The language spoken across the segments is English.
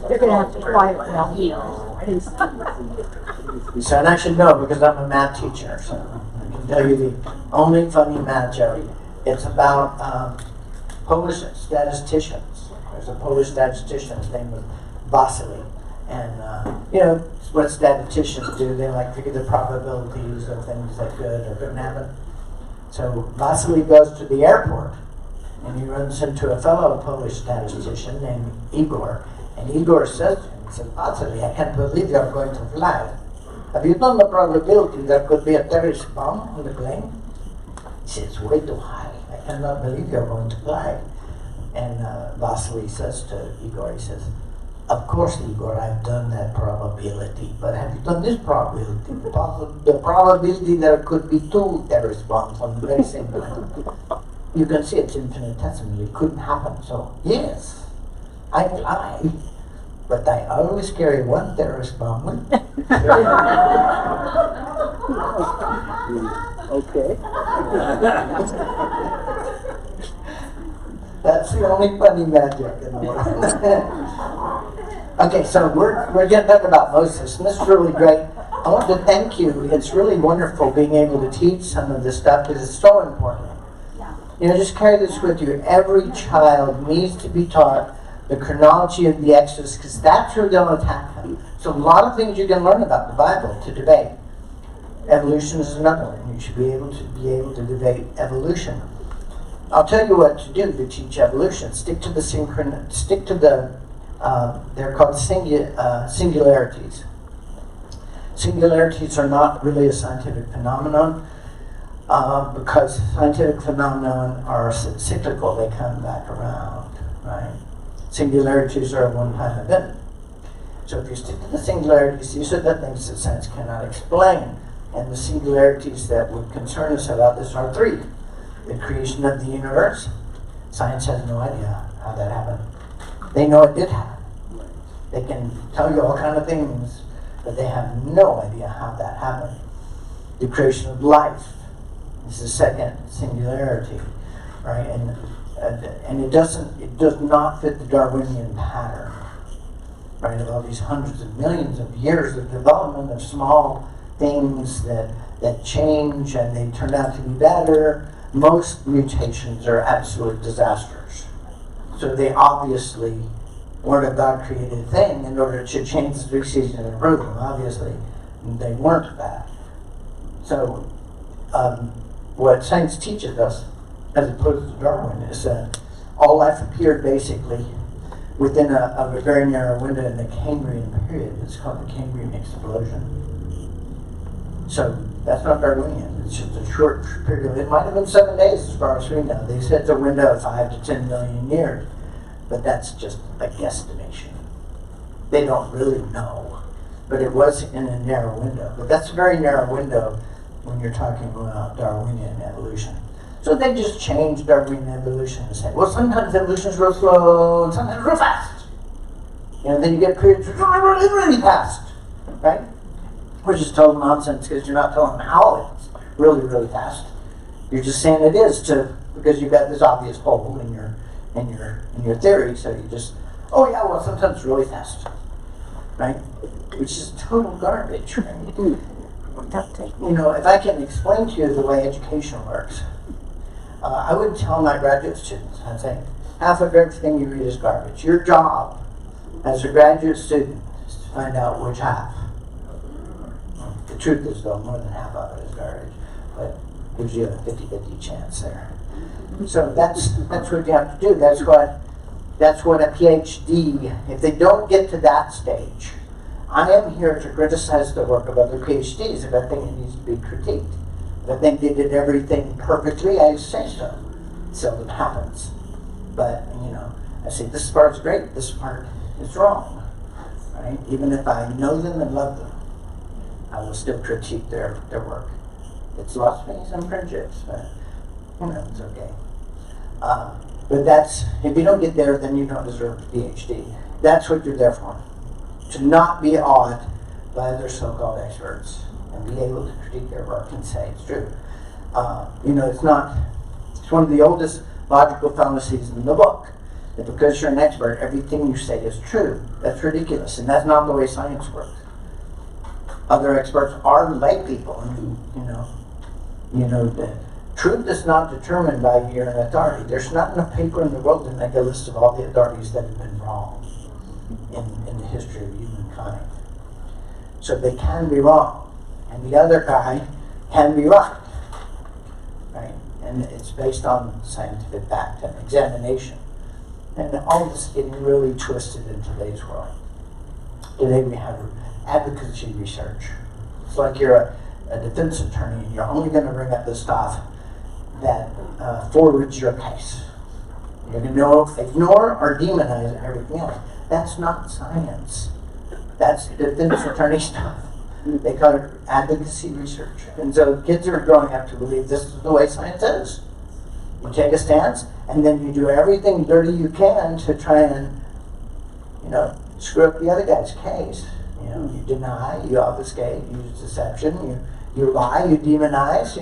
You're going to have to quiet now. Please. So, and I should know because I'm a math teacher, so I can tell you the only funny math joke. It's about Polish statisticians. There's a Polish statistician, his name was Vasily. And, you know, what statisticians do, they like figure the probabilities of things that could or couldn't happen. So Vasily goes to the airport and he runs into a fellow Polish statistician named Igor. And Igor says to him, he says, Vasily, I can't believe you're going to fly. Have you done the probability there could be a terrorist bomb on the plane? He says, it's way too high. I cannot believe you're going to fly. And Vasily says to Igor, he says, of course, Igor, I've done that probability, but have you done this probability? The probability there could be two terrorist bombs on the very same plane. You can see it's infinitesimal. It couldn't happen. So, yes, I fly, but I always carry one terrorist bomb with me. Okay. That's the only funny magic in the world. Okay, so we're going to talk about Moses, and this is really great. I want to thank you. It's really wonderful being able to teach some of this stuff because it's so important. You know, just carry this with you. Every child needs to be taught the chronology of the Exodus because that's where they'll attack them. So a lot of things you can learn about the Bible to debate. Evolution is another one. You should be able to debate evolution. I'll tell you what to do to teach evolution. Stick to the they're called singularities. Singularities are not really a scientific phenomenon because scientific phenomena are cyclical. They come back around, right? Singularities are a one-time event. So if you stick to the singularities, these are the things that science cannot explain. And the singularities that would concern us about this are three. The creation of the universe. Science has no idea how that happened. They know it did happen. They can tell you all kinds of things, but they have no idea how that happened. The creation of life is the second singularity, right? And it does not fit the Darwinian pattern, right? Of all these hundreds of millions of years of development of small things that change and they turn out to be better. Most mutations are absolute disasters. So they obviously weren't a God-created thing in order to change the species and improve them. Obviously, they weren't that. So what science teaches us, as opposed to Darwin, is that all life appeared basically within a very narrow window in the Cambrian period. It's called the Cambrian explosion. So that's not Darwinian. It's just a short period. It might have been 7 days as far as we know. They said it's a window of 5 to 10 million years. But that's just a guesstimation. They don't really know. But it was in a narrow window. But that's a very narrow window when you're talking about Darwinian evolution. So they just changed Darwinian evolution and say, well, sometimes evolution is real slow and sometimes real fast. And then you get periods which are really, really fast. Right? Which is total nonsense because you're not telling them how it's really, really fast. You're just saying it is because you've got this obvious hole in your theory, so you just, oh yeah, well sometimes it's really fast, right? Which is total garbage, right? You know, if I can explain to you the way education works, I would tell my graduate students, I'd say, half of everything you read is garbage. Your job as a graduate student is to find out which half. The truth is, though, more than half of it is garbage, but gives you a 50-50 chance there. So that's what you have to do. That's what a PhD, if they don't get to that stage, I am here to criticize the work of other PhDs if I think it needs to be critiqued. If I think they did everything perfectly, I say so. It seldom happens. But, you know, I say this part's great, this part is wrong. Right? Even if I know them and love them, I will still critique their work. It's lost me some friendships, but you know, it's okay. But that's, if you don't get there, then you don't deserve a PhD. That's what you're there for. To not be awed by other so-called experts and be able to critique their work and say it's true. You know, it's one of the oldest logical fallacies in the book. that because you're an expert, everything you say is true. That's ridiculous, and that's not the way science works. Other experts are lay people, and the truth is not determined by your authority. There's not enough paper in the world to make a list of all the authorities that have been wrong in the history of humankind. So they can be wrong, and the other guy can be right. Right? And it's based on scientific fact and examination. And all this is getting really twisted in today's world. Today we have advocacy research. It's like you're a defense attorney and you're only going to bring up the stuff that forwards your case. You're going to ignore or demonize everything else. That's not science. That's defense attorney stuff. They call it advocacy research. And so kids are growing up to believe this is the way science is. You take a stance, and then you do everything dirty you can to try and, screw up the other guy's case. You deny, you obfuscate, you use deception, you lie, you demonize.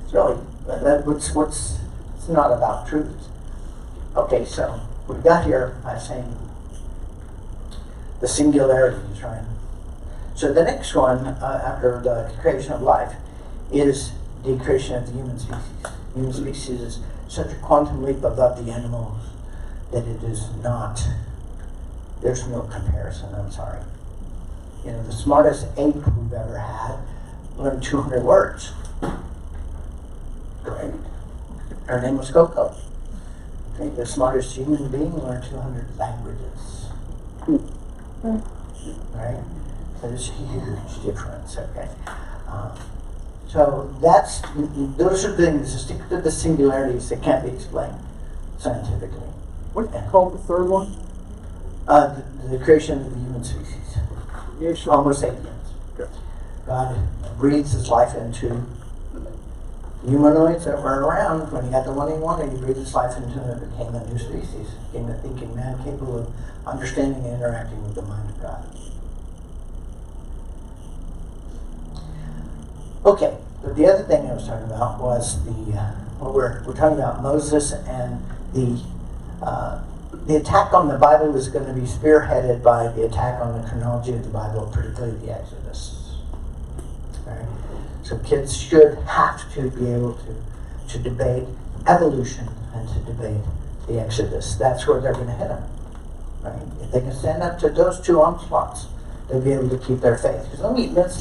It's really it's not about truth. Okay, so we got here by saying the singularities, right? So the next one, after the creation of life, is the creation of the human species. Human species is such a quantum leap above the animals that it is not, there's no comparison, I'm sorry. The smartest ape we've ever had learned 200 words. Great. Her name was Coco. Okay, the smartest human being learned 200 languages. Right? So there's a huge difference, okay? So those are things that stick to the singularities that can't be explained scientifically. What do you call the third one? The creation of the human species. Homo sapiens. Okay. God breathes his life into humanoids that were around. When he got the one he wanted, he breathed his life into them and became a new species. Became a thinking man capable of understanding and interacting with the mind of God. Okay, but the other thing I was talking about was we're talking about Moses, and the attack on the Bible is going to be spearheaded by the attack on the chronology of the Bible, particularly the Exodus. Right? So kids should have to be able to debate evolution and to debate the Exodus. That's where they're going to hit them. Right? If they can stand up to those two onslaughts, they'll be able to keep their faith. Because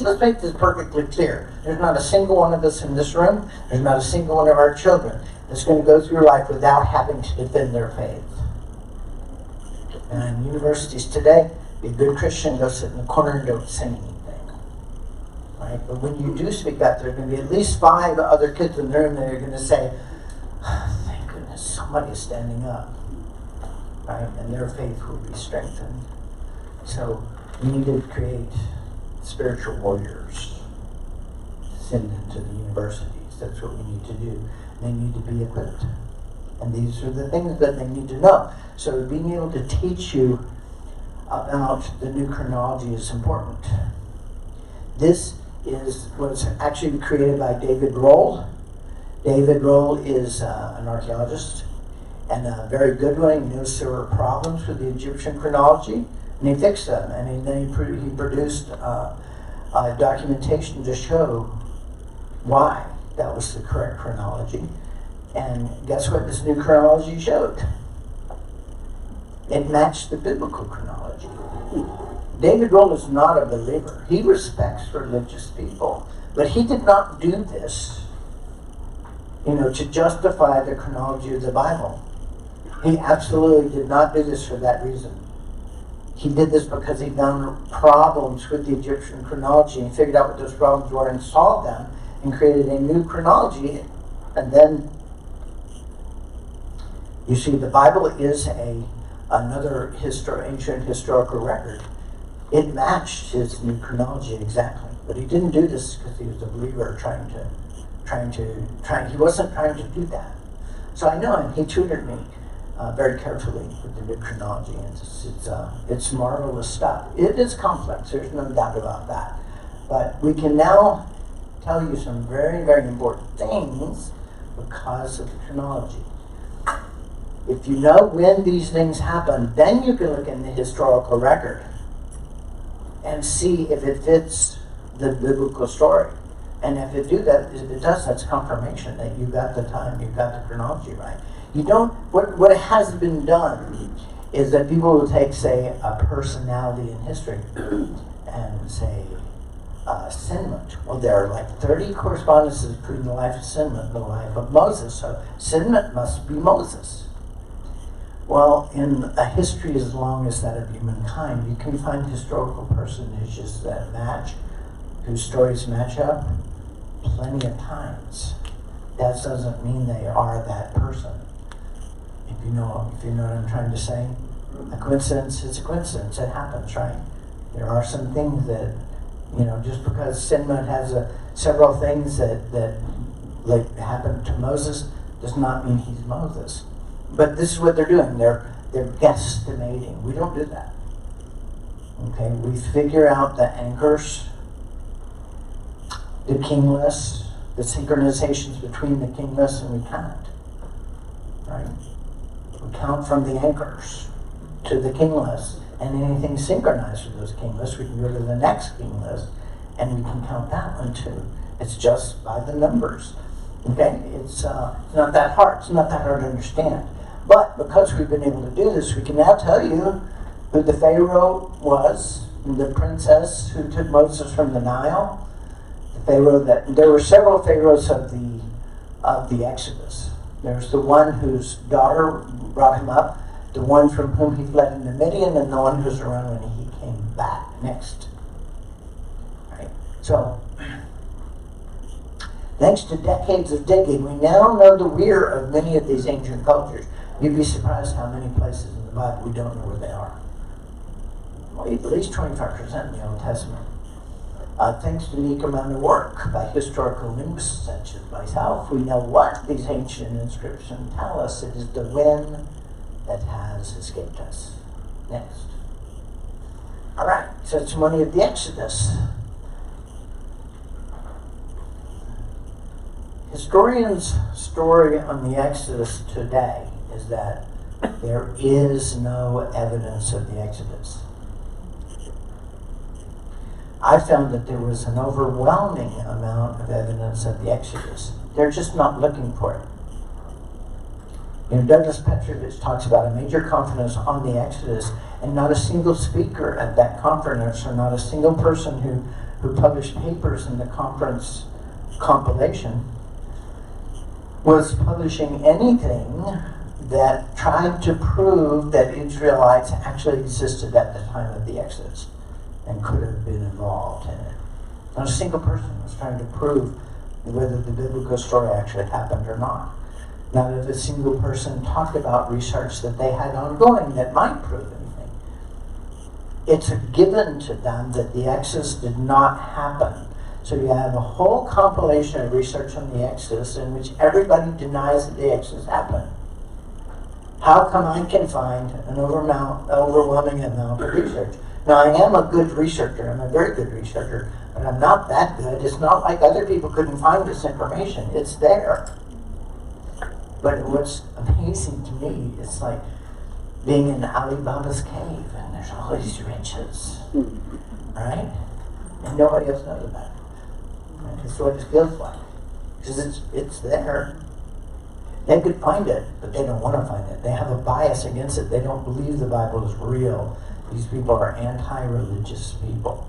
let's make this perfectly clear. There's not a single one of us in this room, there's not a single one of our children that's going to go through life without having to defend their faith. And in universities today, be a good Christian, go sit in the corner and don't say anything. Right? But when you do speak up, there's going to be at least 5 other kids in the room that are going to say, thank goodness somebody is standing up. Right? And their faith will be strengthened. So we need to create spiritual warriors to send into the universities. That's what we need to do. They need to be equipped. And these are the things that they need to know. So being able to teach you about the new chronology is important. This was actually created by David Rohl. David Rohl is an archaeologist and a very good one. He knows there were problems with the Egyptian chronology, and he fixed them. And then he produced documentation to show why that was the correct chronology. And guess what this new chronology showed? It matched the biblical chronology. David Rohl is not a believer. He respects religious people. But he did not do this, to justify the chronology of the Bible. He absolutely did not do this for that reason. He did this because he found problems with the Egyptian chronology and figured out what those problems were and solved them and created a new chronology. And then, you see, the Bible is another ancient historical record. It matched his new chronology exactly. But he didn't do this because he was a believer he wasn't trying to do that. So I know him. He tutored me very carefully with the new chronology. It's marvelous stuff. It is complex. There's no doubt about that. But we can now tell you some very, very important things because of the chronology. If you know when these things happen, then you can look in the historical record and see if it fits the biblical story. And if it does, that's confirmation that you got the time, you got the chronology right. You don't, what has been done is that people will take, say, a personality in history and say, Sinmut. Well, there are like 30 correspondences between the life of Sinmut and the life of Moses, so Sinmut must be Moses. Well, in a history as long as that of humankind, you can find historical personages that match, whose stories match up plenty of times. That doesn't mean they are that person. If you know what I'm trying to say. A coincidence is a coincidence. It happens, right? There are some things that, just because Sinmut has several things that like happened to Moses does not mean he's Moses. But this is what they're doing. They're guesstimating. We don't do that. Okay, we figure out the anchors, the king lists, the synchronizations between the king lists, and we count. Right? We count from the anchors to the king list, and anything synchronized with those king lists, we can go to the next king list, and we can count that one too. It's just by the numbers. Okay, it's not that hard. It's not that hard to understand. But because we've been able to do this, we can now tell you who the Pharaoh was, the princess who took Moses from the Nile. The Pharaoh there were several pharaohs of the Exodus. There's the one whose daughter brought him up, the one from whom he fled into Midian, and the one who's around when he came back next. Right? So, thanks to decades of digging, we now know the rear of many of these ancient cultures. You'd be surprised how many places in the Bible we don't know where they are. Well, at least 25% in the Old Testament. Thanks to the unique amount of work by historical linguists such as myself, we know what these ancient inscriptions tell us. It is the when that has escaped us. Next. All right, testimony of the Exodus. Historians' story on the Exodus today is that there is no evidence of the Exodus. I found that there was an overwhelming amount of evidence of the Exodus. They're just not looking for it. Douglas Petrovich talks about a major conference on the Exodus, and not a single speaker at that conference, or not a single person who published papers in the conference compilation, was publishing anything that tried to prove that Israelites actually existed at the time of the Exodus and could have been involved in it. Not a single person was trying to prove whether the biblical story actually happened or not. Not a single person talked about research that they had ongoing that might prove anything. It's a given to them that the Exodus did not happen. So you have a whole compilation of research on the Exodus in which everybody denies that the Exodus happened. How come I can find an overwhelming amount of research? Now, I am a good researcher. I'm a very good researcher, but I'm not that good. It's not like other people couldn't find this information. It's there. But what's amazing to me is like being in Ali Baba's cave and there's all these riches, right? And nobody else knows about it. It's what it feels like. Because it's there. They could find it, but they don't want to find it. They have a bias against it. They don't believe the Bible is real. These people are anti-religious people.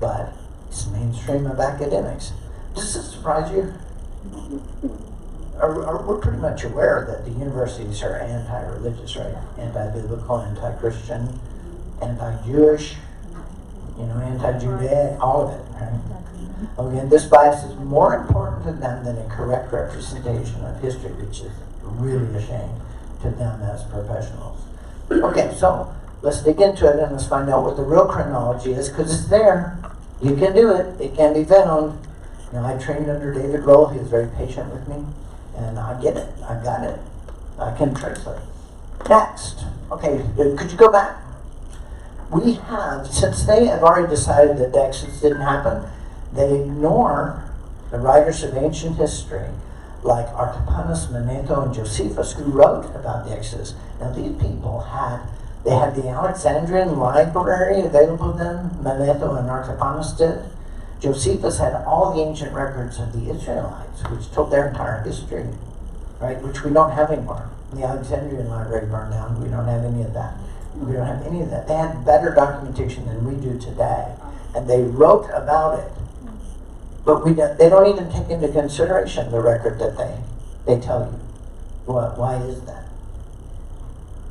But it's mainstream of academics. Does this surprise you? We're pretty much aware that the universities are anti-religious, right? Anti-biblical, anti-Christian, anti-Jewish, anti-Judaic, all of it, right? Again, this bias is more important to them than a correct representation of history, which is really a shame to them as professionals. Okay, so let's dig into it and let's find out what the real chronology is, because it's there. You can do it. It can be found. I trained under David Roll. He was very patient with me, and I get it. I got it. I can translate. Next. Okay, could you go back? We have, since they have already decided that the Exodus didn't happen, they ignore the writers of ancient history like Artapanus, Manetho, and Josephus, who wrote about the Exodus. Now these people had the Alexandrian library available to them, Manetho and Artapanus did. Josephus had all the ancient records of the Israelites, which told their entire history, right? Which we don't have anymore. The Alexandrian library burned down. We don't have any of that. We don't have any of that. They had better documentation than we do today, and they wrote about it. But they don't even take into consideration the record that they tell you. Why is that?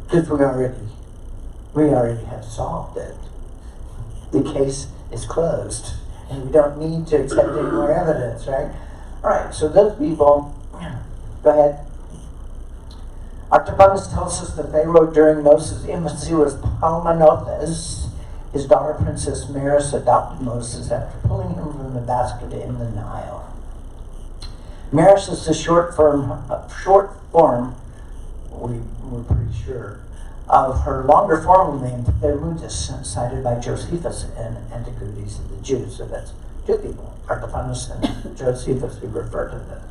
Because we already have solved it. The case is closed, and we don't need to accept any more evidence, right? All right, so those people, go ahead. Artapanus tells us that Pharaoh during Moses' infancy was Palmanopes. His daughter, Princess Maris, adopted Moses after pulling him from the basket in the Nile. Maris is the short form, we're pretty sure, of her longer formal name, Thermutis, cited by Josephus in Antiquities of the Jews. So that's two people, Artapanus and Josephus, who refer to this.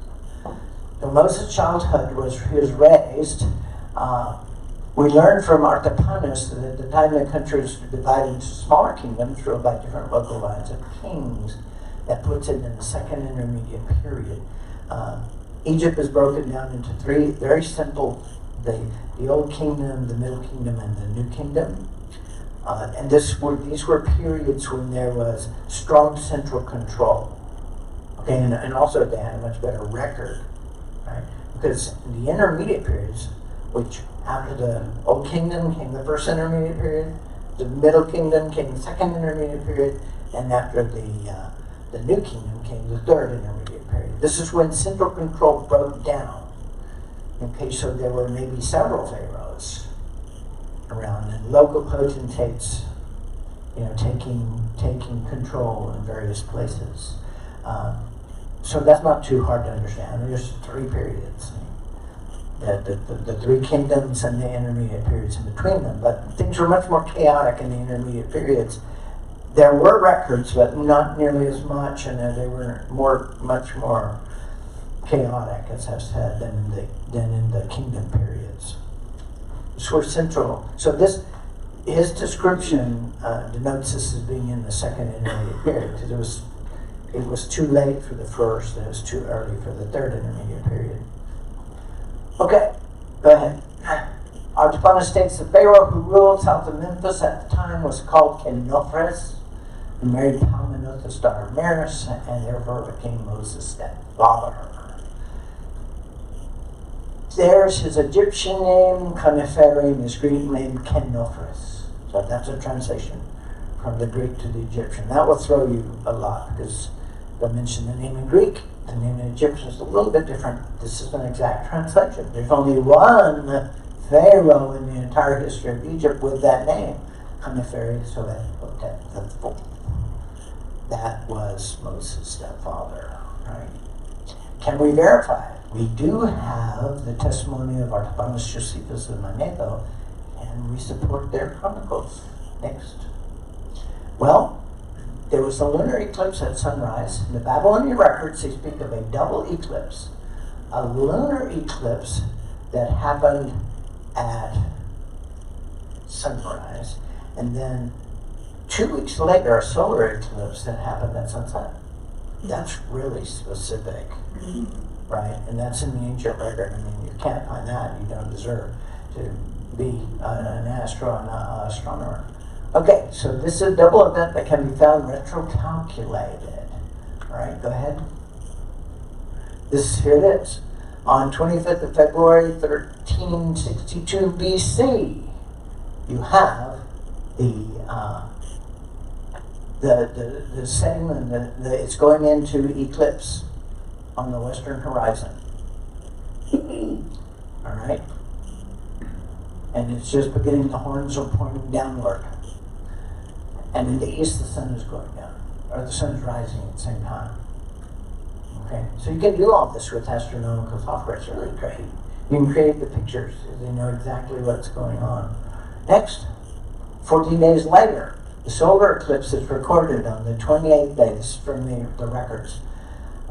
So Moses' childhood he was raised. We learn from Artapanus that at the time the country was divided into smaller kingdoms ruled by different local lines of kings. That puts it in the second intermediate period. Egypt is broken down into three very simple, the Old Kingdom, the Middle Kingdom, and the New Kingdom. And these were periods when there was strong central control. Okay, and also they had a much better record, right? Because in the intermediate periods, which after the Old Kingdom came the first intermediate period, the Middle Kingdom came the second intermediate period, and after the New Kingdom came the third intermediate period. This is when central control broke down. Okay, so there were maybe several pharaohs around, and local potentates, taking control in various places. So that's not too hard to understand. There's three periods. The three kingdoms and the intermediate periods in between them. But things were much more chaotic in the intermediate periods. There were records, but not nearly as much, and they were much more chaotic, as I've said, than in the kingdom periods. So we're central. So his description denotes this as being in the second intermediate period, because it was too late for the first, and it was too early for the third intermediate period. Okay, go ahead. Artapanus states the Pharaoh who ruled south of Memphis at the time was called Kenofres, and married Palmanopes' daughter Maris, and therefore became Moses' stepfather. There's his Egyptian name, Conifere, and his Greek name, Kenofres. So that's a translation from the Greek to the Egyptian. That will throw you a lot, because I mentioned the name in Greek, the name in Egyptian is a little bit different. This is an exact translation. There's only one Pharaoh in the entire history of Egypt with that name, Conifere, so that was Moses' stepfather, right? Can we verify it? We do have the testimony of Artapanus, Josephus, and Manetho, and we support their chronicles. Next. Well, there was a lunar eclipse at sunrise. In the Babylonian records, they speak of a double eclipse. A lunar eclipse that happened at sunrise, and then 2 weeks later, a solar eclipse that happened at sunset. That's really specific, right? And that's in the ancient record. I mean, you can't find that. You don't deserve to be an astronomer. Okay, so this is a double event that can be found retrocalculated. All right, go ahead. Here it is. On 25th of February, 1362 BC, you have the setting, and it's going into eclipse on the western horizon. All right? And it's just beginning, the horns are pointing downward. And in the east, the sun is going down, or the sun is rising at the same time. Okay, so you can do all this with astronomical software. It's really great. You can create the pictures so they know exactly what's going on. Next, 14 days later, the solar eclipse is recorded on the 28th day. This is from the records.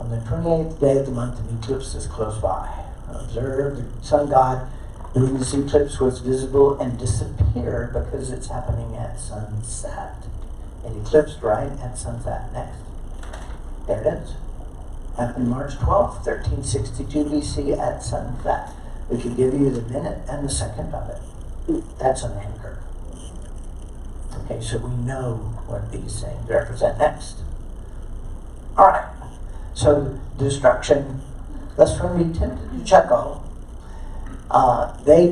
On the 28th day of the month, an eclipse is close by. Observe the sun god during this eclipse was visible and disappeared because it's happening at sunset. It eclipsed right at sunset. Next. There it is. Happened March 12th, 1362 BC at sunset. We can give you the minute and the second of it. That's an anchor. Okay, so we know what these things represent. Next. All right. So destruction. Lest when we tempted to chuckle, the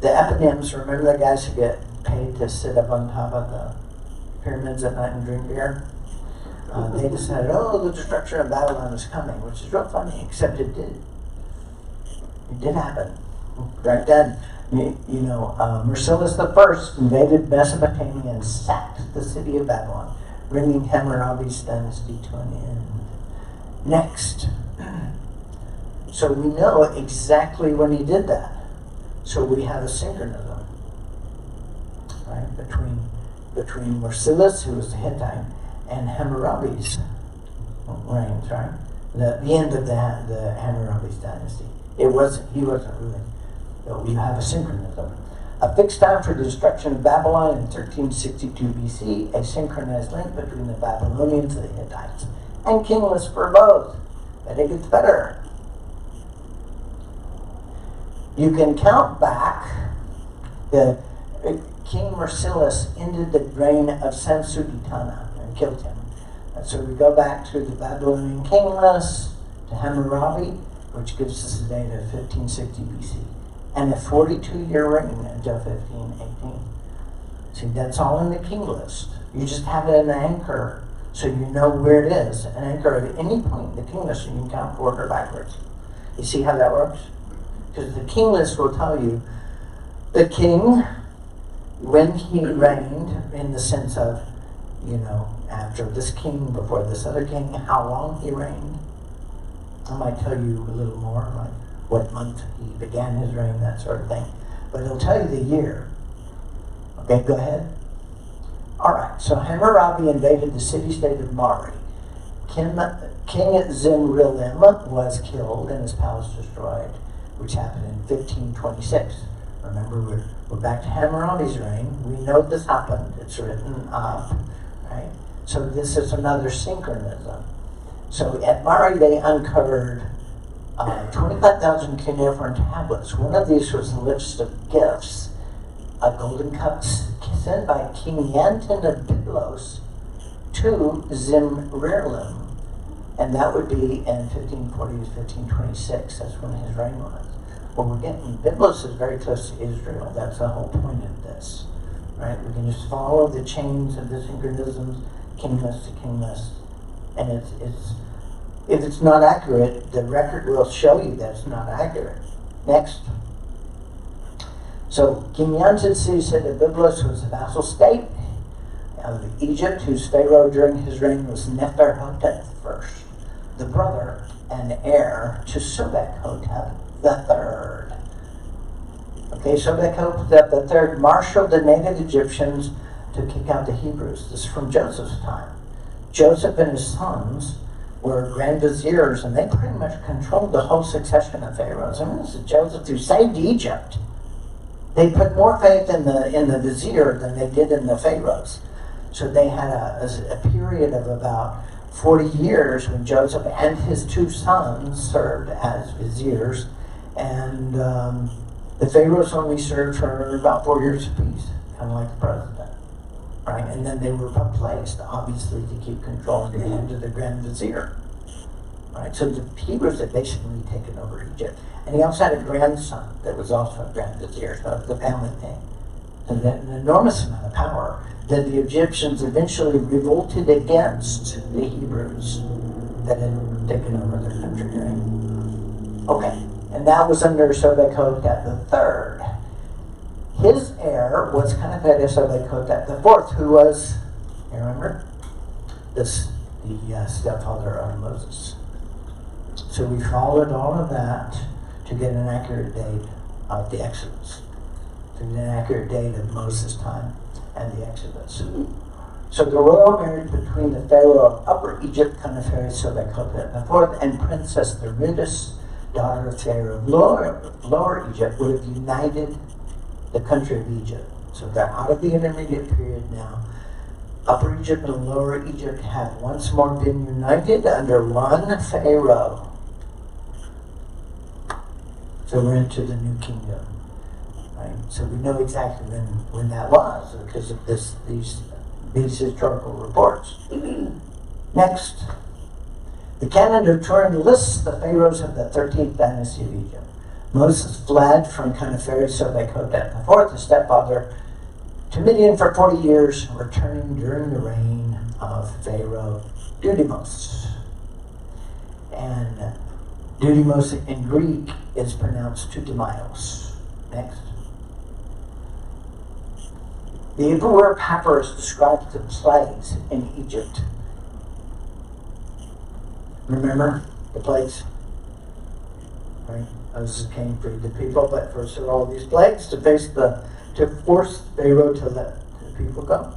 eponyms. Remember the guys who get paid to sit up on top of the pyramids at night and drink beer? They decided, oh, the destruction of Babylon is coming, which is real funny, except it did. It did happen. Right then, Marcellus I invaded Mesopotamia and sacked the city of Babylon, bringing Hammurabi's dynasty to an end. Next. So we know exactly when he did that. So we have a synchronism, right, between Marcellus, who was the Hittite, and Hammurabi's reigns, right? The end of the Hammurabi's dynasty. He wasn't ruling. So we have a synchronism. A fixed time for the destruction of Babylon in 1362 BC, a synchronized link between the Babylonians and the Hittites, and kingless for both. But it gets better. You can count back. The King Marcellus ended the reign of Sansuditana and killed him. And so we go back to the Babylonian king list, to Hammurabi, which gives us the date of 1560 BC, and a 42-year reign until 1518. See, that's all in the king list. You just have it in the anchor, so you know where it is. An anchor at any point in the king list, you can count forward or backwards. You see how that works? Because the king list will tell you the king, when he reigned, in the sense of, after this king, before this other king, how long he reigned. I might tell you a little more, like what month he began his reign, that sort of thing. But it'll tell you the year. Okay, go ahead. All right, so Hammurabi invaded the city-state of Mari. King Zimrilim was killed and his palace destroyed, which happened in 1526. Remember, we're back to Hammurabi's reign. We know this happened. It's written up, right? So this is another synchronism. So at Mari, they uncovered 25,000 cuneiform tablets. One of these was a list of gifts, a golden cup sent by King Yanton of Byblos to Zimrilim. And that would be in 1540 to 1526. That's when his reign was. Well, Byblos is very close to Israel. That's the whole point of this, right? We can just follow the chains of the synchronisms, king list to king list. And if it's not accurate, the record will show you that it's not accurate. Next. So King Yanton city said that Byblos was a vassal state of Egypt, whose pharaoh during his reign was Neferhotep I, the brother and heir to Sobek-hotep III. Okay, Sobek-hotep III marshaled the native Egyptians to kick out the Hebrews. This is from Joseph's time. Joseph and his sons were grand viziers, and they pretty much controlled the whole succession of pharaohs. I mean, this is Joseph who saved Egypt. They put more faith in the vizier than they did in the pharaohs. So they had a period of about 40 years when Joseph and his two sons served as viziers, and the pharaohs only served for about 4 years apiece, kind of like the president, right? And then they were replaced, obviously, to keep control in the hands of the grand vizier, right? So the Hebrews had basically taken over Egypt. And he also had a grandson that was also a grand vizier, so it was a family thing. And an enormous amount of power that the Egyptians eventually revolted against the Hebrews that had taken over their country, right? Okay, and that was under Sobek-hotep III. His heir was Sobek-hotep IV, who was, you remember, the stepfather of Moses. So we followed all of that to get an accurate date of the Exodus, to get an accurate date of Moses' time and the Exodus. So the royal marriage between the Pharaoh of Upper Egypt, Khanaferi Sobekotep IV, and Princess Theridates, daughter of Pharaoh of Lower Egypt, would have united the country of Egypt. So they're out of the intermediate period now. Upper Egypt and Lower Egypt have once more been united under one Pharaoh. So we're into the new kingdom. Right? So we know exactly when that was because of these historical reports. Next, the canon of Turin lists the pharaohs of the 13th dynasty of Egypt. Moses fled from Khanaferi Sobekotep IV, the stepfather, to Midian for 40 years, returning during the reign of Pharaoh Dudimos. And Dudimos in Greek is pronounced Tutamios. Next. The Emperor Papyrus describes the plagues in Egypt. Remember the plagues? Right? Moses came to feed the people, but first of all these plagues to force Pharaoh to let the people go.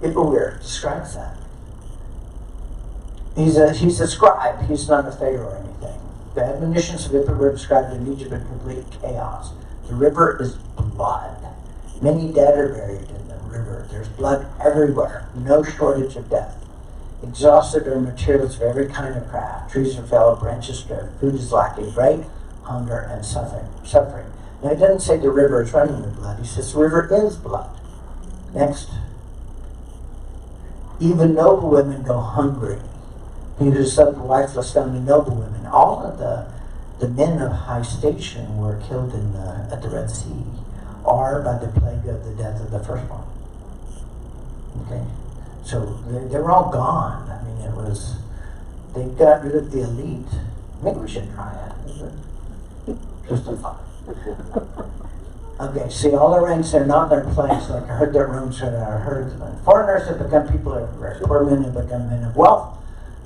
Ipuwer describes that. He's a scribe. He's not a pharaoh or anything. The admonitions of Ipuwer described in Egypt in complete chaos. The river is blood. Many dead are buried in the river. There's blood everywhere. No shortage of death. Exhausted are materials of every kind of craft. Trees are felled, branches stripped, food is lacking, great hunger and suffering. Now, he doesn't say the river is running with blood. He says the river is blood. Next. Even noble women go hungry. He who suffered wifeless found the noble women. All of the men of high station were killed at the Red Sea, or by the plague of the death of the firstborn. Okay? So they were all gone. I mean, they got rid of the elite. Maybe we should try it. Just a thought. Okay, see, all the ranks are not in their place. Like I heard their rooms are heard. Foreigners have become people everywhere. Poor men have become men of wealth.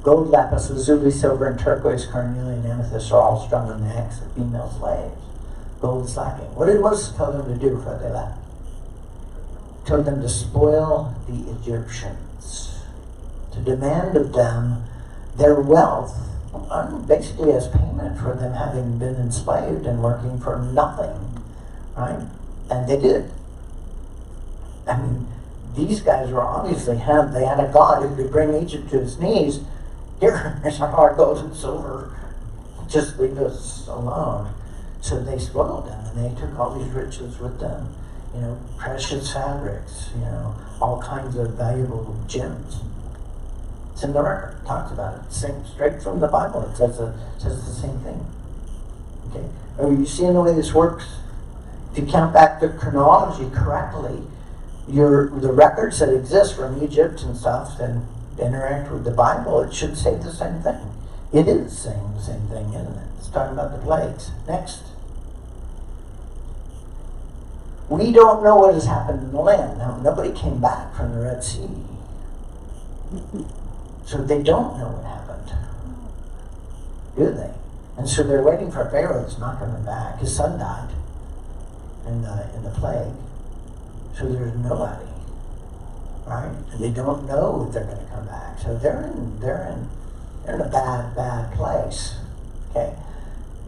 Gold, lapis lazuli, silver, and turquoise, carnelian, amethyst are all strung on the necks of female slaves. Gold is lacking. What did Moses tell them to do before they left? He told them to spoil the Egyptians, to demand of them their wealth, basically as payment for them having been enslaved and working for nothing, right? And they did. I mean, these guys were obviously they had a god who could bring Egypt to his knees. Here's our gold and silver. Just leave us alone. So they spoiled them, and they took all these riches with them. You know, precious fabrics, all kinds of valuable gems. It's in the record. It talks about it. Straight from the Bible. It says the same thing. Okay? Are you seeing the way this works? If you count back the chronology correctly, the records that exist from Egypt and stuff and interact with the Bible, it should say the same thing. It is saying the same thing, isn't it? It's talking about the plagues. Next. We don't know what has happened in the land. Now, nobody came back from the Red Sea. So they don't know what happened. Do they? And so they're waiting for Pharaoh that's not coming back. His son died in the plague. So there's nobody. Right? And they don't know if they're going to come back. So they're in a bad place. Okay?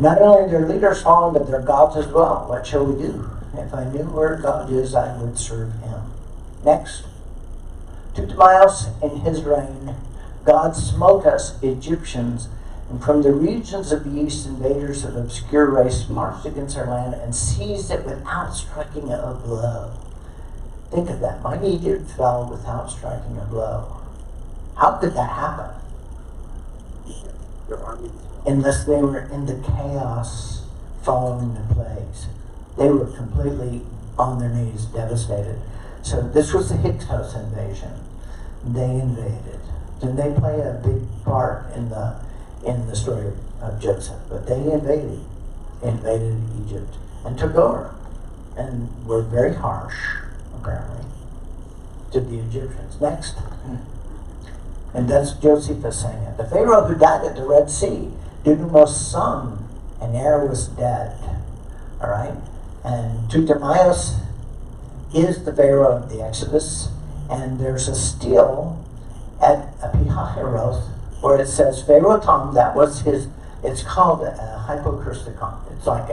Not only are their leaders fallen, but their gods as well. What shall we do? If I knew where God is, I would serve him. Next. Tutmosis in his reign, God smote us Egyptians, and from the regions of the east, invaders of obscure race marched against our land and seized it without striking a blow. Think of that. Mighty Egypt fell without striking a blow. How could that happen? Unless they were in the chaos following the plagues. They were completely on their knees, devastated. So this was the Hyksos invasion. They invaded. And they play a big part in the story of Joseph. But they invaded Egypt and took over. And were very harsh, apparently, to the Egyptians. Next. And that's Josephus saying it. The Pharaoh who died at the Red Sea, Dudimos' son, and heir was dead. All right? And Tutmosis is the Pharaoh of the Exodus, And there's a stele at Pihahiroth where it says Pharaoh Tom, that was his, it's called a hypocristicon. It's like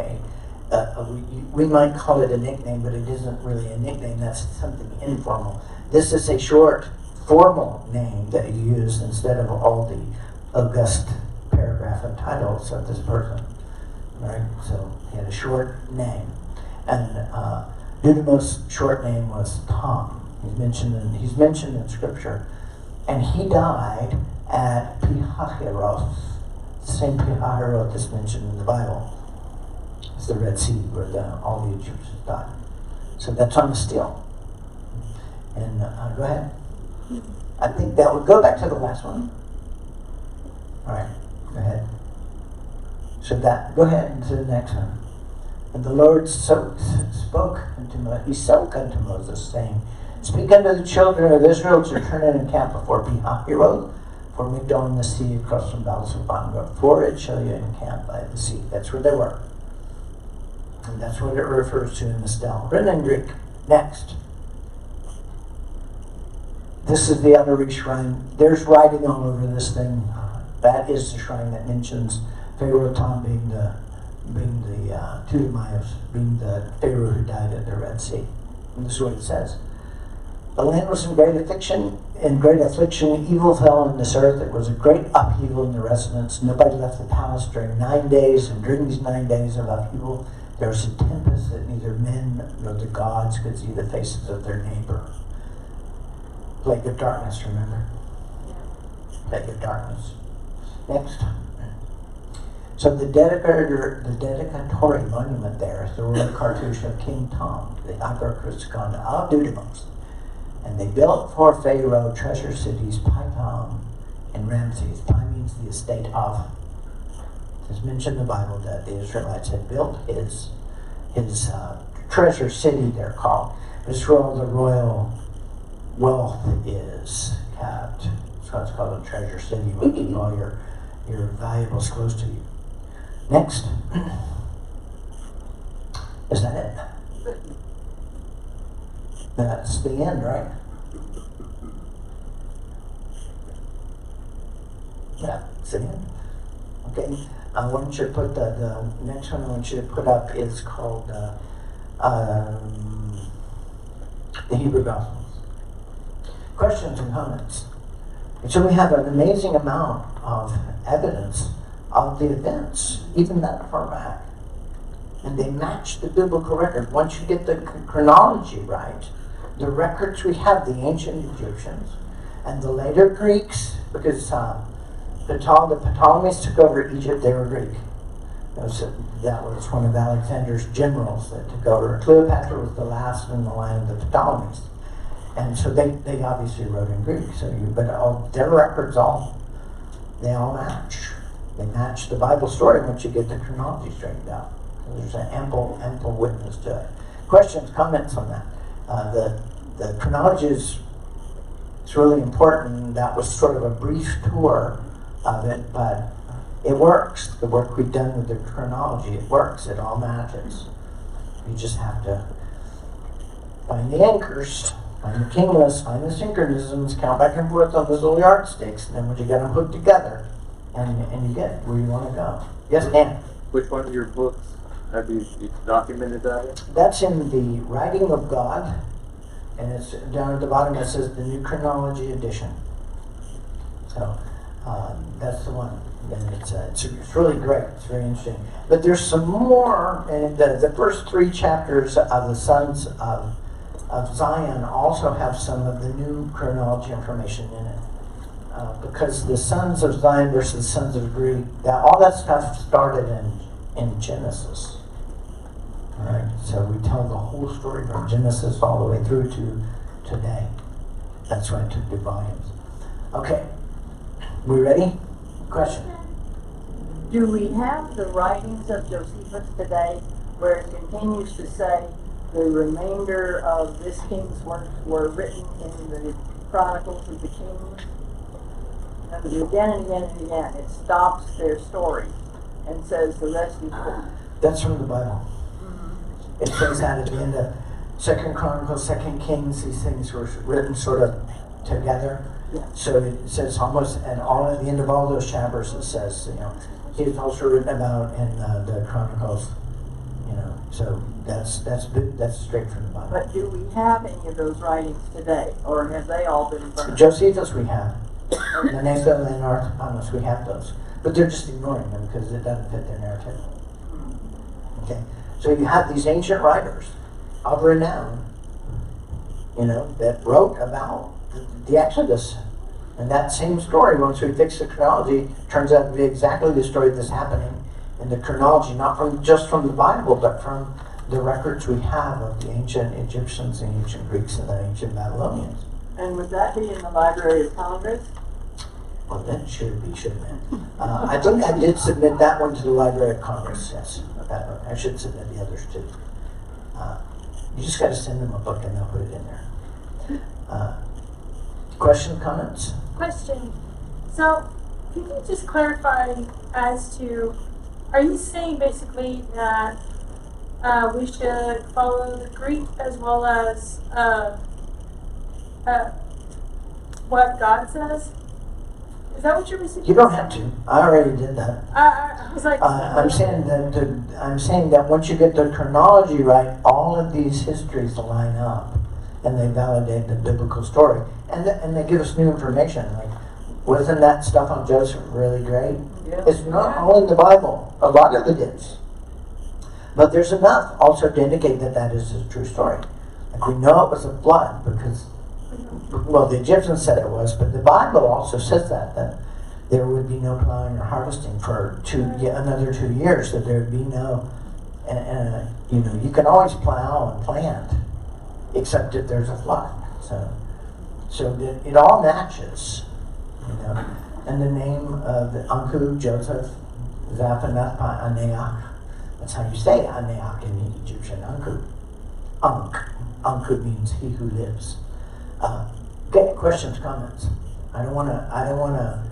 we might call it a nickname, but it isn't really a nickname. That's something informal. This is a short, formal name that you use instead of all the august paragraph and titles of this person. Right? So he had a short name. And Dudimo's short name was Tom. He's mentioned in Scripture. And he died at Pihahiroth, the same Pihahiroth that's mentioned in the Bible. It's the Red Sea where all the Egyptians died. So that's on the stele. And go ahead. I think that would go back to the last one. All right, go ahead. So go ahead to the next one. And the Lord spoke unto Moses. He spoke unto Moses, saying, Speak unto the children of Israel to turn in and camp before Pihahiroth, for Migdol in the sea across from Baal-Zephon, for it shall you encamp by the sea. That's where they were. And that's what it refers to in the stele. Written in Greek. Next. This is the Adorai shrine. There's writing all over this thing. That is the shrine that mentions Pharaoh Tom being the Ptolemaeus, being the Pharaoh who died at the Red Sea. And this is what it says. The land was in great affliction, evil fell on this earth. It was a great upheaval in the residence. Nobody left the palace during 9 days, and during these 9 days of upheaval, there was a tempest that neither men nor the gods could see the faces of their neighbor. Plague of darkness, remember? Plague of darkness. Next. So the dedicatory monument there is the royal cartouche of King Tom, the Hyperchristicon of Dudimos. And they built for Pharaoh treasure cities, Pithom and Ramses. Pi means the estate of. It's mentioned in the Bible that the Israelites had built his treasure city, they're called. It's where all the royal wealth is kept. So it's called a treasure city. You want to keep all your valuables close to you. Next. Is that it? That's the end, right? Yeah, it's the end. Okay. I want you to put the next one I want you to put up is called the Hebrew Gospels. Questions and comments? And so we have an amazing amount of evidence of the events, even that far back. And they match the biblical record. Once you get the chronology right, the records we have, the ancient Egyptians and the later Greeks, because the Ptolemies took over Egypt, they were Greek. That was one of Alexander's generals that took over. Cleopatra was the last in the line of the Ptolemies. And so they obviously wrote in Greek. But all their records they all match. They match the Bible story once you get the chronology straightened out. There's an ample witness to it. Questions, comments on that? The chronology is really important. That was sort of a brief tour of it, but it works. The work we've done with the chronology, it works. It all matches. You just have to find the anchors, find the king lists, find the synchronisms, count back and forth on those little yardsticks, and then when you get them hooked together, and you get where you want to go. Yes, Dan? Which one of your books have you documented that in? That's in the Writing of God, and it's down at the bottom. It says the New Chronology Edition. So that's the one, and it's really great. It's very interesting. But there's some more, and the first 3 chapters of the Sons of Zion also have some of the new chronology information in it. Because the Sons of Zion versus the Sons of Greek, all that stuff started in Genesis. All right, so we tell the whole story from Genesis all the way through to today. That's why it took 2 volumes. Okay, we ready? Question? Do we have the writings of Josephus today where it continues to say the remainder of this king's works were written in the Chronicles of the Kings? And again and again and again, it stops their story and says the rest is written. That's from the Bible. It says that at the end of Second Chronicles, Second Kings, these things were written sort of together. Yeah. So it says almost, and all at the end of all those chapters, it says, he's also written about in the Chronicles, So that's straight from the Bible. But do we have any of those writings today, or have they all been burned? Josephus we have. Manasseh and Arthamas, we have those. But they're just ignoring them because it doesn't fit their narrative. Okay? So you have these ancient writers of renown, that wrote about the Exodus. And that same story, once we fix the chronology, turns out to be exactly the story that's happening in the chronology, not just from the Bible, but from the records we have of the ancient Egyptians, the ancient Greeks, and the ancient Babylonians. And would that be in the Library of Congress? Well, that should be. I think I did submit that one to the Library of Congress, yes. I should submit the others too. You just got to send them a book and they'll put it in there. Question, comments? Question. So, can you just clarify as to, are you saying basically that we should follow the Greek as well as what God says? Is that what you're basically? You don't have to. I already did that. I was like, I'm saying that once you get the chronology right, all of these histories line up, and they validate the biblical story, and they give us new information. Like, wasn't that stuff on Joseph really great? Yeah. It's not all in the Bible. A lot of it is, but there's enough also to indicate that that is a true story. Like, we know it was a flood because, well, the Egyptians said it was, but the Bible also says that there would be no plowing or harvesting for another 2 years, that there would be no, you can always plow and plant, except if there's a flood. So it all matches, And the name of the Anku, Joseph, Zaphanath Aneach, that's how you say Aneach in Egyptian, Anku. Anku means he who lives. Okay, questions, comments? I don't want to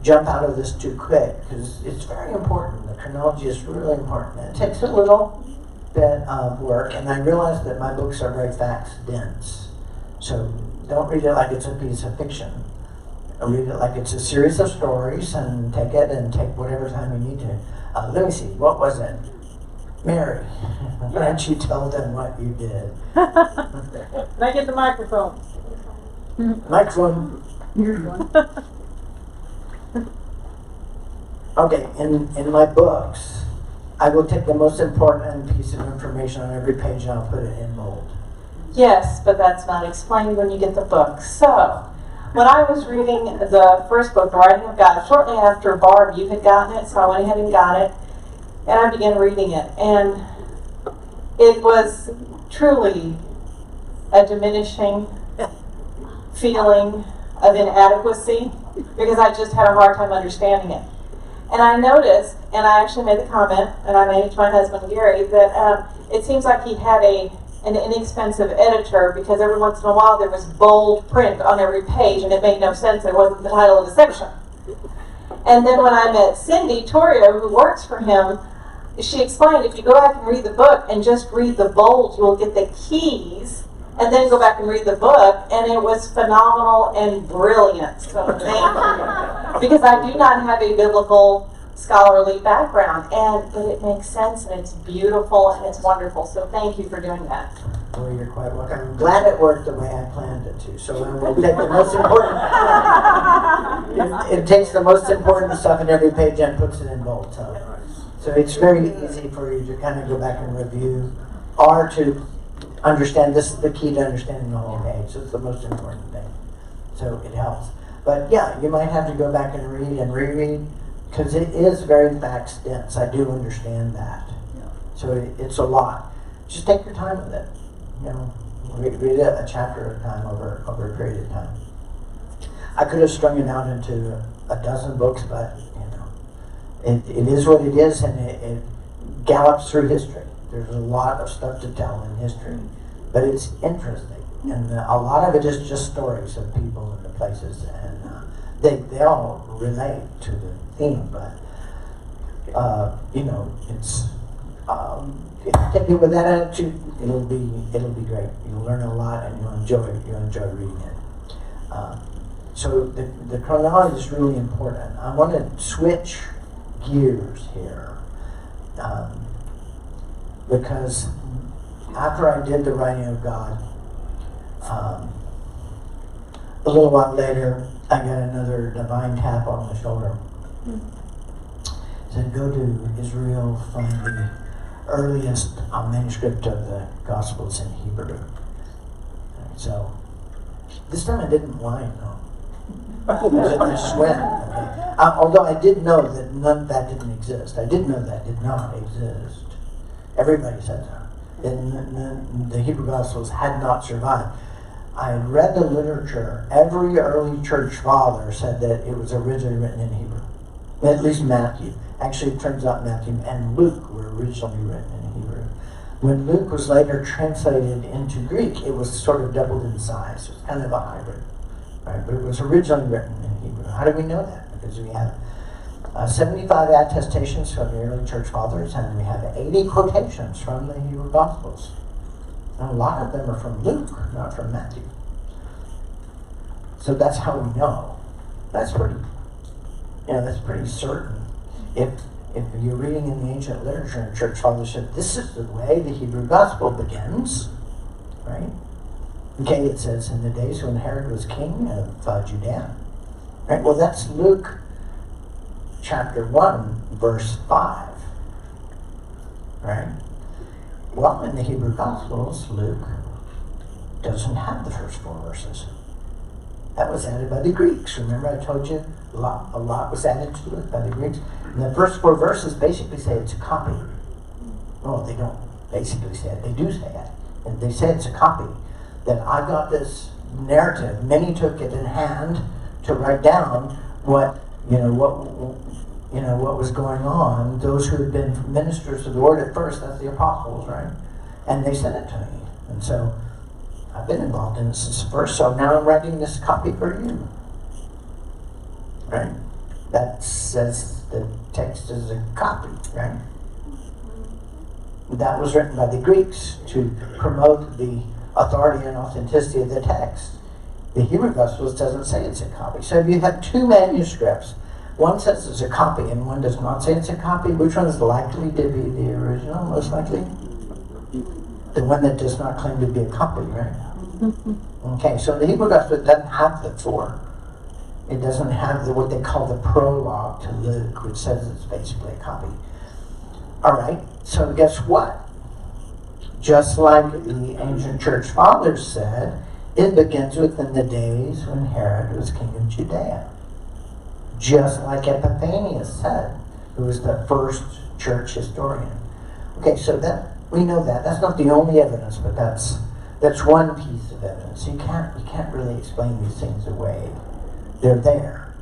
jump out of this too quick because it's very important. The chronology is really important. It takes a little bit of work, and I realize that my books are very facts dense. So don't read it like it's a piece of fiction. Read it like it's a series of stories, and take whatever time you need to. Let me see. What was it? Mary, why don't you tell them what you did? can I get the microphone? Microphone. Here's one. Okay, in my books, I will take the most important piece of information on every page and I'll put it in bold. Yes, but that's not explained when you get the book. So, when I was reading the first book, The Writing of God, shortly after Barb, you had gotten it, so I went ahead and got it, and I began reading it. And it was truly a diminishing feeling of inadequacy because I just had a hard time understanding it. And I noticed, and I actually made the comment, and I made it to my husband Gary, that it seems like he had an inexpensive editor because every once in a while there was bold print on every page and it made no sense. It wasn't the title of the section. And then when I met Cindy Torrio, who works for him, she explained if you go back and read the book and just read the bold, you'll get the keys, and then go back and read the book, and it was phenomenal and brilliant. So thank you. Because I do not have a biblical scholarly background, but it makes sense, and it's beautiful, and it's wonderful. So thank you for doing that. Well, you're quite welcome. I'm glad it worked the way I planned it to. So then we'll take the most important. it takes the most important stuff in every page and puts it in bold. So it's very easy for you to kind of go back and review, or to understand. This is the key to understanding the whole page. So it's the most important thing. So it helps. But yeah, you might have to go back and read and reread because it is very facts dense. I do understand that. So it's a lot. Just take your time with it. Read it a chapter at a time over a period of time. I could have strung it out into a dozen books, but it is what it is, and it gallops through history. There's a lot of stuff to tell in history, but it's interesting, and a lot of it is just stories of people and the places, and they all relate to the theme, but it's if you take it with that attitude, it'll be great. You'll learn a lot and you'll enjoy reading it. So the chronology is really important. I want to switch gears here because after I did the writing of God, a little while later, I got another divine tap on the shoulder. Said, go to Israel, find the earliest manuscript of the Gospels in Hebrew. So, this time I didn't whine, though. I just went. Okay. Although I did know that that didn't exist. I did know that did not exist. Everybody said that. The Hebrew Gospels had not survived. I read the literature. Every early church father said that it was originally written in Hebrew. At least Matthew. Actually, it turns out Matthew and Luke were originally written in Hebrew. When Luke was later translated into Greek, it was sort of doubled in size. It was kind of a hybrid, right? But it was originally written in Hebrew. How do we know that? Because we have 75 attestations from the early church fathers, and we have 80 quotations from the Hebrew Gospels. And a lot of them are from Luke, not from Matthew. So that's how we know. That's pretty certain. If you're reading in the ancient literature and church fathers said, this is the way the Hebrew Gospel begins, right? Okay, it says, in the days when Herod was king of Judea. Right, well, that's Luke chapter 1, verse 5. Right? Well, in the Hebrew Gospels, Luke doesn't have the first 4 verses. That was added by the Greeks. Remember I told you a lot was added to it by the Greeks? And the first 4 verses basically say it's a copy. Well, they don't basically say it. They do say it. And they say it's a copy. That I got this narrative. Many took it in hand to write down what was going on. Those who had been ministers of the word at first, that's the apostles, right? And they sent it to me. And so I've been involved in it since the first, so now I'm writing this copy for you. Right? That says the text is a copy, right? That was written by the Greeks to promote the authority and authenticity of the text. The Hebrew Gospels doesn't say it's a copy. So if you have 2 manuscripts, one says it's a copy and one does not say it's a copy, which one is likely to be the original, most likely? The one that does not claim to be a copy, right? Okay, so the Hebrew Gospel doesn't have the 4. It doesn't have what they call the prologue to Luke, which says it's basically a copy. All right, so guess what? Just like the ancient church fathers said, it begins within the days when Herod was king of Judea. Just like Epiphanius said, who was the first church historian. Okay, so that we know that. That's not the only evidence, but that's one piece of evidence. You can't really explain these things away. They're there.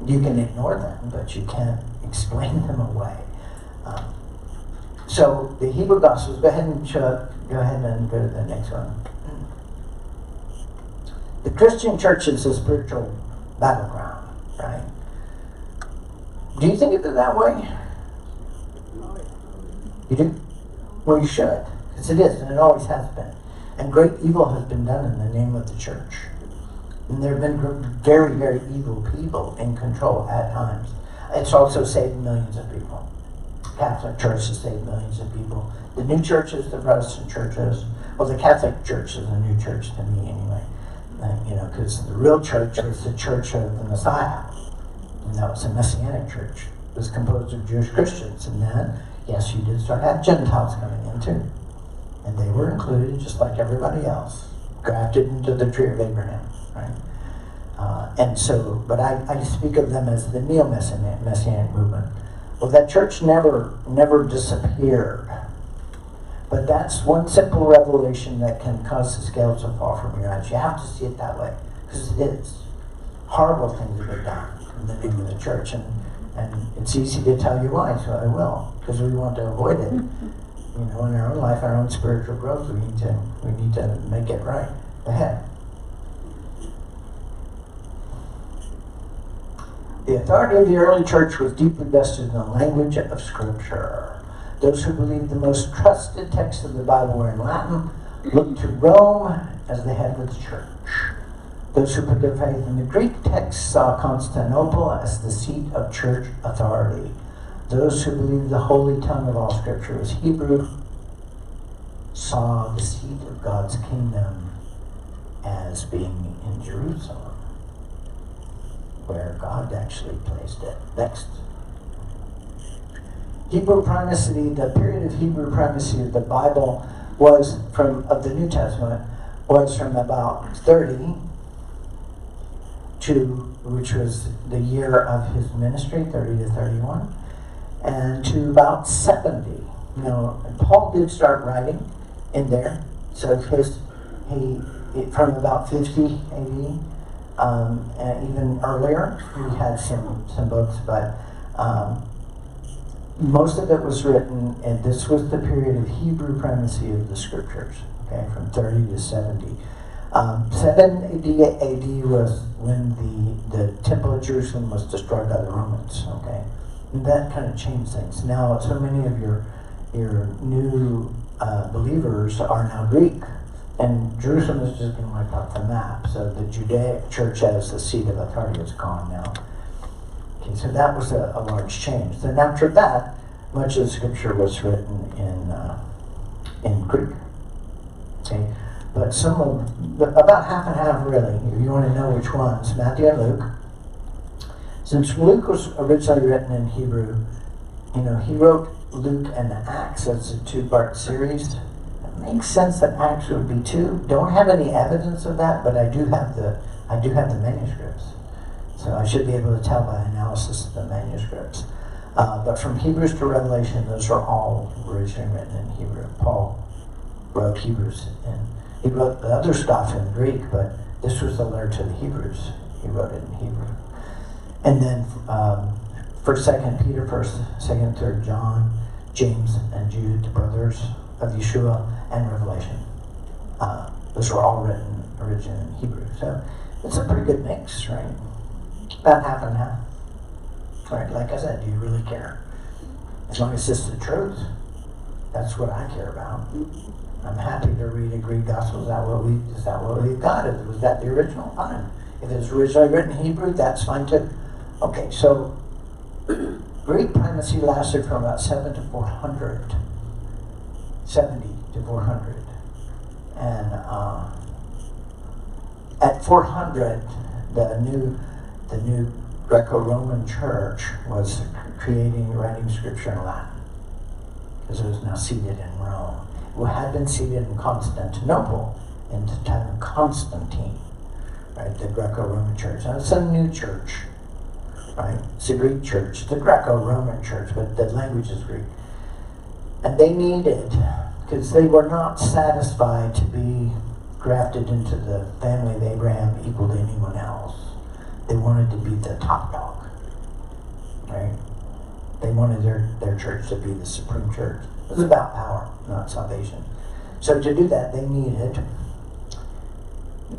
You can ignore them, but you can't explain them away. So the Hebrew Gospels. Go ahead and go to the next one. The Christian church is a spiritual battleground, right? Do you think of it that way? You do? Well, you should, because it is, and it always has been. And great evil has been done in the name of the church. And there have been very, very evil people in control at times. It's also saved millions of people. Catholic Church has saved millions of people. The new churches, the Protestant churches, well, the Catholic Church is a new church to me anyway. Because the real church was the church of the Messiah. And that was a Messianic church. It was composed of Jewish Christians. And then, yes, you did start to have Gentiles coming in too. And they were included just like everybody else, grafted into the tree of Abraham, right? But I speak of them as the neo-Messianic movement. Well, that church never disappeared. But that's one simple revelation that can cause the scales to fall from your eyes. You have to see it that way, because it is. Horrible things have been done in the name of the church, and it's easy to tell you why, so I will, because we want to avoid it. In our own life, our own spiritual growth, we need to make it right. Go ahead. The authority of the early church was deeply vested in the language of Scripture. Those who believed the most trusted texts of the Bible were in Latin looked to Rome as the head of the church. Those who put their faith in the Greek text saw Constantinople as the seat of church authority. Those who believed the holy tongue of all scripture was Hebrew saw the seat of God's kingdom as being in Jerusalem, where God actually placed it. Next. Hebrew primacy, the period of Hebrew primacy of the Bible was of the New Testament, was from about 30 to, which was the year of his ministry, 30 to 31, and to about 70. You know, and Paul did start writing in there, so from about 50 AD, and even earlier, he had some books, but most of it was written, and this was the period of Hebrew primacy of the scriptures, okay, from 30 to 70. 7 AD was when the Temple of Jerusalem was destroyed by the Romans, okay? And that kind of changed things. Now, so many of your new believers are now Greek, and Jerusalem has just been wiped off the map, so the Judaic church as the seat of authority is gone now. Okay, so that was a large change. Then after that, much of the scripture was written in Greek. Okay, but about half and half really. If you want to know which ones, Matthew and Luke. Since Luke was originally written in Hebrew, you know, he wrote Luke and Acts as a 2-part series. It makes sense that Acts would be 2. Don't have any evidence of that, but I do have the manuscripts. So I should be able to tell by analysis of the manuscripts. But from Hebrews to Revelation, those are all originally written in Hebrew. Paul wrote Hebrews, and he wrote the other stuff in Greek, but this was the letter to the Hebrews. He wrote it in Hebrew. And then for 2 Peter, 1st, 2nd, 3rd John, James and Jude, the brothers of Yeshua, and Revelation. Those were all written originally in Hebrew. So it's a pretty good mix, right? About half and half. Right, like I said, do you really care? As long as it's the truth, that's what I care about. I'm happy to read a Greek gospel. Is that what we've got? Was that the original? Fine. If it was originally written in Hebrew, that's fine too. Okay, so Greek primacy lasted from about 70 to 400. And at 400, the new Greco-Roman Church was writing scripture in Latin, because it was now seated in Rome. It had been seated in Constantinople in the time of Constantine, right? The Greco-Roman Church. Now it's a new church, right? It's a Greek church, the Greco-Roman Church, but the language is Greek. And they needed, because they were not satisfied to be grafted into the family of Abraham equal to anyone else. They wanted to be the top dog, right? They wanted their church to be the supreme church. It was about power, not salvation. So to do that, they needed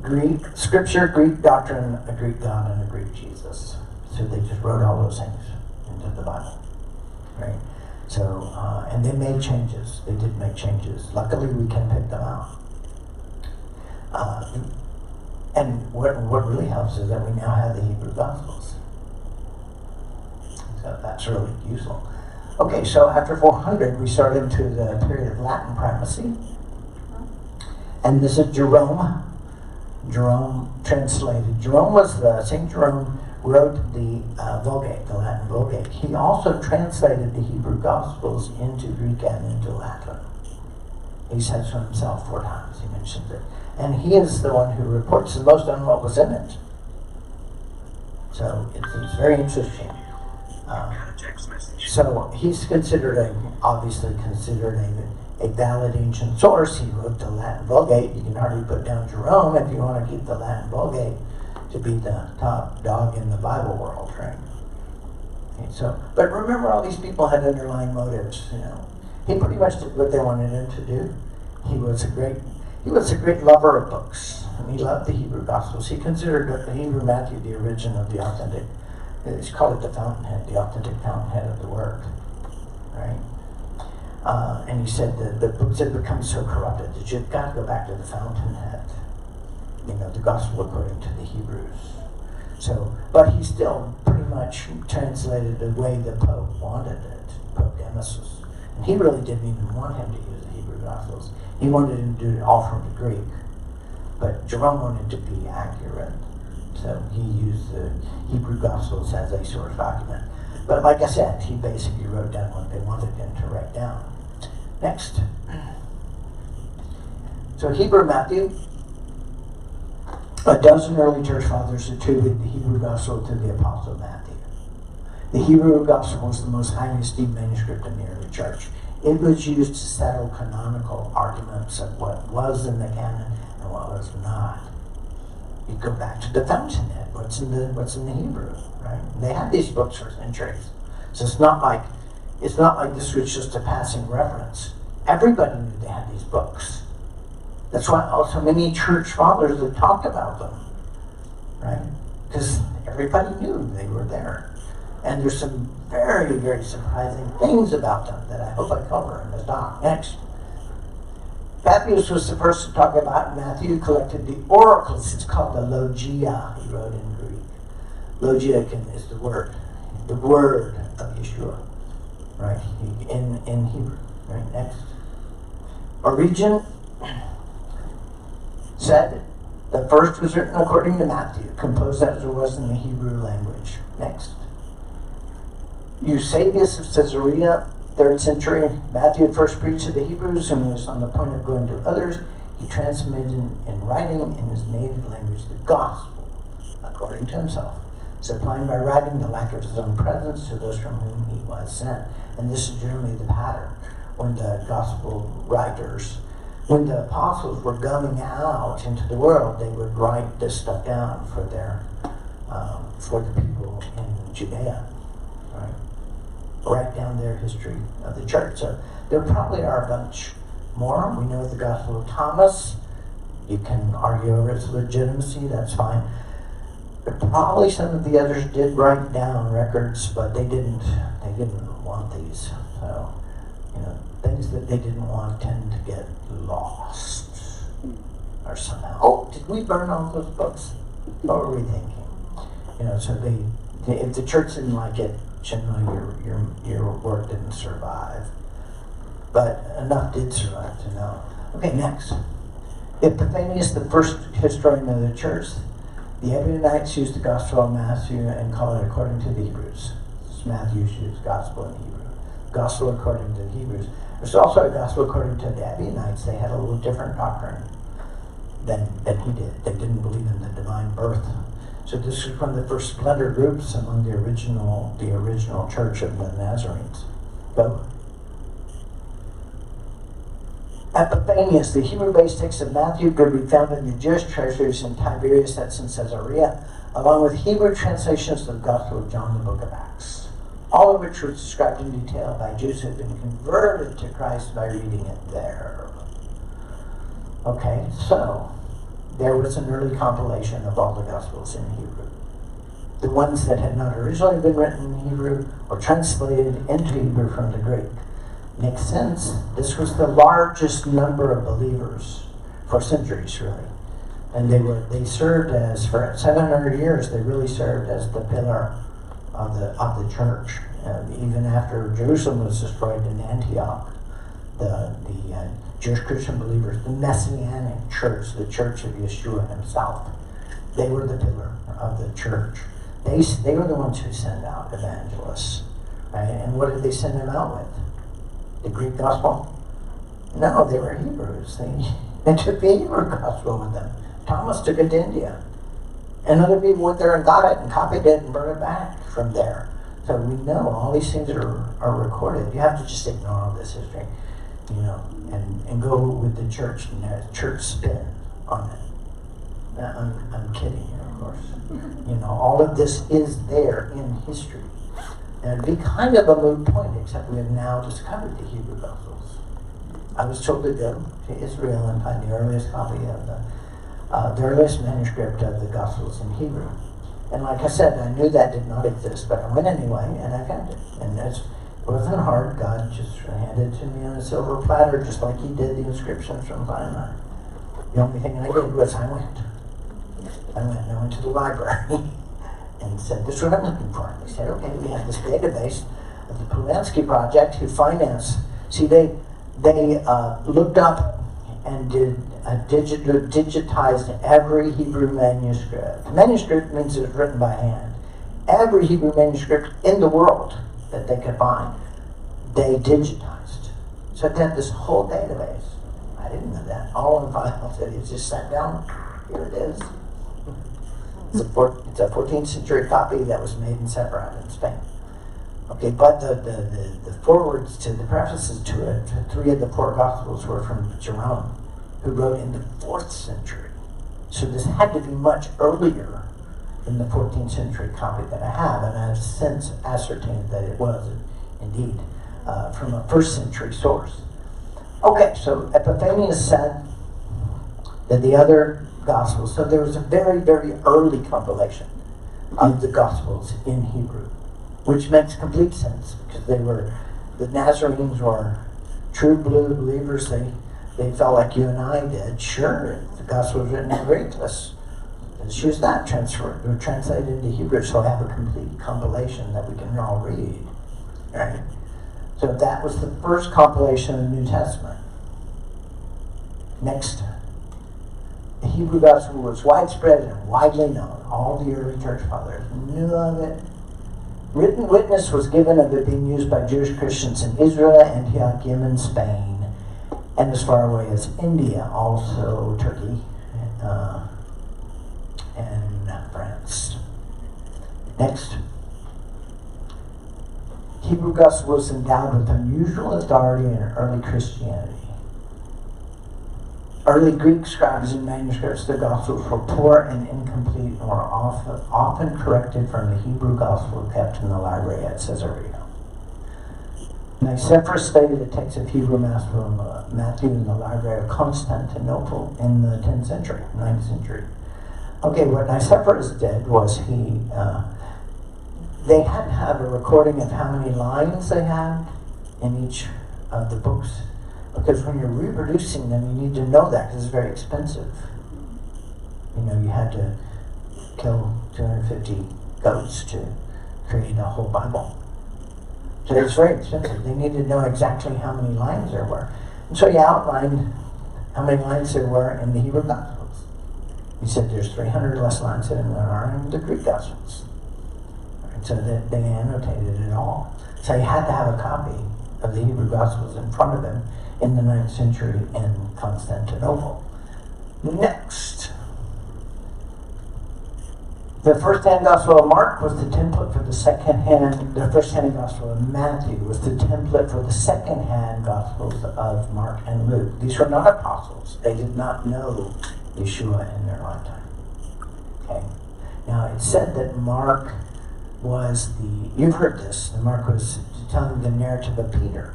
Greek scripture, Greek doctrine, a Greek God, and a Greek Jesus. So they just wrote all those things into the Bible, right? So, and they made changes. They did make changes. Luckily, we can pick them out. And what really helps is that we now have the Hebrew Gospels. So that's really useful. Okay, so after 400, we start into the period of Latin primacy. And this is Jerome. Jerome translated. St. Jerome wrote the Vulgate, the Latin Vulgate. He also translated the Hebrew Gospels into Greek and into Latin. He says so himself 4 times, he mentions it. And he is the one who reports the most on what was in it. So it's very interesting. So he's obviously considered a valid ancient source. He wrote the Latin Vulgate. You can hardly put down Jerome if you want to keep the Latin Vulgate to be the top dog in the Bible world, right? Okay, so, but remember, all these people had underlying motives. You know, he pretty much did what they wanted him to do. He was a great lover of books, and he loved the Hebrew Gospels. He considered the Hebrew Matthew the origin of the authentic. He's called it the fountainhead, the authentic fountainhead of the Word, right? And he said that the books had become so corrupted that you've got to go back to the fountainhead. You know, the gospel according to the Hebrews. So, but he still pretty much translated the way the Pope wanted it, Pope Damasus. And he really didn't even want him to use the Hebrew Gospels. He wanted him to do it all from the Greek. But Jerome wanted to be accurate. So he used the Hebrew Gospels as a source document. But like I said, he basically wrote down what they wanted him to write down. Next. So Hebrew Matthew. A dozen early church fathers attributed the Hebrew Gospel to the Apostle Matthew. The Hebrew Gospel was the most highly esteemed manuscript in the early church. It was used to settle canonical arguments of what was in the canon and what was not. You go back to the fountainhead. What's in the Hebrew, right? They had these books for centuries, so it's not like this was just a passing reference. Everybody knew they had these books. That's why also many church fathers have talked about them, right? Because everybody knew they were there. And there's some very, very surprising things about them that I hope I cover in this talk. Next. Papias was the first to talk about. Matthew collected the oracles. It's called the Logia, he wrote in Greek. Logia is the word of Yeshua, right? In Hebrew, right? Next. Origen said the first was written according to Matthew, composed as it was in the Hebrew language. Next. Eusebius of Caesarea, 3rd century. Matthew had first preached to the Hebrews and was on the point of going to others. He transmitted in writing in his native language the gospel, according to himself, supplying by writing the lack of his own presence to those from whom he was sent. And this is generally the pattern when the gospel writers, when the apostles were going out into the world, they would write this stuff down for the people in Judea, right? Write down their history of the church. So there probably are a bunch more. We know the Gospel of Thomas. You can argue over its legitimacy, that's fine. But probably some of the others did write down records, but they didn't want these. So, you know, things that they didn't want tend to get lost. Or somehow, oh, did we burn all those books? What were we thinking? You know, so if the church didn't like it, generally your work didn't survive. But enough did survive to know. Okay, next. Epiphanius, the first historian of the church, the Ebionites used the Gospel of Matthew and called it according to the Hebrews. Matthew's used Gospel in Hebrew. Gospel according to the Hebrews. There's also a Gospel according to the Ebionites. They had a little different doctrine than he did. They didn't believe in the divine birth. So this is one of the first splinter groups among the original church of the Nazarenes. Go. Epiphanius, the Hebrew-based text of Matthew, could be found in the Jewish treasuries in Tiberias, that's in Caesarea, along with Hebrew translations of the Gospel of John, the Book of Acts, all of which were described in detail by Jews who had been converted to Christ by reading it there. Okay, so there was an early compilation of all the Gospels in Hebrew. The ones that had not originally been written in Hebrew or translated into Hebrew from the Greek. Makes sense. This was the largest number of believers for centuries, really. And they served as, for 700 years, they really served as the pillar of the church. Even after Jerusalem was destroyed in Antioch, the Jewish Christian believers, the Messianic church, the church of Yeshua himself, they were the pillar of the church. They were the ones who sent out evangelists, right? And what did they send them out with? The Greek gospel? No, they were Hebrews. They took the Hebrew gospel with them. Thomas took it to India. And other people went there and got it and copied it and brought it back from there. So we know all these things are recorded. You have to just ignore all this history, you know, and go with the church and the church spin on it. I'm kidding you, of course. You know, all of this is there in history. And it'd be kind of a moot point, except we have now discovered the Hebrew Gospels. I was told to go to Israel and find the earliest copy of the earliest manuscript of the Gospels in Hebrew. And like I said, I knew that did not exist, but I went anyway and I found it. And wasn't hard. God just handed it to me on a silver platter, just like he did the inscriptions from Sinai. The only thing I did was I went to the library and said, this is what I'm looking for. They said, okay, we have this database of the Polanski Project who financed. See, they looked up and digitized every Hebrew manuscript. The manuscript means it was written by hand. Every Hebrew manuscript in the world that they could find, they digitized. So they had this whole database. I didn't know that. All in files. It just sat down. Here it is. It's a 14th century copy that was made in Separate in Spain. Okay, but the forwards to the prefaces to it, 3 of the 4 Gospels were from Jerome, who wrote in the 4th century. So this had to be much earlier than the 14th century copy that I have, and I have since ascertained that it was indeed from a 1st century source. Okay, so Epiphanius said that the other Gospels, so there was a very, very early compilation of the Gospels in Hebrew, which makes complete sense because the Nazarenes were true blue believers. They felt like you and I did. Sure, the Gospel was written in Greek. Let's use that translated into Hebrew, so I have a complete compilation that we can all read. Right? So that was the first compilation of the New Testament. Next, the Hebrew Gospel was widespread and widely known. All the early church fathers knew of it. Written witness was given of it being used by Jewish Christians in Israel, Antioch, Yemen, Spain, and as far away as India, also Turkey, and France. Next, Hebrew Gospel was endowed with unusual authority in early Christianity. Early Greek scribes and manuscripts of the Gospels were poor and incomplete and were often corrected from the Hebrew Gospel kept in the library at Caesarea. Nicephorus stated the text of Hebrew Matthew in the library of Constantinople in the 10th century, 9th century. Okay, what Nicephorus did was they had to have a recording of how many lines they had in each of the books. Because when you're reproducing them, you need to know that because it's very expensive. You know, you had to kill 250 goats to create a whole Bible. So it's very expensive. They needed to know exactly how many lines there were. And so he outlined how many lines there were in the Hebrew Gospels. He said there's 300 less lines than there are in the Greek Gospels. And so they annotated it all. So he had to have a copy of the Hebrew Gospels in front of him in the 9th century in Constantinople. Next, the first-hand Gospel of Mark was the template for the the first-hand Gospel of Matthew was the template for the second-hand Gospels of Mark and Luke. These were not apostles. They did not know Yeshua in their lifetime. Okay. Now, it said that Mark was you've heard this, that Mark was telling the narrative of Peter.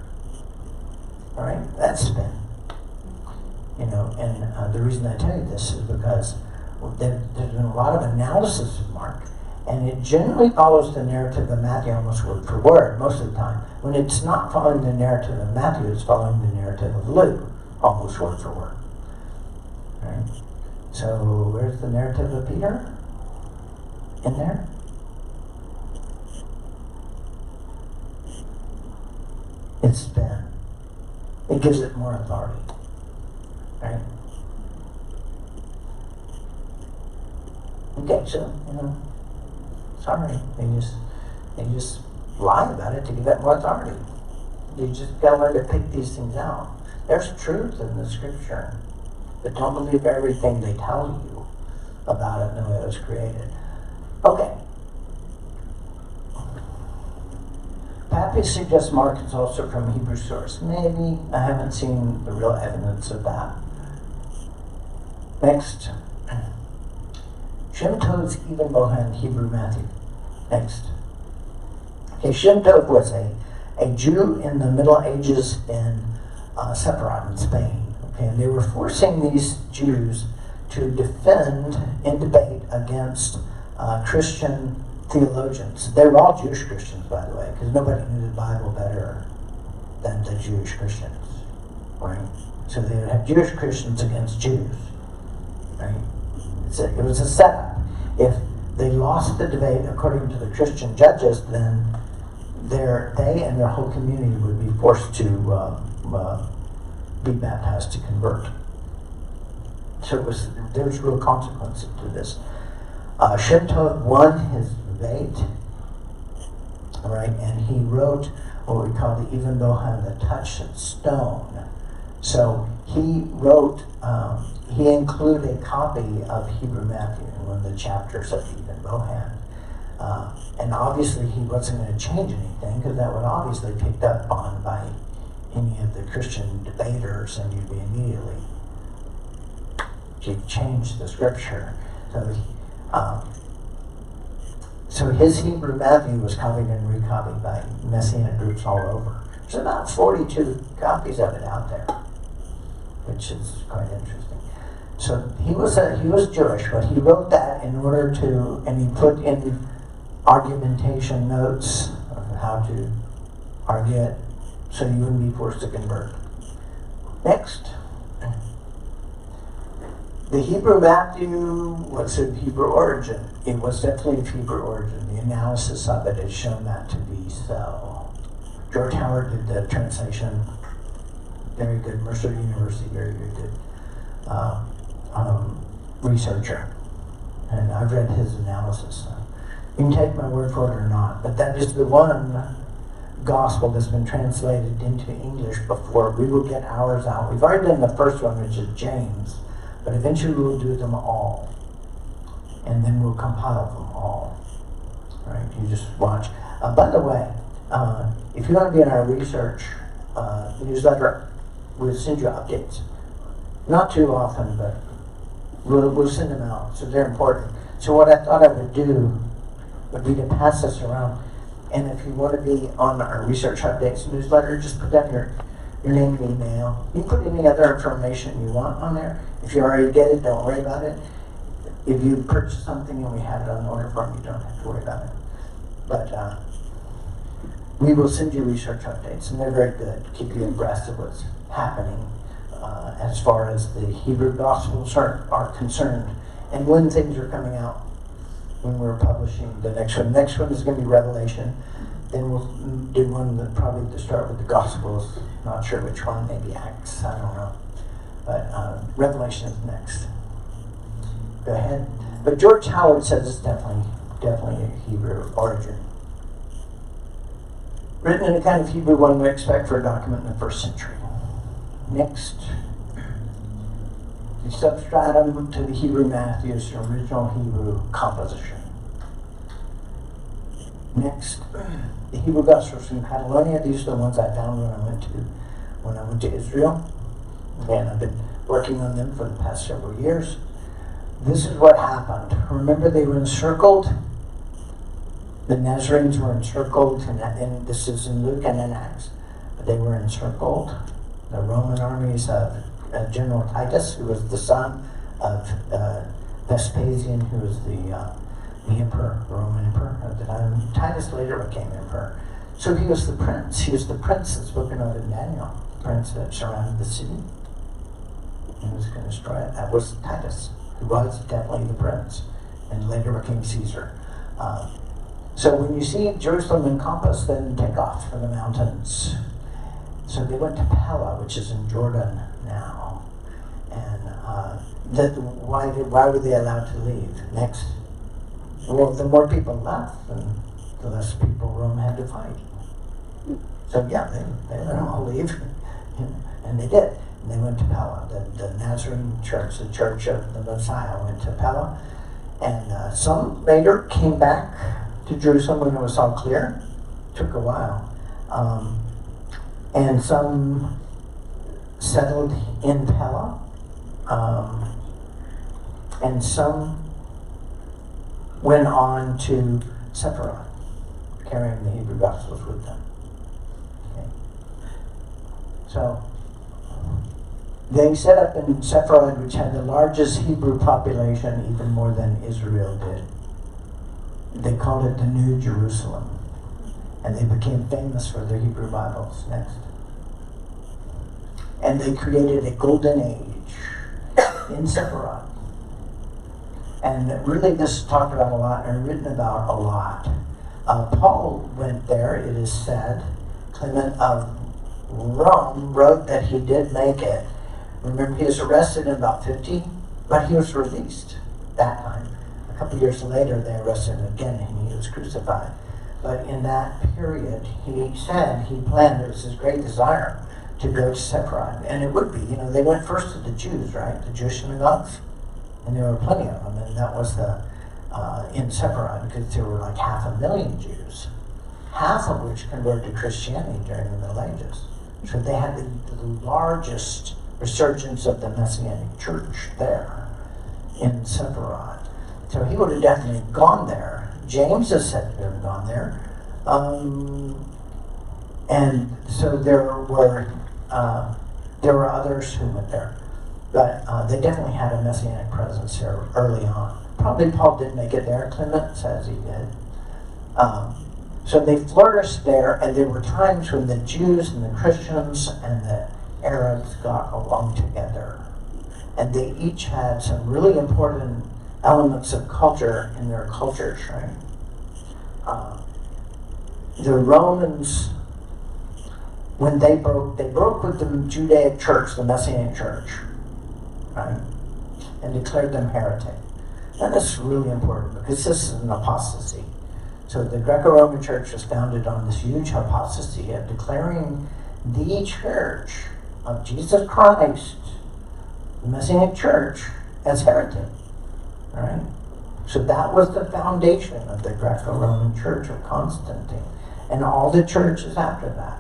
All right, that's been, and the reason I tell you this is because there's been a lot of analysis of Mark, and it generally follows the narrative of Matthew almost word for word most of the time. When it's not following the narrative of Matthew, it's following the narrative of Luke almost word for word. All right, so where's the narrative of Peter? In there? It's been. It gives it more authority, right? Okay, so sorry, they just lie about it to give it more authority. You just gotta learn to pick these things out. There's truth in the Scripture, but don't believe everything they tell you about it and the way it was created. Okay. Papias suggests Mark is also from a Hebrew source. Maybe. I haven't seen the real evidence of that. Next. Shem Tov's Ibn Bohan, Hebrew Matthew. Next. Okay, Shem Tov was a Jew in the Middle Ages in Separat in Spain. Okay, and they were forcing these Jews to defend in debate against Christian theologians. They were all Jewish Christians, by the way, because nobody knew the Bible better than the Jewish Christians, right? So they would have Jewish Christians against Jews, right? It was a setup. If they lost the debate according to the Christian judges, then they and their whole community would be forced to be baptized to convert. So there was real consequences to this. Shinto won his debate, right, and he wrote what we call the Even Bohan, the Touchstone. So he wrote, he included a copy of Hebrew Matthew in one of the chapters of Even Bohan. And obviously he wasn't going to change anything, because that would obviously be picked up on by any of the Christian debaters, and you'd be immediately, you'd change the scripture. So his Hebrew Matthew was copied and recopied by Messianic groups all over. There's about 42 copies of it out there, which is quite interesting. So he was Jewish, but he wrote that in order to, and he put in argumentation notes of how to argue it, so you wouldn't be forced to convert. Next. The Hebrew Matthew was of Hebrew origin. It was definitely of Hebrew origin. The analysis of it has shown that to be so. George Howard did the translation, very good. Mercer University, very good researcher. And I've read his analysis. You can take my word for it or not, but that is the one gospel that's been translated into English before. We will get ours out. We've already done the first one, which is James. But eventually we'll do them all. And then we'll compile them all. Right? You just watch. By the way, if you want to be in our research newsletter, we'll send you updates. Not too often, but we'll send them out. So they're important. So what I thought I would do would be to pass this around. And if you want to be on our research updates newsletter, just put down your name and email. You can put any other information you want on there. If you already get it, don't worry about it. If you purchase something and we have it on order form, you don't have to worry about it. But we will send you research updates, and they're very good to keep you abreast of what's happening as far as the Hebrew Gospels are concerned, and when things are coming out, when we're publishing the next one. The next one is going to be Revelation. Then we'll do one that probably to start with the Gospels. Not sure which one, maybe Acts, I don't know. But Revelation is next. Go ahead. But George Howard says it's definitely a Hebrew origin. Written in a kind of Hebrew one we expect for a document in the 1st century. Next. The substratum to the Hebrew Matthew is the original Hebrew composition. Next. The Hebrew Gospels from Catalonia. These are the ones I found when I went to Israel. And I've been working on them for the past several years. This is what happened. Remember, they were encircled. The Nazarenes were encircled, and this is in Luke and in Acts. But they were encircled. The Roman armies of General Titus, who was the son of Vespasian, who was the emperor, the Roman emperor at the time. Titus later became emperor. So he was the prince. He was the prince that's spoken of in Daniel, the prince that surrounded the city. He was going to destroy it. That was Titus, who was definitely the prince, and later became Caesar. So when you see Jerusalem encompassed, then take off from the mountains. So they went to Pella, which is in Jordan now. And why were they allowed to leave? Next. Well, the more people left, then the less people Rome had to fight. So yeah, they let them all leave, and they did. And they went to Pella. The Nazarene church, the Church of the Messiah, went to Pella. And some later came back to Jerusalem when it was all clear. Took a while. And some settled in Pella. And some went on to Sepharad, carrying the Hebrew Gospels with them. Okay. So they set up in Sepharad, which had the largest Hebrew population, even more than Israel did. They called it the New Jerusalem. And they became famous for their Hebrew Bibles next. And they created a golden age in Sepharad. And really this is talked about a lot and written about a lot. Paul went there, it is said. Clement of Rome wrote that he did make it. Remember, he was arrested in about 50, but he was released that time. A couple years later, they arrested him again and he was crucified. But in that period, he said he planned, it was his great desire, to go to Sepharad. And it would be, they went first to the Jews, right? The Jewish synagogues. And there were plenty of them, and that was in Sepharad, because there were like 500,000 Jews, half of which converted to Christianity during the Middle Ages. So they had the largest resurgence of the Messianic church there in Sepharad. So he would have definitely gone there. James is said to have gone there. And so there were others who went there. But they definitely had a Messianic presence here early on. Probably Paul did make it there. Clement says he did. So they flourished there, and there were times when the Jews and the Christians and the Arabs got along together. And they each had some really important elements of culture in their cultures, right? The Romans, when they broke with the Judaic church, the Messianic church, right? And declared them heretic. And that's really important because this is an apostasy. So the Greco-Roman Church was founded on this huge apostasy of declaring the church of Jesus Christ, the Messianic church, as heretic. Right? So that was the foundation of the Greco-Roman Church of Constantine. And all the churches after that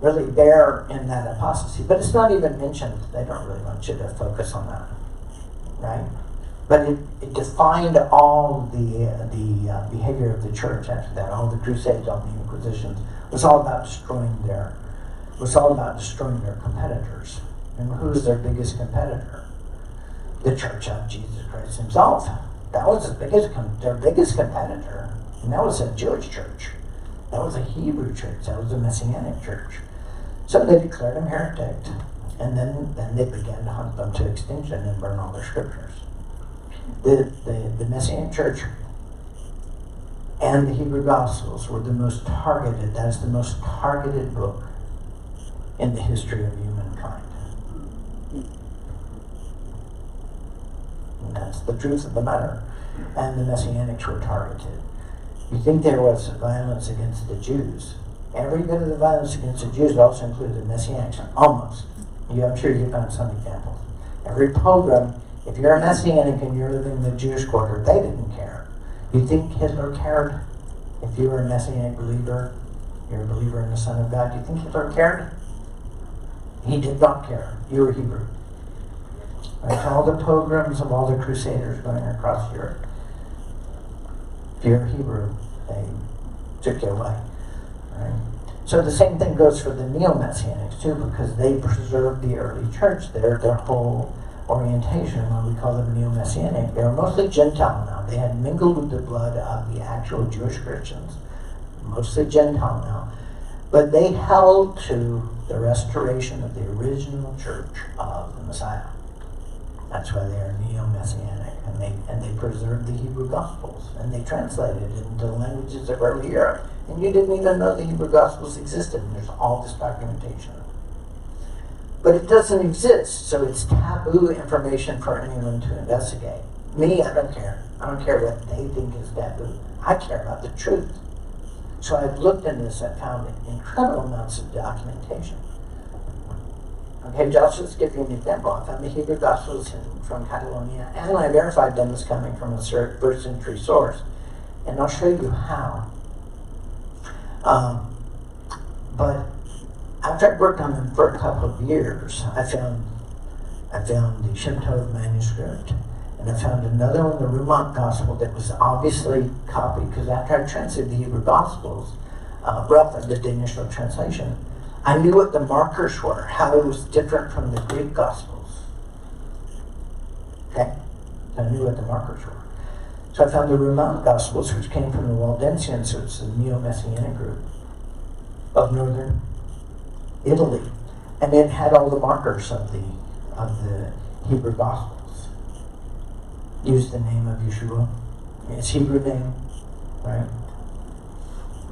really bear in that apostasy. But it's not even mentioned. They don't really want you to focus on that. Right? But it defined all the behavior of the church after that. All the crusades, all the inquisitions. It was all about destroying their competitors. And who's their biggest competitor? The Church of Jesus Christ himself. That was their biggest competitor. And that was a Jewish church. That was a Hebrew church. That was a Messianic church. So they declared them heretic. And then they began to hunt them to extinction and burn all their scriptures. The Messianic church and the Hebrew Gospels were the most targeted. That's the most targeted book in the history of humankind. And that's the truth of the matter. And the Messianics were targeted. You think there was violence against the Jews. Every bit of the violence against the Jews also included the Messianics. Almost. I'm sure you found some examples. Every pogrom, if you're a Messianic and you're living in the Jewish quarter, they didn't care. You think Hitler cared? If you were a Messianic believer, you're a believer in the Son of God, do you think Hitler cared? He did not care. You were Hebrew. Right? All the pogroms of all the crusaders going across Europe. If you're Hebrew, they took you away. Right? So the same thing goes for the Neo-Messianics too, because they preserved the early church. Their whole orientation, when we call them Neo-Messianic, they were mostly Gentile now. They had mingled with the blood of the actual Jewish Christians, mostly Gentile now. But they held to the restoration of the original church of the Messiah. That's why they are Neo-Messianic, and they preserved the Hebrew Gospels, and they translated it into the languages of early Europe. And you didn't even know the Hebrew Gospels existed, and there's all this documentation. But it doesn't exist, so it's taboo information for anyone to investigate. Me, I don't care. I don't care what they think is taboo. I care about the truth. So I've looked into this and found incredible amounts of documentation. Okay, just to give you an example, I found the Hebrew Gospels from Catalonia, and I verified them as coming from a first century source. And I'll show you how. But after I worked on them for a couple of years, I found the Shem Tov manuscript, and I found another one, the Rumont Gospel, that was obviously copied, because after I translated the Hebrew Gospels, roughly the initial translation, I knew what the markers were, how it was different from the Greek Gospels. Okay? I knew what the markers were. So I found the Roman Gospels, which came from the Waldensians, so it's the Neo-Messianic group of northern Italy. And it had all the markers of the Hebrew Gospels. Used the name of Yeshua, his Hebrew name, right?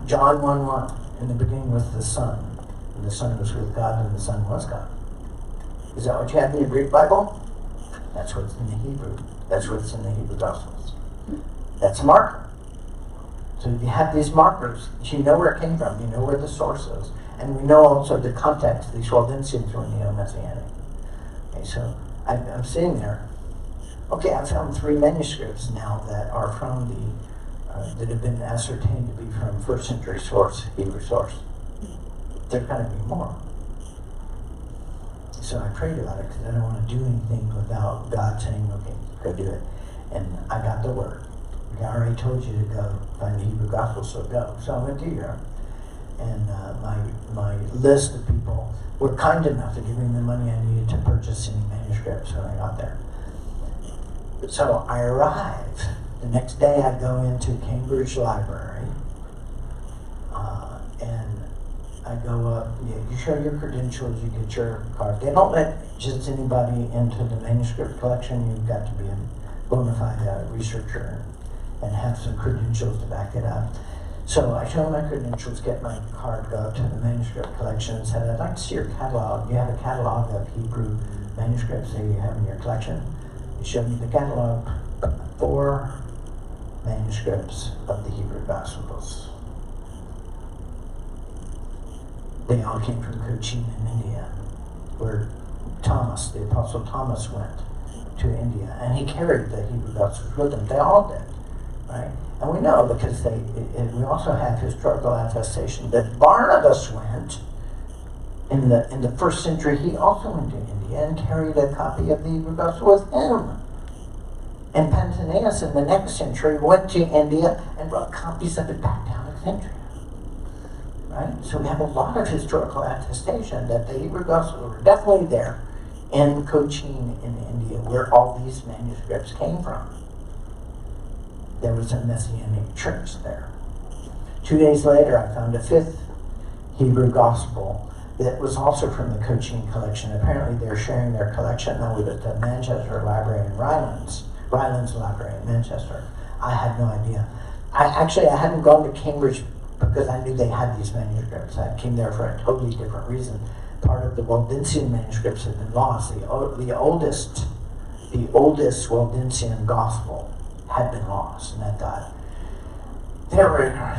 John 1:1, in the beginning was the Son, and the Son was with God, and the Son was God. Is that what you have in your Greek Bible? That's what's in the Hebrew. That's what's in the Hebrew Gospels. That's a marker. So if you have these markers, you know where it came from, you know where the source is, and we know also the context. These Waldensians were Neo-Messianic. Okay, so I'm sitting there. Okay, I found 3 manuscripts now that are from that have been ascertained to be from first century source, Hebrew source. There gotta be more. So I prayed about it because I don't want to do anything without God saying, okay, go do it. And I got the word. Okay, I already told you to go find the Hebrew Gospel, so go. So I went to Europe. And my list of people were kind enough to give me the money I needed to purchase any manuscripts when I got there. So I arrive. The next day I go into Cambridge Library, and I go up, you show your credentials, you get your card. They don't let just anybody into the manuscript collection. You've got to be a bona fide researcher and have some credentials to back it up. So I show my credentials, get my card, go up to the manuscript collection and said, I'd like to see your catalog. You have a catalog of Hebrew manuscripts that you have in your collection. He showed me the catalog, 4 manuscripts of the Hebrew Gospels. They all came from Cochin in India, where Thomas, the Apostle Thomas, went to India, and he carried the Hebrew Gospels with him. They all did, right? And we know because we also have historical attestation that Barnabas went in the first century. He also went to India and carried a copy of the Hebrew Gospel with him. And Pantaleus in the next century went to India and brought copies of it back to Alexandria. Right? So we have a lot of historical attestation that the Hebrew Gospels were definitely there in Cochin in India, where all these manuscripts came from. There was a Messianic church there. 2 days later, I found a 5th Hebrew Gospel that was also from the Cochin collection. Apparently, they're sharing their collection now with the Manchester Library in Rylands Library in Manchester. I had no idea. I hadn't gone to Cambridge because I knew they had these manuscripts. I came there for a totally different reason. Part of the Waldensian manuscripts had been lost. The oldest Waldensian Gospel had been lost, and I thought,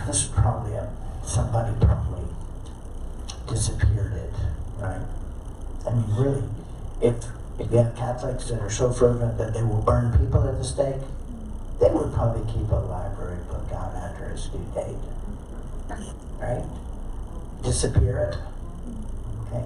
this is probably somebody probably disappeared it, right? I mean, really, if you have Catholics that are so fervent that they will burn people at the stake, they would probably keep a library book out after its due date, right? Disappear it, okay?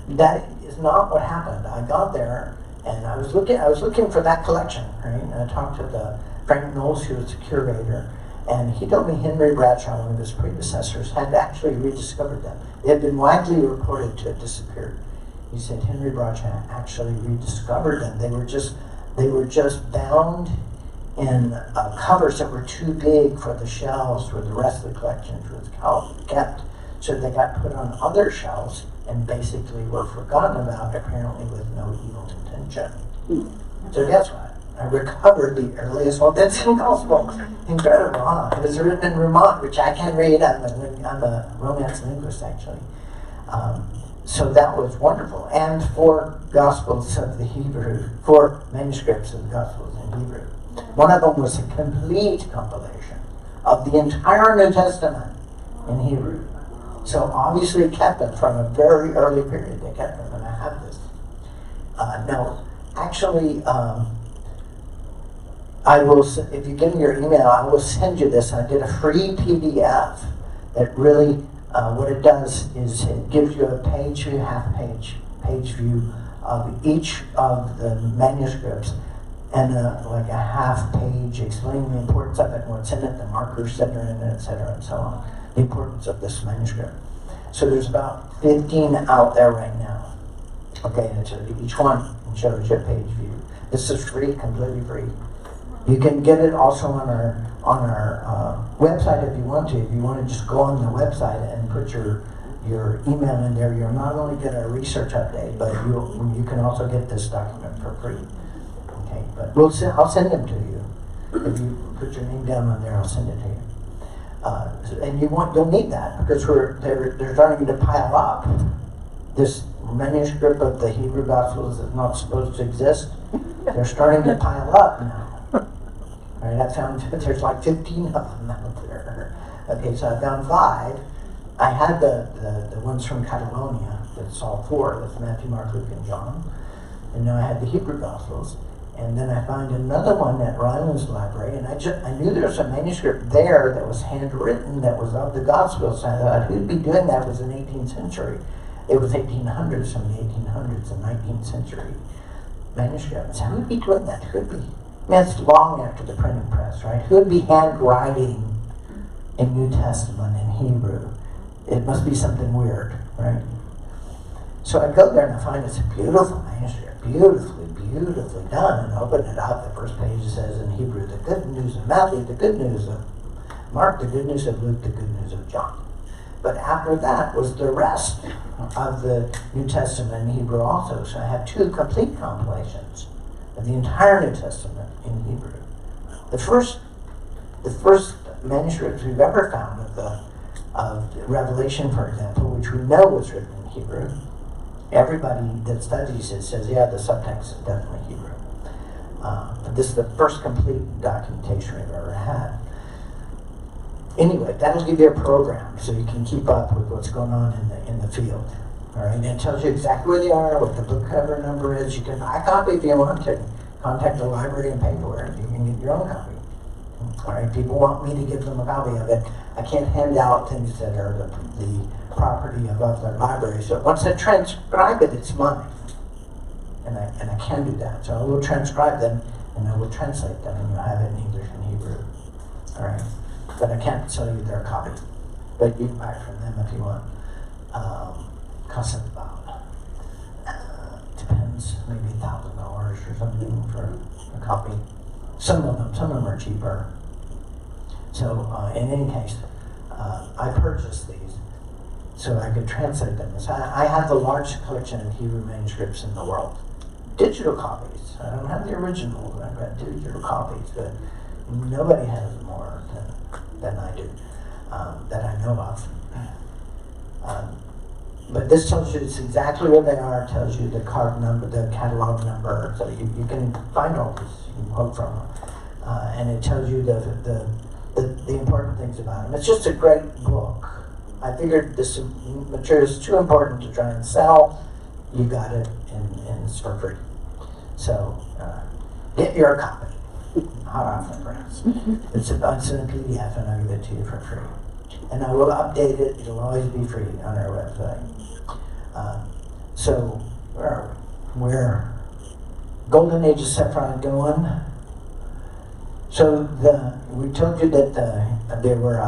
That is not what happened. I got there and I was looking for that collection, right? And I talked to Frank Knowles, who was the curator, and he told me Henry Bradshaw, one of his predecessors, had actually rediscovered them. They had been widely reported to have disappeared. He said Henry Bradshaw actually rediscovered them. They were just bound in covers that were too big for the shelves where the rest of the collection was kept. So they got put on other shelves and basically were forgotten about, apparently with no evil intention. So guess what? I recovered the earliest Waldensian Gospel. Incredible, huh? It was written in Vermont, which I can read. I'm a Romance linguist, actually. So that was wonderful. And 4 Gospels of the Hebrew, 4 manuscripts of the Gospels in Hebrew. One of them was a complete compilation of the entire New Testament in Hebrew. So obviously kept them from a very early period. They kept them, and I have this. Now, actually, I will. If you give me your email, I will send you this. I did a free PDF that really, what it does is it gives you a page view, page view of each of the manuscripts, and like a half page explaining the importance of it, what's in it, the markers that are in it, etc., and so on. The importance of this manuscript. So there's about 15 out there right now. Okay, and so each one shows you a page view. This is free, completely free. You can get it also on our website if you want to. If you want to just go on the website and put your email in there, you'll not only get our research update, but you can also get this document for free. Okay, but I'll send them to you. If you put your name down on there, I'll send it to you. And you'll need that because they're starting to pile up. This manuscript of the Hebrew Gospels is not supposed to exist. They're starting to pile up now. All right, I found there's like 15 of them out there. Okay, so I found 5. I had the ones from Catalonia. That's all 4. That's Matthew, Mark, Luke, and John. And now I had the Hebrew Gospels. And then I found another one at Ryland's library, and I knew there was a manuscript there that was handwritten that was of the Gospels. And I thought, who'd be doing that? It was in the 18th century. It was 1800s, from the 1800s and 19th century manuscript. So who'd be doing that? Who'd be? I mean, it's long after the printing press, right? Who'd be handwriting a New Testament in Hebrew? It must be something weird, right? So I go there and I find it's a beautiful manuscript, beautifully done, and open it up. The first page says in Hebrew, the good news of Matthew, the good news of Mark, the good news of Luke, the good news of John. But after that was the rest of the New Testament in Hebrew also. So I have 2 complete compilations of the entire New Testament in Hebrew. The first manuscripts we've ever found of Revelation, for example, which we know was written in Hebrew. Everybody that studies it says, yeah, the subtext is definitely Hebrew. But this is the first complete documentation we've ever had. Anyway, that'll give you a program so you can keep up with what's going on in the field. All right, and it tells you exactly where they are, what the book cover number is. You can buy a copy if you want to. Contact the library and pay for it. You can get your own copy. All right, people want me to give them a copy of it. I can't hand out things that are the property of other libraries. So once I transcribe it, it's mine. And I can do that. So I will transcribe them and I will translate them, and you'll have it in English and Hebrew. All right, but I can't sell you their copy. But you can buy it from them if you want. Costs about depends, maybe $1,000 or something for a copy. Some of them are cheaper. So in any case, I purchased these so I could translate them. So I have the largest collection of Hebrew manuscripts in the world. Digital copies. I don't have the originals. I've got digital copies, but nobody has more than I do, that I know of. But this tells you it's exactly where they are. It tells you the card number, the catalog number, so you can find all this. You can quote from them, and it tells you the important things about them. It's just a great book. I figured this material is too important to try and sell. You got it, and it's for free. So get your copy. Hot off the press. It's in a PDF, and I'll give it to you for free. And I will update it. It'll always be free on our website. So where are we? We're Golden Age of Sephron going. So we told you that there were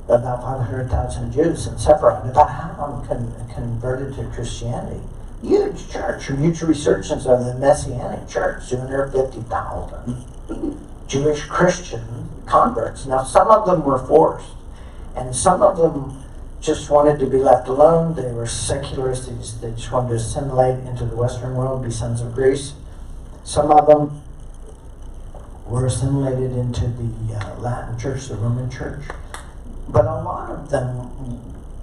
about 500,000 Jews in Sephron. About half of them converted to Christianity. Huge church, huge resurgence of the Messianic Church, 250,000 Jewish Christian converts. Now, some of them were forced, and some of them just wanted to be left alone. They were secularists. They just wanted to assimilate into the Western world, be sons of Greece. Some of them were assimilated into the Latin Church, the Roman Church. But a lot of them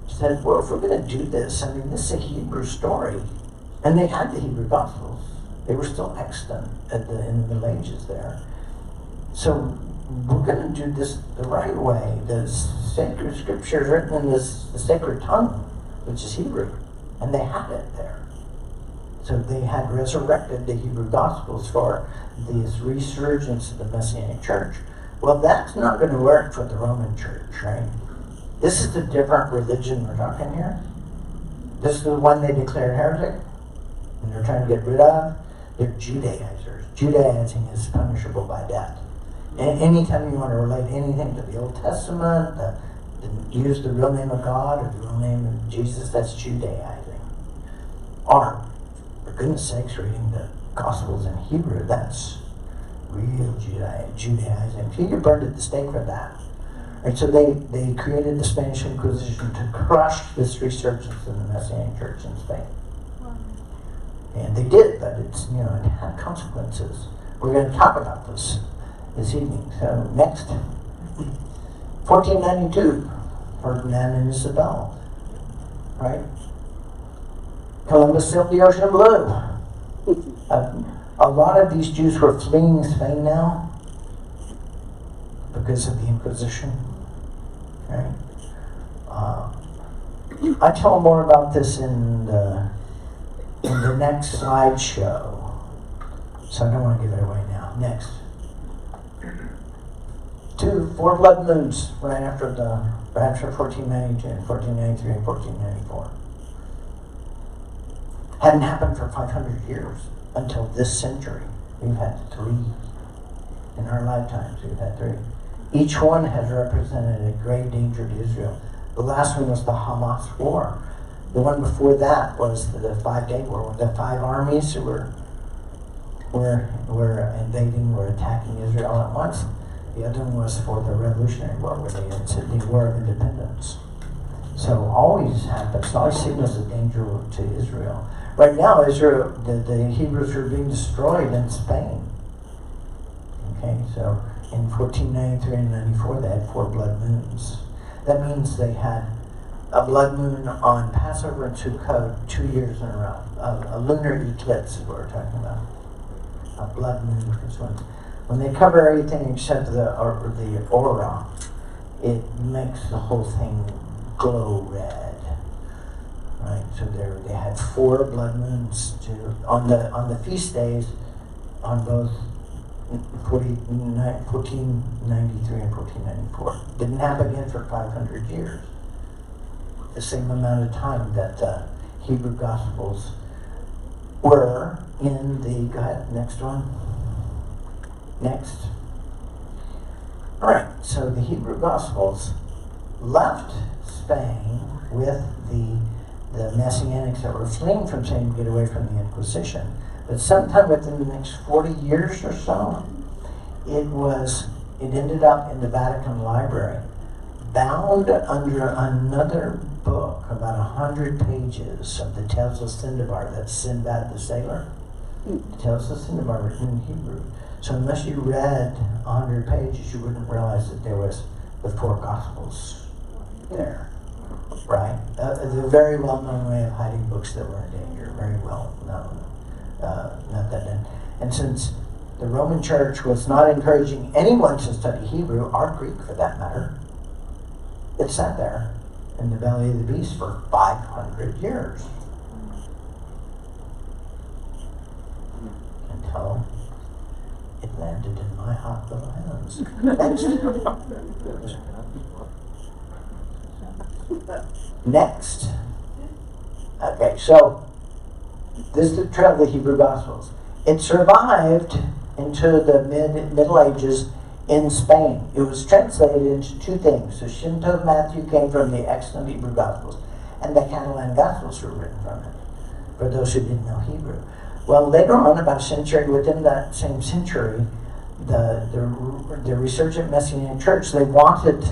said, well, if we're going to do this, I mean, this is a Hebrew story. And they had the Hebrew Gospels. They were still extant in the Middle Ages there. So we're going to do this the right way. The sacred scripture is written in the sacred tongue, which is Hebrew. And they had it there. So they had resurrected the Hebrew Gospels for this resurgence of the Messianic Church. Well, that's not going to work for the Roman Church, right? This is the different religion we're talking here. This is the one they declared heretic, and they're trying to get rid of. They're Judaizers. Judaizing is punishable by death. And anytime you want to relate anything to the Old Testament, use the real name of God or the real name of Jesus, that's Judaizing. Or, for goodness sakes, reading the Gospels in Hebrew, that's real Judaizing. He get burned at the stake for that. And so they created the Spanish Inquisition to crush this resurgence in the Messianic Church in Spain. And they did, but it's, it had consequences. We're going to talk about this evening. So next, 1492, Ferdinand and Isabel, right? Columbus sailed the ocean blue. A lot of these Jews were fleeing Spain now because of the Inquisition. Right? I tell more about this in the next slideshow, so I don't want to give it away now. Next. 4 blood moons right after 1492, 1493, and 1494. Hadn't happened for 500 years until this century. We've had 3. In our lifetimes, we've had 3. Each one has represented a grave danger to Israel. The last one was the Hamas War. The one before that was the 5-Day War, where the 5 armies were invading, were attacking Israel at once. The other one was for the Revolutionary War, where they had the War of Independence. So always happens, always signals a danger to Israel. Right now, Israel, the Hebrews are being destroyed in Spain. Okay, so in 1493 and 94, they had 4 blood moons. That means they had a blood moon on Passover and Sukkot 2 years in a row. A lunar eclipse is what we're talking about. A blood moon. When they cover everything except the aura, it makes the whole thing glow red. Right? So they had 4 blood moons on the feast days on both 1493 and 1494. Didn't happen again for 500 years. The same amount of time that the Hebrew Gospels were in the, go ahead, next one. Next. Alright, so the Hebrew Gospels left Spain with the Messianics that were fleeing from Spain to get away from the Inquisition. But sometime within the next 40 years or so, it ended up in the Vatican Library, bound under another book, about 100 pages of the Tales of Sindabar, that's Sinbad the Sailor. The Tales of Sindabar written in Hebrew. So unless you read 100 pages, you wouldn't realize that there was the 4 Gospels there, right? The very well-known way of hiding books that were in danger, very well known. Not that, and since the Roman Church was not encouraging anyone to study Hebrew, or Greek for that matter, it sat there in the belly of the beast for 500 years. Until it landed in my hot little hands. Next. Okay, so this is the trail of the Hebrew Gospels. It survived into the Middle Ages in Spain. It was translated into 2 things. The Shinto of Matthew came from the excellent Hebrew Gospels, and the Catalan Gospels were written from it, for those who didn't know Hebrew. Well, later on, about a century, within that same century, the resurgent Messianic Church, they wanted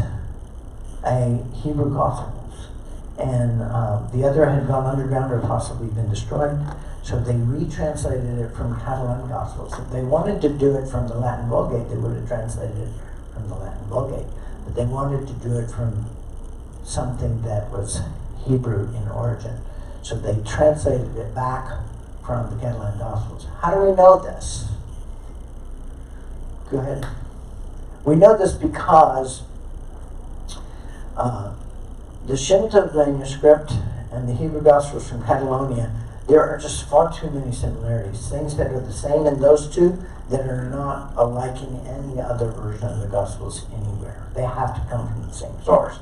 a Hebrew Gospels. And the other had gone underground or possibly been destroyed. So they retranslated it from Catalan Gospels. If they wanted to do it from the Latin Vulgate, they would have translated it from the Latin Vulgate. But they wanted to do it from something that was Hebrew in origin. So they translated it back from the Catalan Gospels. How do we know this? Go ahead. We know this because the Shinto manuscript and the Hebrew Gospels from Catalonia, there are just far too many similarities. Things that are the same in those 2 that are not alike in any other version of the Gospels anywhere. They have to come from the same source.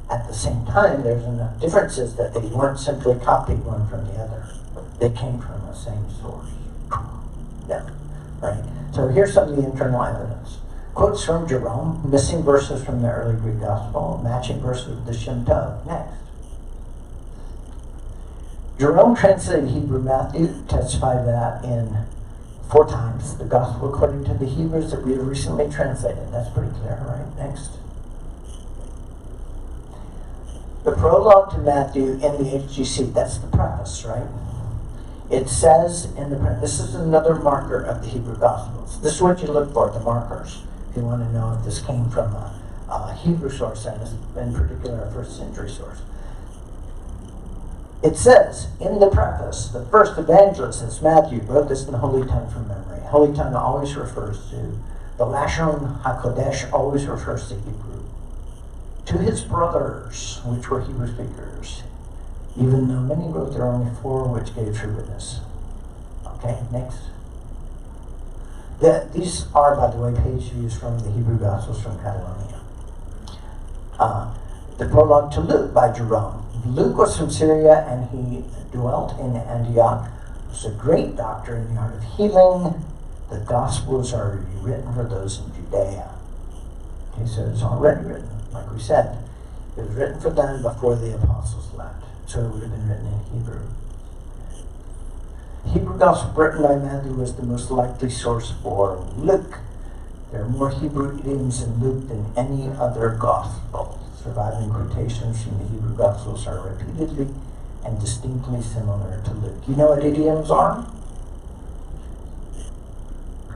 At the same time, there's enough differences that they weren't simply copied one from the other. They came from the same source. Yeah, right? So here's some of the internal evidence. Quotes from Jerome, missing verses from the early Greek Gospel, matching verses with the Shinto. Next. Jerome translated Hebrew Matthew, testified that in 4 times the gospel according to the Hebrews that we have recently translated. That's pretty clear, right? Next. The prologue to Matthew in the HGC, that's the preface, right? It says in the preface, this is another marker of the Hebrew Gospels. This is what you look for, the markers, if you want to know if this came from a Hebrew source, and in particular a first century source. It says in the preface, the first evangelist, as Matthew, wrote this in the Holy Tongue from memory. Holy Tongue always refers to, the Lashon HaKodesh always refers to Hebrew. To his brothers, which were Hebrew speakers, even though many wrote, there are only 4 which gave true witness. Okay, next. These are, by the way, page views from the Hebrew Gospels from Catalonia. The prologue to Luke by Jerome. Luke was from Syria and he dwelt in Antioch. He was a great doctor in the art of healing. The Gospels are written for those in Judea. Okay, so it's already written, like we said. It was written for them before the apostles left. So it would have been written in Hebrew. Hebrew Gospel written by Matthew was the most likely source for Luke. There are more Hebrew idioms in Luke than any other Gospel. Surviving quotations from the Hebrew Gospels are repeatedly and distinctly similar to Luke. You know what idioms are?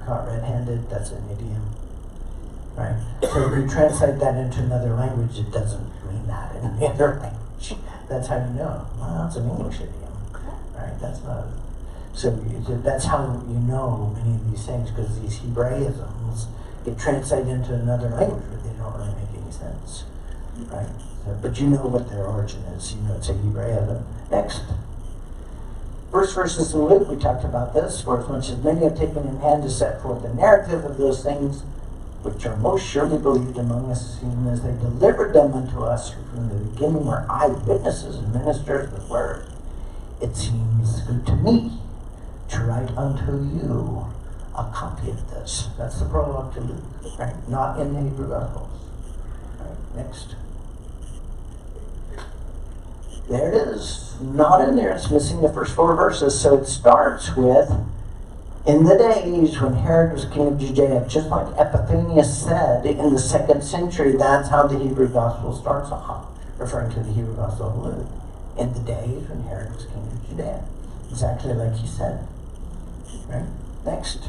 Caught red-handed, that's an idiom. Right? So if you translate that into another language, it doesn't mean that in the other language. That's how you know. Well, it's an English idiom. Right? That's not. So that's how you know many of these things, because these Hebraisms get translated into another language, but they don't really make any sense. Right? So, but you know what their origin is. You know it's a Hebraism. Next. First verses in Luke, we talked about this. For as much as many have taken in hand to set forth the narrative of those things which are most surely believed among us, even as they delivered them unto us from the beginning, were eyewitnesses and ministers of the word. It seems good to me to write unto you a copy of this. That's the prologue to Luke, right? Not in the Hebrew Gospels. Right, next. There it is. Not in there. It's missing the first 4 verses. So it starts with, in the days when Herod was king of Judea, just like Epiphanius said in the 2nd century, that's how the Hebrew Gospel starts off, referring to the Hebrew Gospel of Luke. In the days when Herod was king of Judea. Exactly like he said. Right? Next.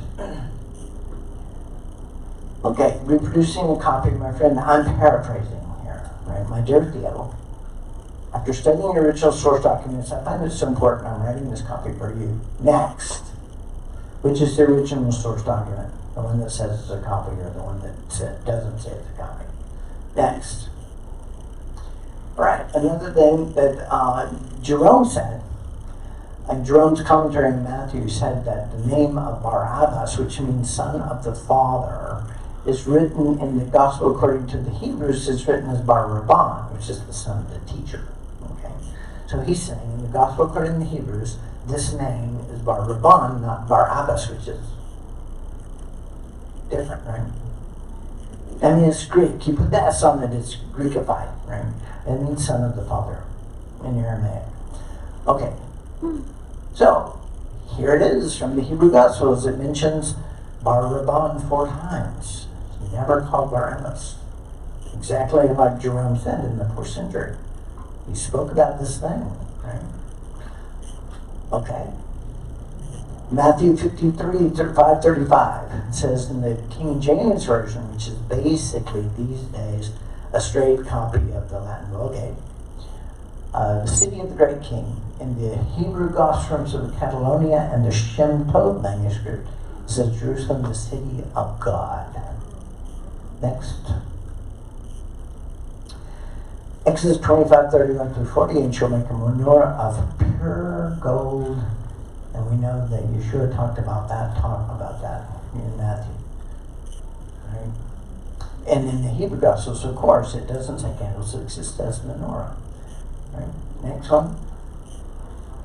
Okay, reproducing a copy, my friend. I'm paraphrasing here. Right? My dear Theo, after studying the original source documents, I find it so important I'm writing this copy for you. Next. Which is the original source document? The one that says it's a copy or the one that doesn't say it's a copy? Next. Right, another thing that Jerome said, and Jerome's commentary on Matthew said that the name of Barabbas, which means son of the father, is written in the Gospel according to the Hebrews, is written as Bar-Rabban, which is the son of the teacher. Okay, so he's saying in the Gospel according to the Hebrews, this name is Bar-Rabban, not Barabbas, which is different, right? I mean, it's Greek. You put the S on it, it's Greekified, right? It means son of the father in Aramaic. Okay. So, here it is from the Hebrew Gospels. It mentions Bar-Rabban 4 times. It's never called Barabbas. Exactly like Jerome said in the 4th century. He spoke about this thing, right? Okay. Matthew 53, 35, 35. It says in the King James Version, which is basically these days a straight copy of the Latin Vulgate, the city of the great king. In the Hebrew Gospels of Catalonia and the Shem Tov manuscript, it says Jerusalem, the city of God. Next. Exodus 25, 31 through 40, and shall make a menorah of pure gold. And we know that Yeshua talked about that in Matthew. Right? And in the Hebrew Gospels, of course, it doesn't say candlesticks, it says menorah. Right? Next one.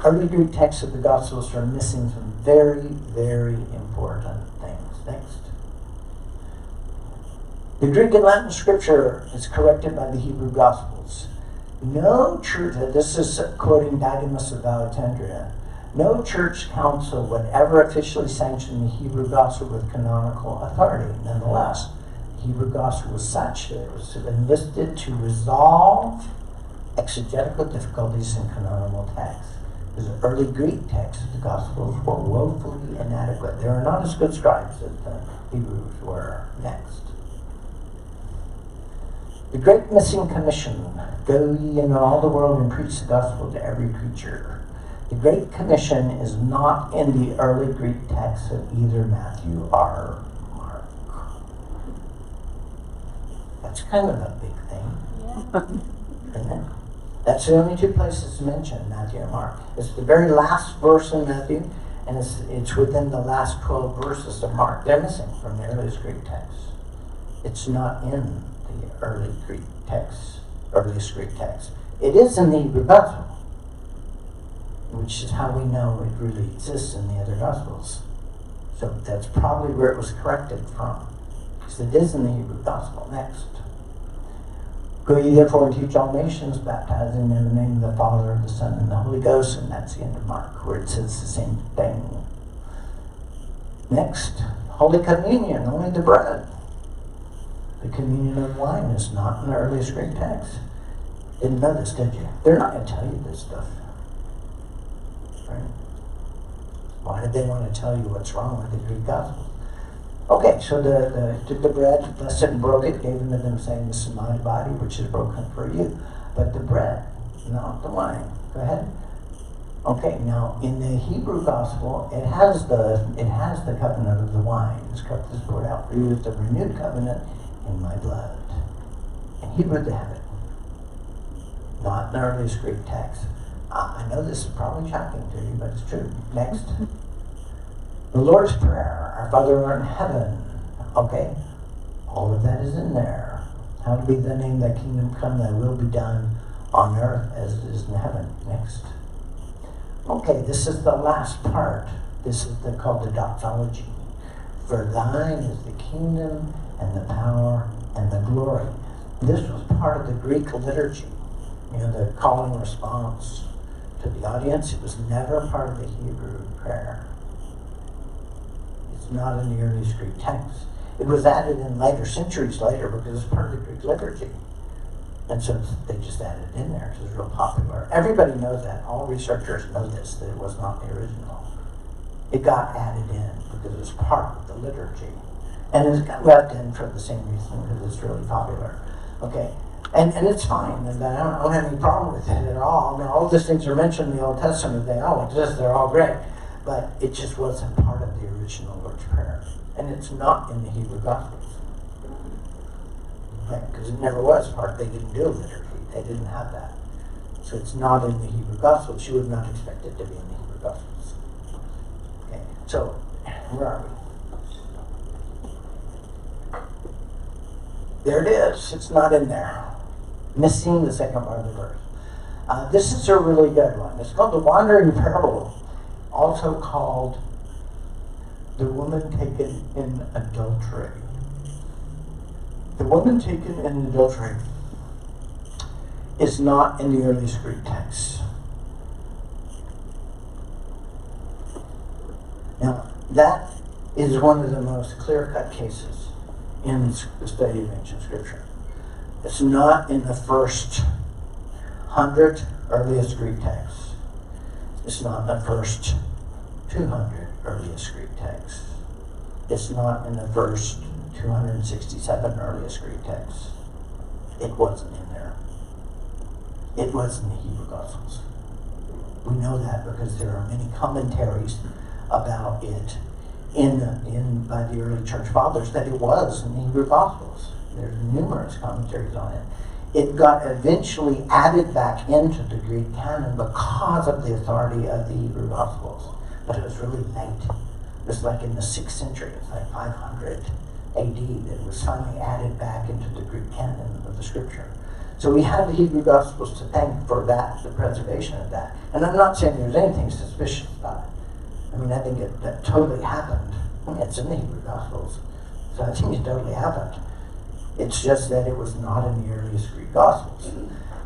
Early Greek texts of the Gospels are missing some very, very important things. Next. The Greek and Latin scripture is corrected by the Hebrew Gospels. No church, this is quoting Didymus of Alexandria, No church council would ever officially sanction the Hebrew Gospel with canonical authority. Nonetheless, the Hebrew Gospel was such that it was enlisted to resolve exegetical difficulties in canonical texts. Because the early Greek texts of the Gospels were woefully inadequate. They were not as good scribes as the Hebrews were. Next. The Great Missing Commission. Go ye into all the world and preach the gospel to every creature. The Great Commission is not in the early Greek texts of either Matthew or Mark. That's kind of a big thing, isn't it? That's the only two places mentioned, Matthew and Mark. It's the very last verse in Matthew, and it's within the last 12 verses of Mark. They're missing from the earliest Greek texts. It's not in the early Greek texts, earliest Greek texts. It is in the Hebrew Gospel, which is how we know it really exists in the other Gospels. So that's probably where it was corrected from, because it is in the Hebrew Gospel. Next. Go ye therefore and teach all nations, baptizing in the name of the Father, the Son, and the Holy Ghost, and that's the end of Mark, where it says the same thing. Next, Holy Communion, only the bread. The communion of wine is not in the earliest Greek text. Didn't know this, did you? They're not going to tell you this stuff. Right? Why did they want to tell you what's wrong with the Greek Gospel? Okay, so took the bread, blessed and broke it, gave them to them, saying, "This is my body, which is broken for you." But the bread, not the wine. Go ahead. Okay, now in the Hebrew Gospel, it has the covenant of the wine. This cup is poured out for you is the renewed covenant in my blood. In Hebrew, they have it. Not in the earliest Greek text. I know this is probably shocking to you, but it's true. Next. The Lord's Prayer, our Father who art in heaven. Okay, all of that is in there. Hallowed be thy name, thy kingdom come, thy will be done on earth as it is in heaven. Next. Okay, this is the last part. This is called the doxology. For thine is the kingdom and the power and the glory. This was part of the Greek liturgy. You know, the call and response to the audience. It was never part of the Hebrew prayer. It's not in the earliest Greek text. It was added in later, centuries later, because it's part of the Greek liturgy. And so they just added it in there because it's real popular. Everybody knows that. All researchers know this, that it was not the original. It got added in because it was part of the liturgy. And it got left in for the same reason, because it's really popular. Okay, and it's fine, and I don't have any problem with it at all. I mean, all these things are mentioned in the Old Testament. They all exist, they're all great. But it just wasn't part of the original Lord's Prayer. And it's not in the Hebrew Gospels. Okay, because it never was part. They didn't do a liturgy. They didn't have that. So it's not in the Hebrew Gospels. You would not expect it to be in the Hebrew Gospels. Okay, so where are we? There it is. It's not in there. Missing the second part of the verse. This is a really good one. It's called the Wandering Parable, also called the woman taken in adultery. The woman taken in adultery is not in the earliest Greek text. Now, that is one of the most clear-cut cases in the study of ancient scripture. It's not in the first 100 earliest Greek texts. It's not in the first 200 earliest Greek texts. It's not in the first 267 earliest Greek texts. It wasn't in there. It was in the Hebrew Gospels. We know that because there are many commentaries about it by the early church fathers that it was in the Hebrew Gospels. There's numerous commentaries on it. It got eventually added back into the Greek canon because of the authority of the Hebrew Gospels. But it was really late. It was like in the 6th century, it's like 500 AD, that it was finally added back into the Greek canon of the scripture. So we have the Hebrew Gospels to thank for that, the preservation of that. And I'm not saying there's anything suspicious about it. I mean, I think that totally happened. I mean, it's in the Hebrew Gospels. So I think it totally happened. It's just that it was not in the earliest Greek Gospels.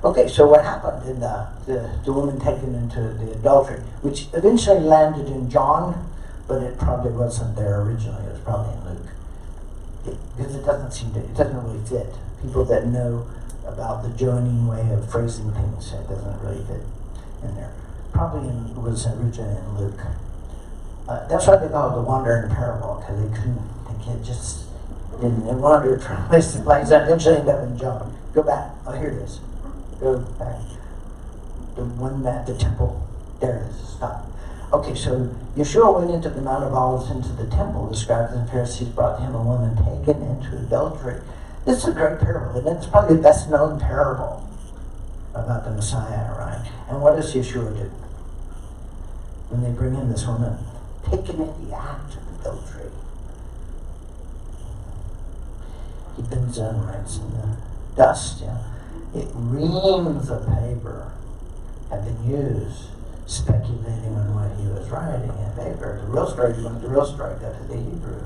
Okay, so what happened in the woman taken into the adultery, which eventually landed in John, but it probably wasn't there originally. It was probably in Luke. Because it doesn't really fit. People that know about the joining way of phrasing things, it doesn't really fit in there. Probably was originally in Luke. That's why they call it the wandering parable, because they just didn't wander from place to place and eventually end up in John. Go back. Oh, here it is. Go back. The one at the temple. There it is. Stop. Okay, so Yeshua went into the Mount of Olives, into the temple. The scribes and Pharisees brought to him a woman taken into adultery. This is a great parable, and it's probably the best known parable about the Messiah, right? And what does Yeshua do? When they bring in this woman, taken in the act of adultery, he bends down and writes in the dust. Reams of paper have been used speculating on what he was writing in paper. The real story, you want the real story, go to the Hebrew.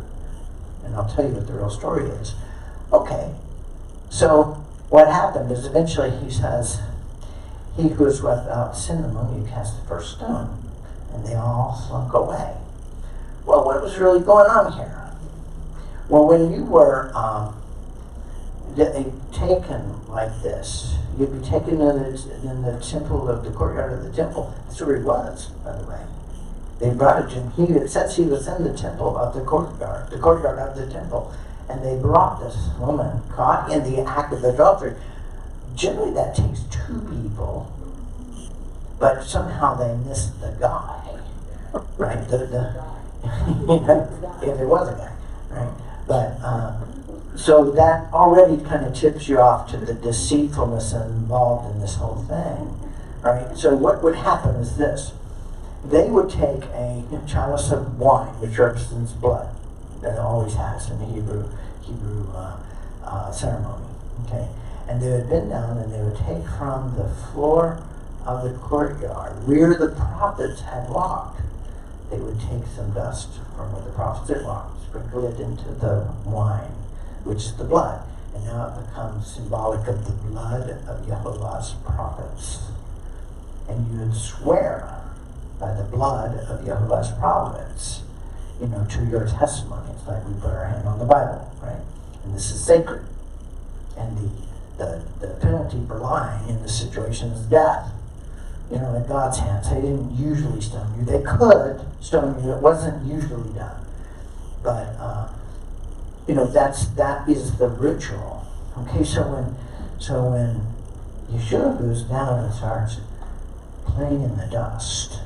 And I'll tell you what the real story is. Okay, so what happened is eventually he says, he who is without sin among you cast the first stone. And they all slunk away. Well, what was really going on here? Well, when you were taken like this, you'd be taken in the temple of the courtyard of the temple. That's where he was, by the way. They brought him. It says he was in the temple of the courtyard of the temple, and they brought this woman caught in the act of adultery. Generally, that takes two people, but somehow they missed the guy, right? If it was a guy, right? But so that already kind of tips you off to the deceitfulness involved in this whole thing, right? So what would happen is this. They would take a chalice of wine, which represents blood, that it always has in the Hebrew ceremony, okay? And they would bend down and they would take from the floor of the courtyard, where the prophets had walked, they would take some dust from where the prophets had walked, sprinkle it into the wine, which is the blood. And now it becomes symbolic of the blood of Yehovah's prophets. And you would swear by the blood of Yehovah's prophets, to your testimony. It's like we put our hand on the Bible, right? And this is sacred. And the penalty for lying in this situation is death. In God's hands. They didn't usually stone you. They could stone you. It wasn't usually done. But that is the ritual. Okay, so when Yeshua goes down and starts playing in the dust,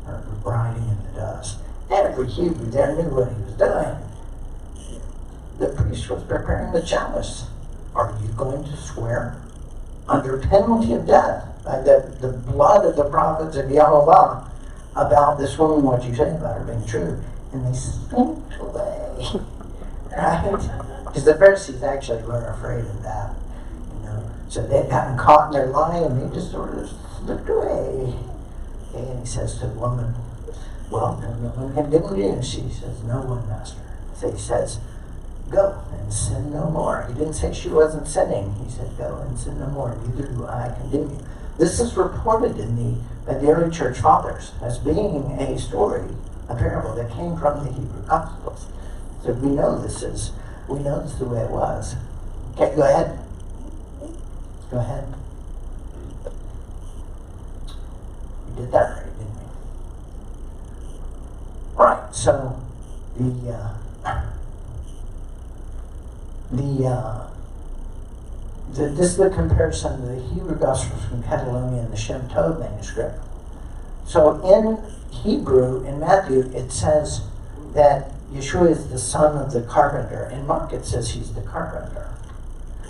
or riding in the dust, every Hebrew there knew what he was doing. The priest was preparing the chalice. Are you going to swear under penalty of death by the blood of the prophets of Yehovah about this woman, what you say about her being true? And they slipped away. Right? Because the Pharisees actually were afraid of that. So they'd gotten caught in their lie and they just sort of slipped away. Okay, and he says to the woman, well, no one condemned you. And she says, no one, Master. So he says, go and sin no more. He didn't say she wasn't sinning. He said, go and sin no more. Neither do I condemn you. This is reported by the early church fathers as being a story, a parable that came from the Hebrew Gospels. So we know this is the way it was. Okay, go ahead. Go ahead. We did that right, didn't we? Right, so this is the comparison of the Hebrew Gospels from Catalonia and the Shem Tov manuscript. So in Hebrew, in Matthew, it says that Yeshua is the son of the carpenter. In Mark, it says he's the carpenter.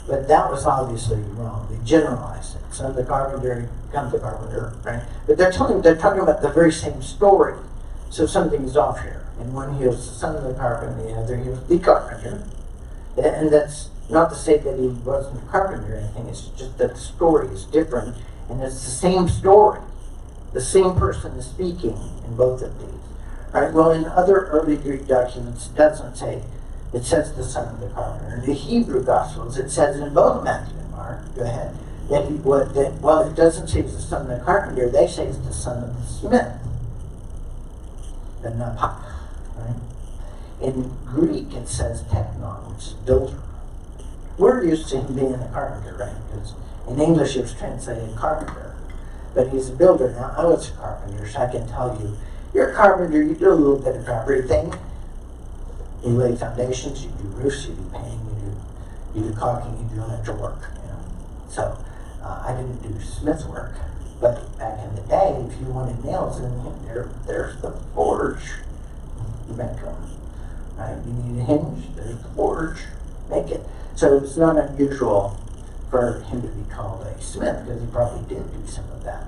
But that was obviously wrong. They generalized it. Son of the carpenter, comes the carpenter, right? But they're talking about the very same story. So something is off here. In one, he was the son of the carpenter. In the other, he was the carpenter. And that's not to say that he wasn't a carpenter or anything. It's just that the story is different. And it's the same story. The same person is speaking in both of these. Right? Well, in other early Greek documents, it doesn't say. It says the son of the carpenter. In the Hebrew Gospels, it says in both Matthew and Mark, go ahead, well, it doesn't say he's the son of the carpenter, they say he's the son of the smith. The napach, right? In Greek, it says technon, which is builder. We're used to him being a carpenter, right? Because in English it was translated carpenter. But he's a builder. Now, I was a carpenter, so I can tell you, you're a carpenter, you do a little bit of everything. You lay foundations, you do roofs, you do painting, you do caulking, you do electrical work, you know. So, I didn't do smith work. But back in the day, if you wanted nails in there's the forge. You make them, right? You need a hinge, there's the forge. Make it. So it's not unusual for him to be called a smith, because he probably did do some of that.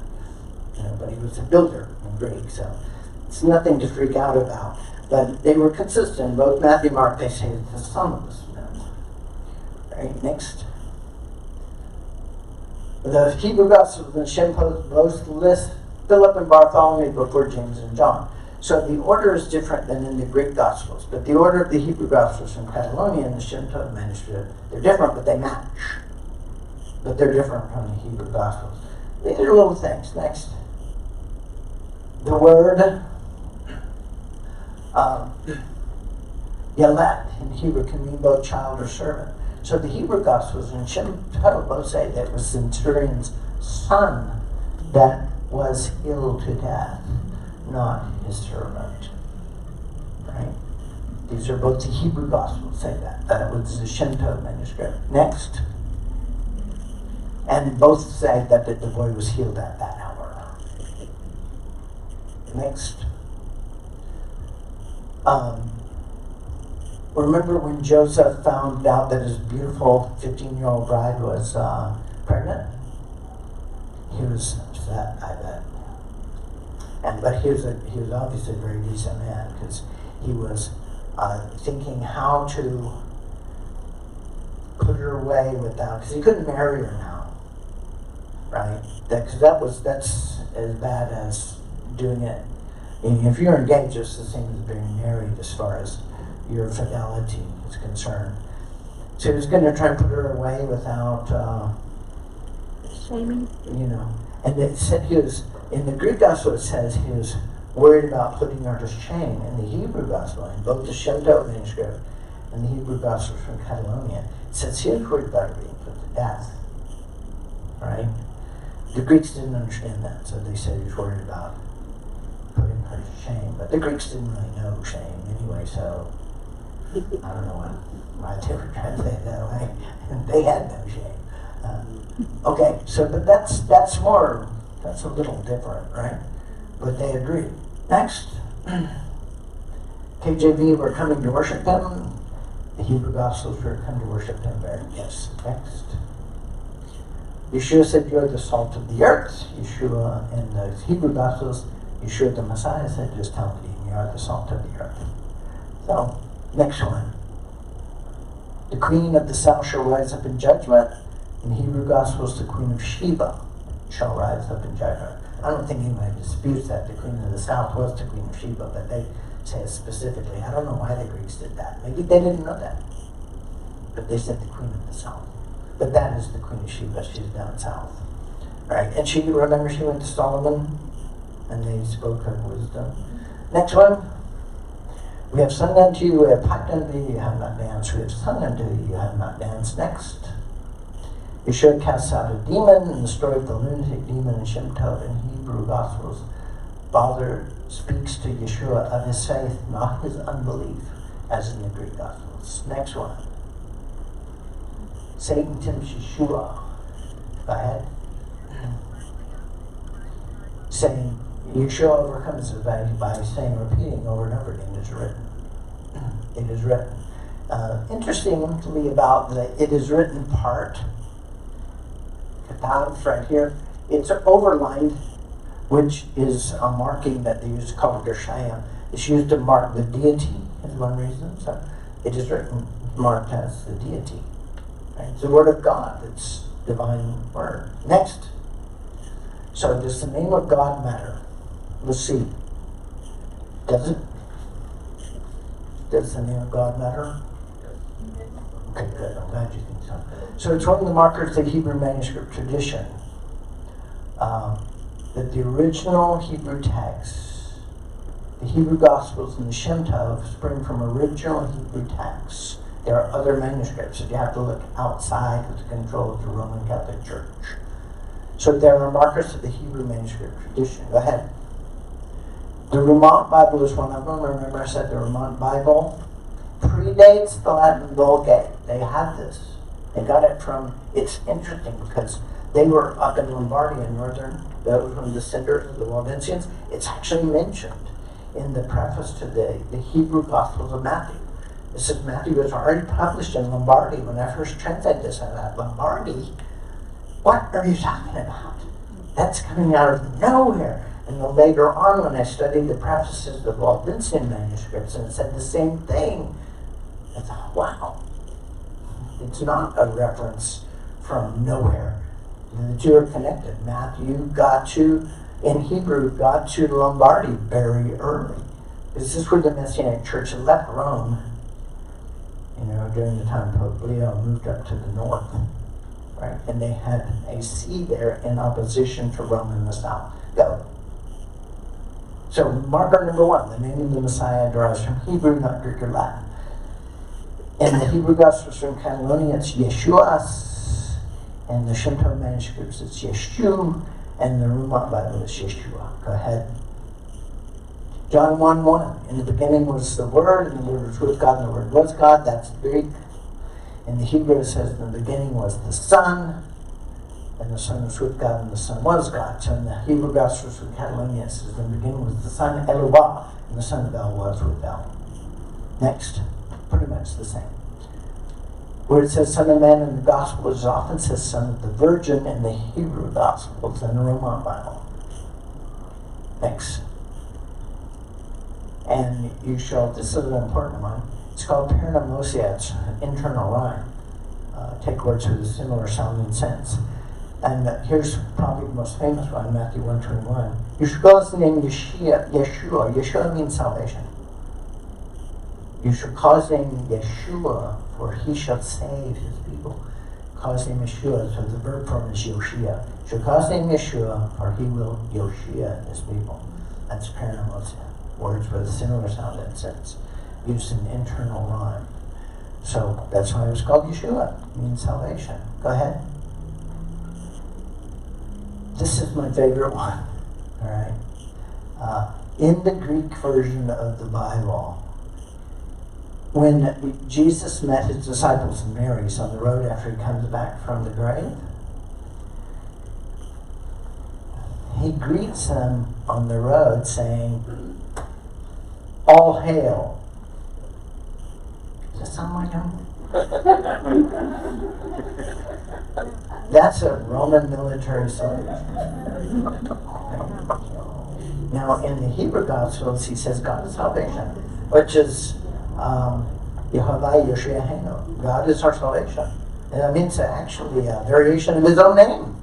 You know, but he was a builder in Greek, so it's nothing to freak out about. But they were consistent. Both Matthew and Mark, they say it's the son of the smith. Right, next. The Hebrew Gospels and Shem both list Philip and Bartholomew before James and John. So the order is different than in the Greek Gospels, but the order of the Hebrew Gospels from Catalonia and the Shem Tov manuscript, they're different, but they match. But they're different from the Hebrew Gospels. These are little things. Next. The word Yalet in Hebrew can mean both child or servant. So the Hebrew Gospels and Shem Tov both say that it was centurion's son that was ill to death, not his servant. Right? These are both the Hebrew Gospels say that. That was the Shem Tov manuscript. Next. And both say that the boy was healed at that hour. Next. Remember when Joseph found out that his beautiful 15-year-old bride was pregnant? He was upset, I bet. But he was obviously a very decent man, because he was thinking how to put her away without, because he couldn't marry her now, right? Because that's as bad as doing it. And if you're engaged, it's the same as being married as far as your fidelity is concerned. So he was going to try and put her away without, Shaming. you know. And it said he was, in the Greek Gospel it says he was worried about putting her to shame. In the Hebrew Gospel, in both the Shem Tov manuscript and the Hebrew Gospel from Catalonia, it says he was worried about her being put to death. Right? The Greeks didn't understand that, so they said he was worried about putting her to shame. But the Greeks didn't really know shame anyway, so I don't know why they were translated that way. They had no shame. Okay, so but that's a little different, right? But they agree. Next, KJV, we're coming to worship him. The Hebrew Gospels, we're coming to worship him there. Yes, next. Yeshua said, you're the salt of the earth. Yeshua, in the Hebrew Gospels, Yeshua the Messiah said, just tell me, you are the salt of the earth. So, next one. The queen of the south shall rise up in judgment. In Hebrew Gospels, the queen of Sheba shall rise up in judgment. I don't think anybody disputes that the queen of the south was the queen of Sheba, but they say it specifically. I don't know why the Greeks did that. Maybe they didn't know that. But they said the queen of the south. But that is the queen of Sheba. She's down south. Right? And she, remember, she went to Solomon and they spoke her wisdom. Next one. We have sung unto you, we have piped unto you, you have not danced. We have sung unto you, you have not danced. Next. Yeshua casts out a demon in the story of the lunatic demon in Shem Tov in Hebrew Gospels. Father speaks to Yeshua of his faith, not his unbelief, as in the Greek Gospels. Next one. Satan tempts Yeshua. Go ahead. Saying, Yeshua overcomes it by saying, repeating over and over again, it is written. It is written. Interestingly about the it is written part, Katav right here, it's overlined, which is a marking that they use called Gershayim. It's used to mark the deity, is one reason. So it is written, marked as the deity. Right? It's the word of God, it's divine word. Next. So does the name of God matter? Let's see. Does it? Does the name of God matter? Okay, good. I'm glad you think so. So it's one of the markers of the Hebrew manuscript tradition that the original Hebrew texts, the Hebrew Gospels and the Shem Tov, spring from original Hebrew texts. There are other manuscripts that you have to look outside of the control of the Roman Catholic Church. So there are markers of the Hebrew manuscript tradition. Go ahead. The Ramont Bible is one of them. Remember I said the Ramont Bible predates the Latin Vulgate. They had this. They got it from, it's interesting because they were up in Lombardy in northern, those were the descendants of the Waldensians. It's actually mentioned in the preface to the Hebrew Gospels of Matthew. It says Matthew was already published in Lombardy. When I first translated this, I thought, Lombardy? What are you talking about? That's coming out of nowhere. And then later on, when I studied the prefaces of the Waldensian manuscripts, and it said the same thing, I thought, wow. It's not a reference from nowhere. The two are connected. Matthew got to, in Hebrew, got to Lombardy very early. This is where the Messianic Church left Rome, during the time Pope Leo moved up to the north. Right? And they had a see there in opposition to Rome in the south. Go. So, marker number one, the name of the Messiah derives from Hebrew, not Greek or Latin. In the Hebrew Gospels from Catalonia, it's Yeshuas. In the Shem Tov manuscripts, it's Yeshu. And the Ramont Bible is Yeshua. Go ahead. John 1:1. In the beginning was the Word, and the Word was with God, and the Word was God. That's Greek. In the Hebrew, it says, in the beginning was the Son, and the Son was with God, and the Son was God. So in the Hebrew Gospels from Catalonia, it says, in the beginning was the Son, Elohah, and the Son of El was with El. Next. Pretty much the same. Where it says Son of Man in the Gospels, it often says Son of the Virgin in the Hebrew Gospels and the Roman Bible. Next. And you shall, this is an important one, it's called paranomosia, it's an internal rhyme. Take words with a similar sounding sense. And here's probably the most famous one, Matthew 1:21. You should call his name Yeshua. Yeshua means salvation. You shall call his name Yeshua, for he shall save his people. Call his name Yeshua, so the verb form is Yoshia. You shall call his name Yeshua, for he will Yoshia his people. That's paranomosia. Words with a similar sound and sense. Used in internal rhyme. So that's why it was called Yeshua. It means salvation. Go ahead. This is my favorite one. Alright. In the Greek version of the Bible, when Jesus met his disciples and Mary's on the road after he comes back from the grave, he greets them on the road saying, all hail. Does that sound like him? That's a Roman military salute. Now, in the Hebrew Gospels, he says God is salvation, which is Yehovah Yoshiahenu. God is our salvation. And that means actually a variation of his own name.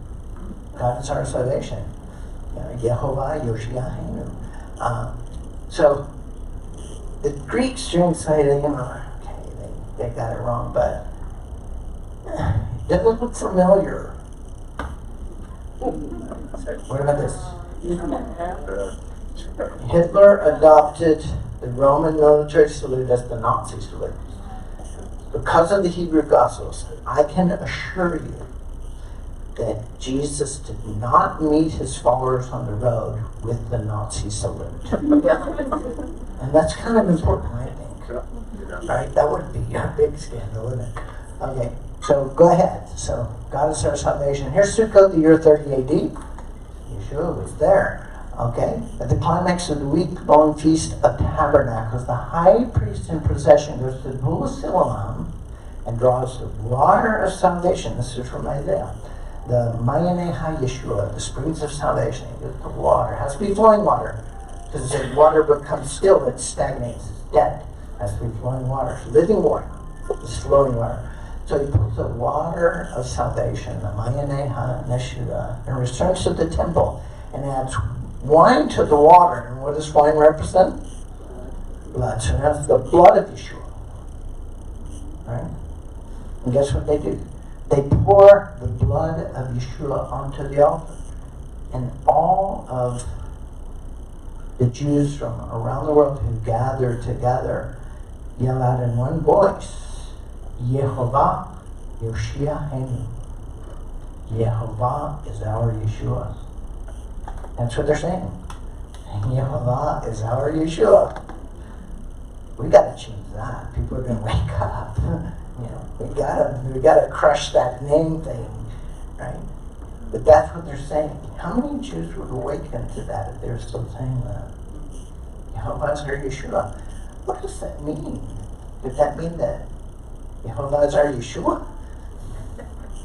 God is our salvation. Yehovah Yoshiahenu. So, the Greeks translated, they got it wrong, but it doesn't look familiar. What about this? Hitler adopted the Roman military salute as the Nazi salute. Because of the Hebrew Gospels, I can assure you that Jesus did not meet his followers on the road with the Nazi salute. And that's kind of important, I think. Right? That would be a big scandal, wouldn't it? Okay, so go ahead. So, God is our salvation. Here's Sukkot, the year 30 AD. Yeshua was there. Okay? At the climax of the week-long Feast of Tabernacles, the high priest in procession goes to the pool of Siloam and draws the water of salvation. This is from Isaiah. The Mayane HaYeshua, the springs of salvation. He goes to water. It has to be flowing water. Because the water becomes still, it stagnates, it's dead. It has to be flowing water. It's living water. It's flowing water. So he pulls the water of salvation, the Mayane HaYeshua, and returns to the temple and adds wine to the water. And what does wine represent? Blood. So that's the blood of Yeshua. Right? And guess what they do? They pour the blood of Yeshua onto the altar. And all of the Jews from around the world who gather together yell out in one voice, Yehovah Yoshiahenu. Yehovah is our Yeshua. That's what they're saying. Yehovah is our Yeshua. We gotta change that. People are gonna wake up. We gotta crush that name thing, right? But that's what they're saying. How many Jews would awaken to that if they're still saying that? Yehovah is our Yeshua. What does that mean? Does that mean that Yehovah is our Yeshua?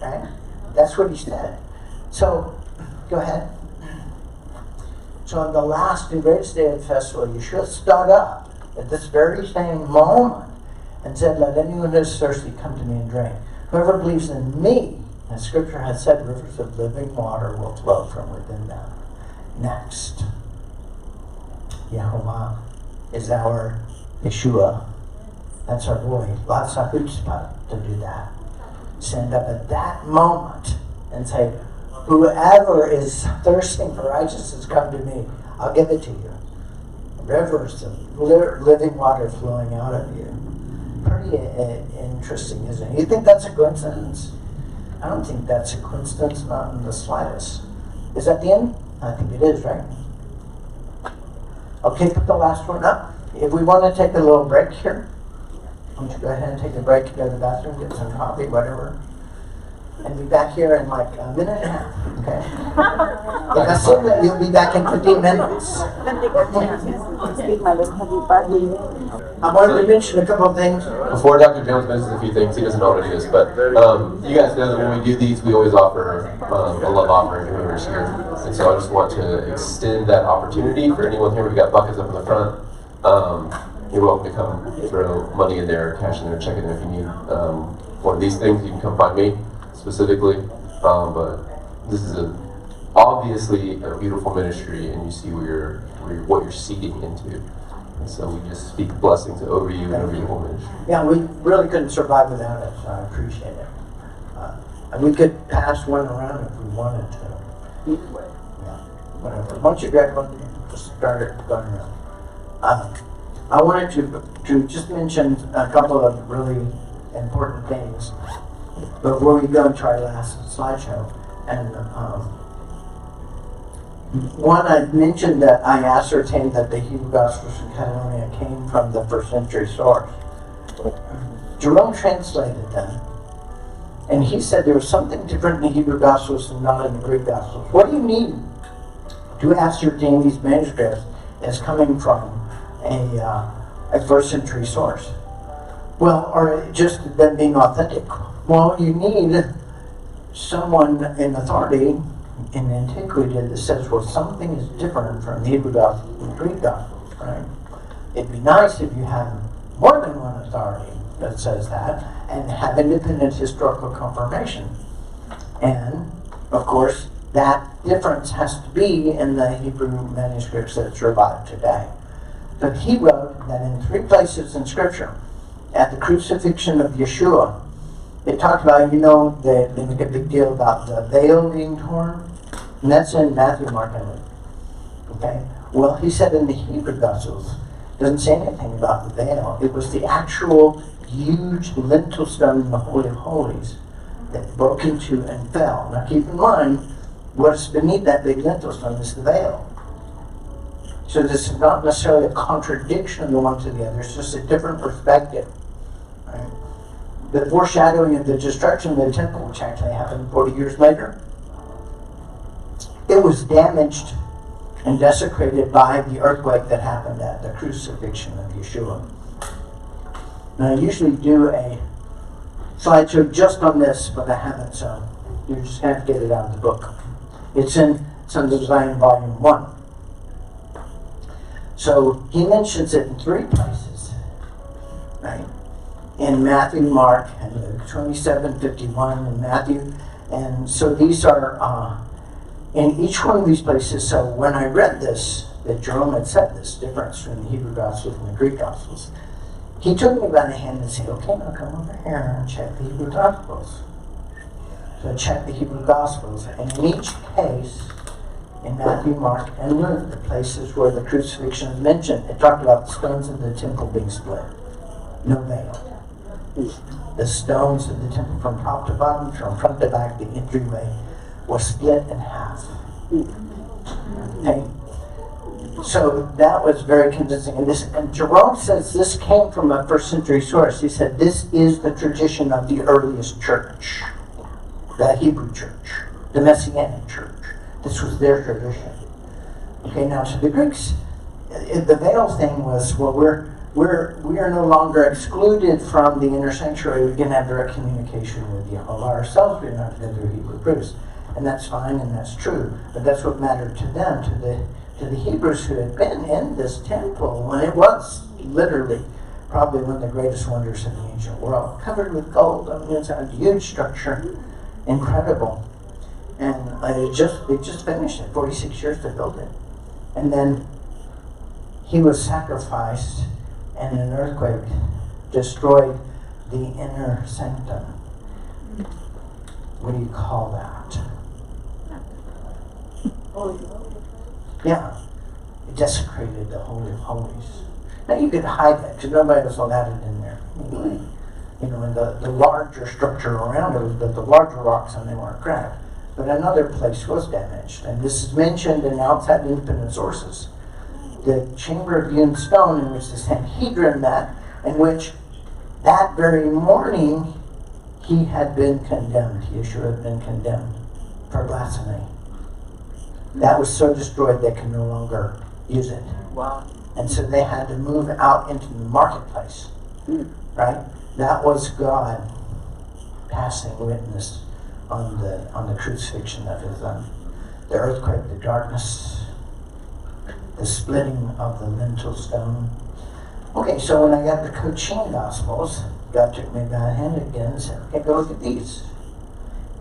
Right? That's what he said. So, go ahead. So on the last and greatest day of the festival, Yeshua stood up at this very same moment and said, let anyone who is thirsty come to me and drink. Whoever believes in me, as Scripture has said, rivers of living water will flow from within them. Next, Yehovah is our Yeshua. That's our boy. Lots of chutzpah to do that. Stand up at that moment and say, whoever is thirsting for righteousness, come to me. I'll give it to you. Rivers of living water flowing out of you. Pretty interesting, isn't it? You think that's a coincidence? I don't think that's a coincidence, not in the slightest. Is that the end? I think it is, right? Okay, put the last one up. If we want to take a little break here, why don't you go ahead and take a break, go to the bathroom, get some coffee, whatever. And be back here in like a minute and a half, okay? If I assume that you'll be back in 15 minutes. I wanted to mention a couple of things. Before Dr. Jones mentions a few things, he doesn't already do this, but you guys know that when we do these, we always offer a love offering to whoever's here. And so I just want to extend that opportunity for anyone here. We've got buckets up in the front. You're welcome to come throw money in there, cash in there, check in there if you need one of these things. You can come find me specifically. But this is obviously a beautiful ministry, and you see what you're seeding into. And so we just speak blessings over you and over your whole ministry. Yeah, we really couldn't survive without it, so I appreciate it. And we could pass one around if we wanted to. Yeah, whatever. Once you grab one, just start it going around. I wanted to just mention a couple of really important things before we go into our last slideshow. And one, I mentioned that I ascertained that the Hebrew Gospels in Catalonia came from the first century source. Jerome translated them, and he said there was something different in the Hebrew Gospels and not in the Greek Gospels. What do you need to ascertain these manuscripts as coming from a first century source? Well, or just them being authentic? Well, you need someone in authority in antiquity that says, well, something is different from the Hebrew Gospels and the Greek Gospels, right? It'd be nice if you have more than one authority that says that and have independent historical confirmation. And, of course, that difference has to be in the Hebrew manuscripts that survive today. But he wrote that in 3 places in Scripture, at the crucifixion of Yeshua, they talked about, they make a big deal about the veil being torn, and that's in Matthew, Mark, and Luke. Okay? Well, he said in the Hebrew Gospels, doesn't say anything about the veil. It was the actual huge lintel stone in the Holy of Holies that broke into and fell. Now keep in mind, what's beneath that big lintel stone is the veil. So this is not necessarily a contradiction of the one to the other, it's just a different perspective. Right? The foreshadowing of the destruction of the temple, which actually happened 40 years later, it was damaged and desecrated by the earthquake that happened at the crucifixion of Yeshua. Now I usually do a slideshow just on this, but I haven't, so you just have to get it out of the book. It's in Sons of Zion Volume 1. So he mentions it in 3 places, right? In Matthew, Mark, and Luke, 27:51 in Matthew. And so these are in each one of these places. So when I read this, that Jerome had said this difference between the Hebrew Gospels and the Greek Gospels, he took me by the hand and said, okay, now come over here and check the Hebrew Gospels. So I checked the Hebrew Gospels, and in each case, in Matthew, Mark, and Luke, the places where the crucifixion is mentioned, it talked about the stones of the temple being split. No veil. The stones of the temple from top to bottom, from front to back, the entryway, was split in half. Okay? So that was very convincing. And Jerome says this came from a first century source. He said this is the tradition of the earliest church, the Hebrew church, the Messianic church. This was their tradition. Okay, now to the Greeks, the veil thing was, well, we are no longer excluded from the inner sanctuary. We can have direct communication with Jehovah ourselves. We don't have to go through Hebrew priests. And that's fine and that's true. But that's what mattered to them, to the Hebrews who had been in this temple when it was literally probably one of the greatest wonders in the ancient world. Covered with gold. I mean, it's a huge structure. Incredible. And they just finished it, 46 years to build it. And then he was sacrificed, and an earthquake destroyed the inner sanctum. What do you call that? Yeah, it desecrated the Holy of Holies. Now you could hide that, because nobody was allowed it in there anyway. You know, and the larger structure around it was the larger rocks, and they weren't cracked. But another place was damaged, and this is mentioned in outside independent sources. The chamber of hewn stone in which the Sanhedrin met, in which that very morning he had been condemned, Yeshua had been condemned for blasphemy. That was so destroyed they could no longer use it. Wow. And so they had to move out into the marketplace. Right? That was God passing witness on the crucifixion of his son. The earthquake, the darkness, the splitting of the lintel stone. Okay, so when I got the Cochin Gospels, God took me by the hand again and said, okay, go look at these.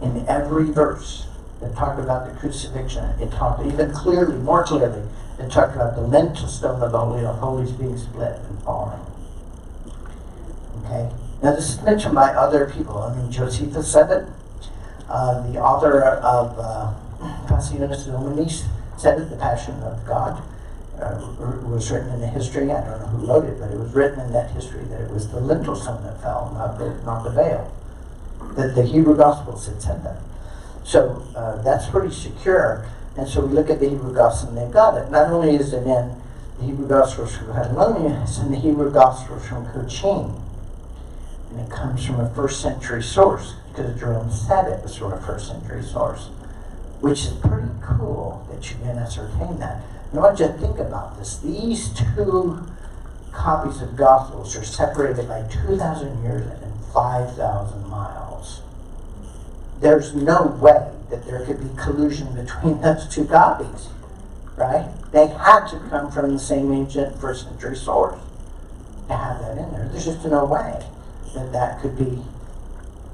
In every verse that talked about the crucifixion, it talked even clearly, more clearly, it talked about the lintel stone of the Holy of Holies being split and falling. Okay? Now this is mentioned by other people. I mean, Josephus said it. The author of Passionis Dominis said it, The Passion of God. Was written in the history. I don't know who wrote it, but it was written in that history that it was the lintel stone that fell, not the veil. That the Hebrew Gospels had said that. So that's pretty secure. And so we look at the Hebrew Gospels and they've got it. Not only is it in the Hebrew Gospels from Babylonia, it's in the Hebrew Gospels from Cochin. And it comes from a first century source, because Jerome said it was from a first century source, which is pretty cool that you can ascertain that. And I want you to think about this. These two copies of Gospels are separated by 2,000 years and 5,000 miles. There's no way that there could be collusion between those two copies, right? They had to come from the same ancient first century source to have that in there. There's just no way that could be.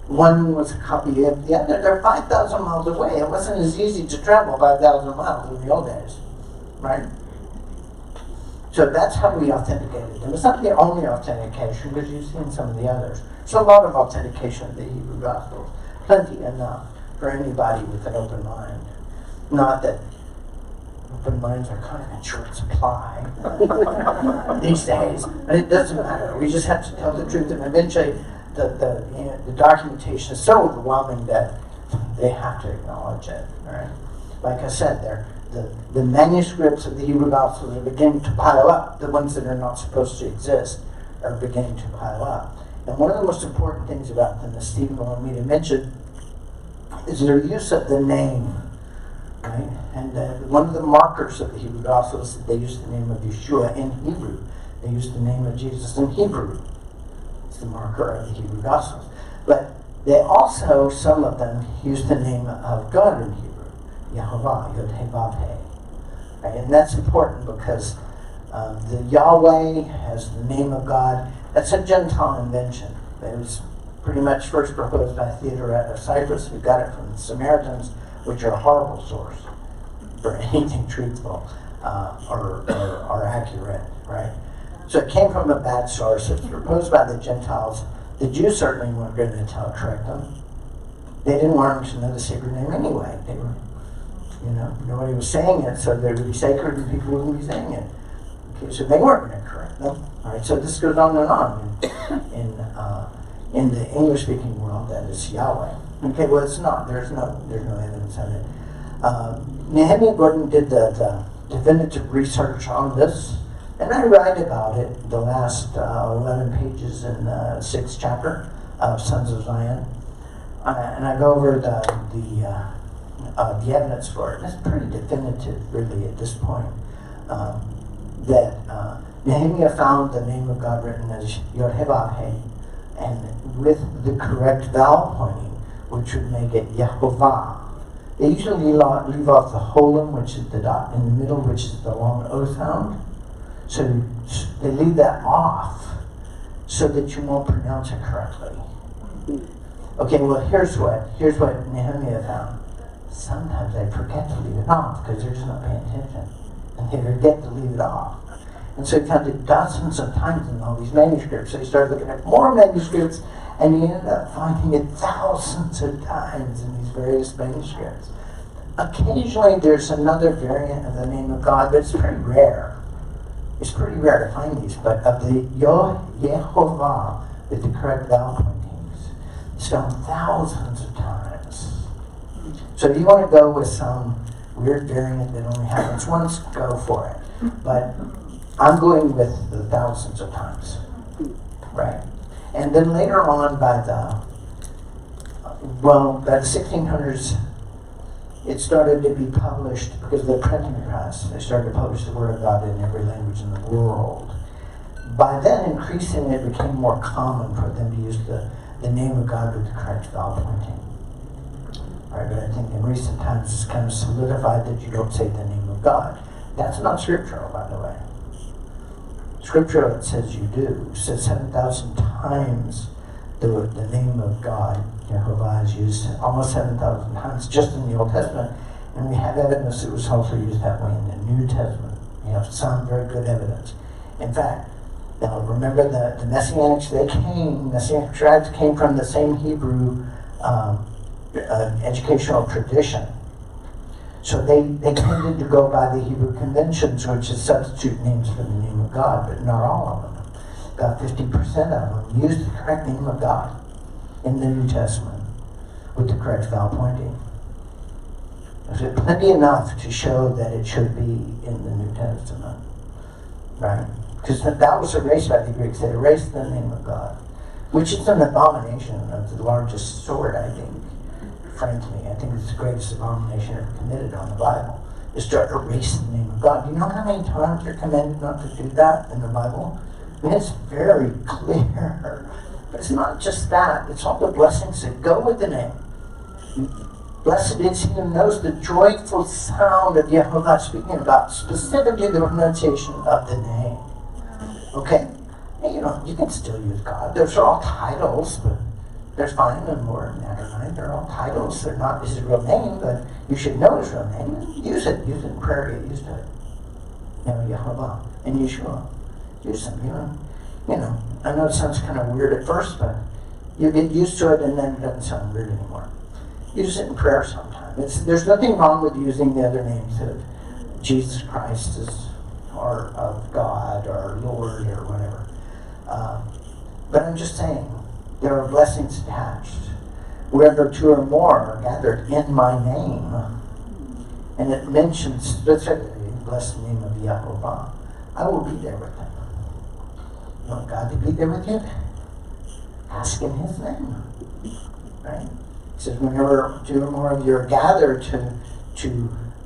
One was a copy of the other. They're 5,000 miles away. It wasn't as easy to travel 5,000 miles in the old days, right? So that's how we authenticated them. It's not the only authentication, because you've seen some of the others. There's a lot of authentication of the Hebrew Gospels. Plenty enough for anybody with an open mind. Not that open minds are kind of in short supply these days, but it doesn't matter. We just have to tell the truth, and eventually the documentation is so overwhelming that they have to acknowledge it. Right? Like I said, the manuscripts of the Hebrew Gospels are beginning to pile up. The ones that are not supposed to exist are beginning to pile up. And one of the most important things about them, as Stephen wanted me to mention, is their use of the name. Right? And one of the markers of the Hebrew Gospels is that they use the name of Yeshua in Hebrew. They use the name of Jesus in Hebrew. It's the marker of the Hebrew Gospels. But they also, some of them, use the name of God in Hebrew. Yehovah, Yod-Heh-Vav-Heh. Right? And that's important because the Yahweh has the name of God. That's a Gentile invention. It was pretty much first proposed by Theodoret of Cyprus, who got it from the Samaritans, which are a horrible source for anything truthful or accurate, right? So it came from a bad source. It was proposed by the Gentiles. The Jews certainly weren't going to correct them. They didn't want them to know the sacred name anyway. They were, nobody was saying it, so they would be sacred and people wouldn't be saying it. Okay, so they weren't going to correct them. All right, so this goes on and on in the English-speaking world. That is Yahweh. Okay, well it's not. There's no evidence of it. Nehemiah Gordon did the definitive research on this, and I write about it the last 11 pages in the 6th chapter of Sons of Zion, and I go over the evidence for it. It's pretty definitive, really, at this point. That Nehemiah found the name of God written as Yod-Heh-Vav-Heh, and with the correct vowel pointing, which would make it Yehovah. They usually leave off the holum, which is the dot in the middle, which is the long O sound. So they leave that off so that you won't pronounce it correctly. Okay, well here's what Nehemiah found. Sometimes they forget to leave it off because they're just not paying attention. And they forget to leave it off. And so he found it dozens of times in all these manuscripts. So he started looking at more manuscripts, and he ended up finding it thousands of times in these various manuscripts. Occasionally there's another variant of the name of God, but it's pretty rare. It's pretty rare to find these, but of the Yehovah with the correct vowel pointings, it's found thousands of times. So if you want to go with some weird variant that only happens once, go for it. But I'm going with the thousands of times, right? And then later on by the 1600s, it started to be published because of the printing press. They started to publish the Word of God in every language in the world. By then, increasingly, it became more common for them to use the name of God with the correct vowel pointing. All right, but I think in recent times it's kind of solidified that you don't say the name of God. That's not scriptural, by the way. Scripture, it says you do. It says 7,000 times the name of God, Jehovah, is used almost 7,000 times just in the Old Testament. And we have evidence it was also used that way in the New Testament. We have some very good evidence. In fact, now remember the Messianics, Messianic tribes came from the same Hebrew educational tradition. So they tended to go by the Hebrew conventions, which is substitute names for the name of God, but not all of them. About 50% of them used the correct name of God in the New Testament with the correct vowel pointing. There's plenty enough to show that it should be in the New Testament, right? Because that was erased by the Greeks. They erased the name of God, which is an abomination of the largest sort, I think. Frankly, I think it's the greatest abomination ever committed on the Bible, is to erase the name of God. Do you know how many times you're commanded not to do that in the Bible? I mean, it's very clear. But it's not just that. It's all the blessings that go with the name. Blessed is he who knows the joyful sound of Yehovah, speaking about specifically the pronunciation of the name. Okay? And, you can still use God. Those are all titles, but there's fine and more Adonai. They're all titles. They're not his real name, but you should know his real name. Use it. Use it in prayer. Get used to it. Yehovah and Yeshua. Use them. I know it sounds kind of weird at first, but you get used to it, and then it doesn't sound weird anymore. Use it in prayer sometime. There's nothing wrong with using the other names of Jesus Christ or of God or Lord or whatever. But I'm just saying, there are blessings attached. Wherever two or more are gathered in my name, and it mentions specifically, bless the name of Yehovah, I will be there with them. You want God to be there with you? Ask in his name. Right? It says, whenever two or more of you are gathered to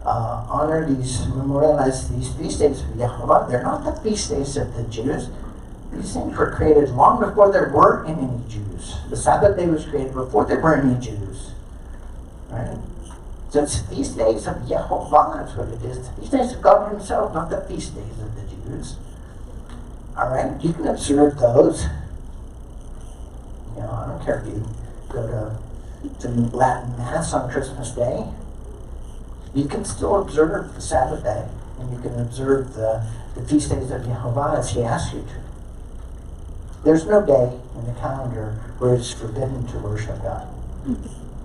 honor memorialize these feast days of Yehovah, they're not the feast days of the Jews. These things were created long before there were any Jews. The Sabbath day was created before there were any Jews. Right? So it's the feast days of Yehovah, that's what it is. The feast days of God himself, not the feast days of the Jews. Alright, you can observe those. I don't care if you go to Latin Mass on Christmas Day. You can still observe the Sabbath day and you can observe the feast days of Jehovah as he asks you to. There's no day in the calendar where it's forbidden to worship God.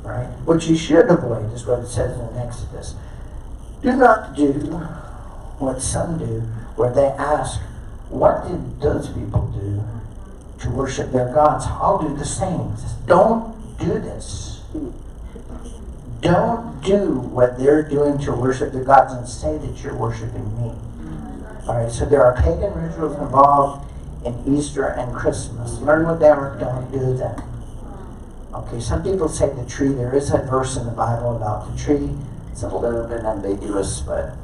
Right? What you should avoid is what it says in Exodus. Do not do what some do, where they ask, what did those people do to worship their gods? I'll do the same. Don't do this. Don't do what they're doing to worship their gods and say that you're worshiping me. All right, so there are pagan rituals involved in Easter and Christmas. Learn what they are, don't do them. Okay, some people say the tree. There is a verse in the Bible about the tree. It's a little bit ambiguous, but,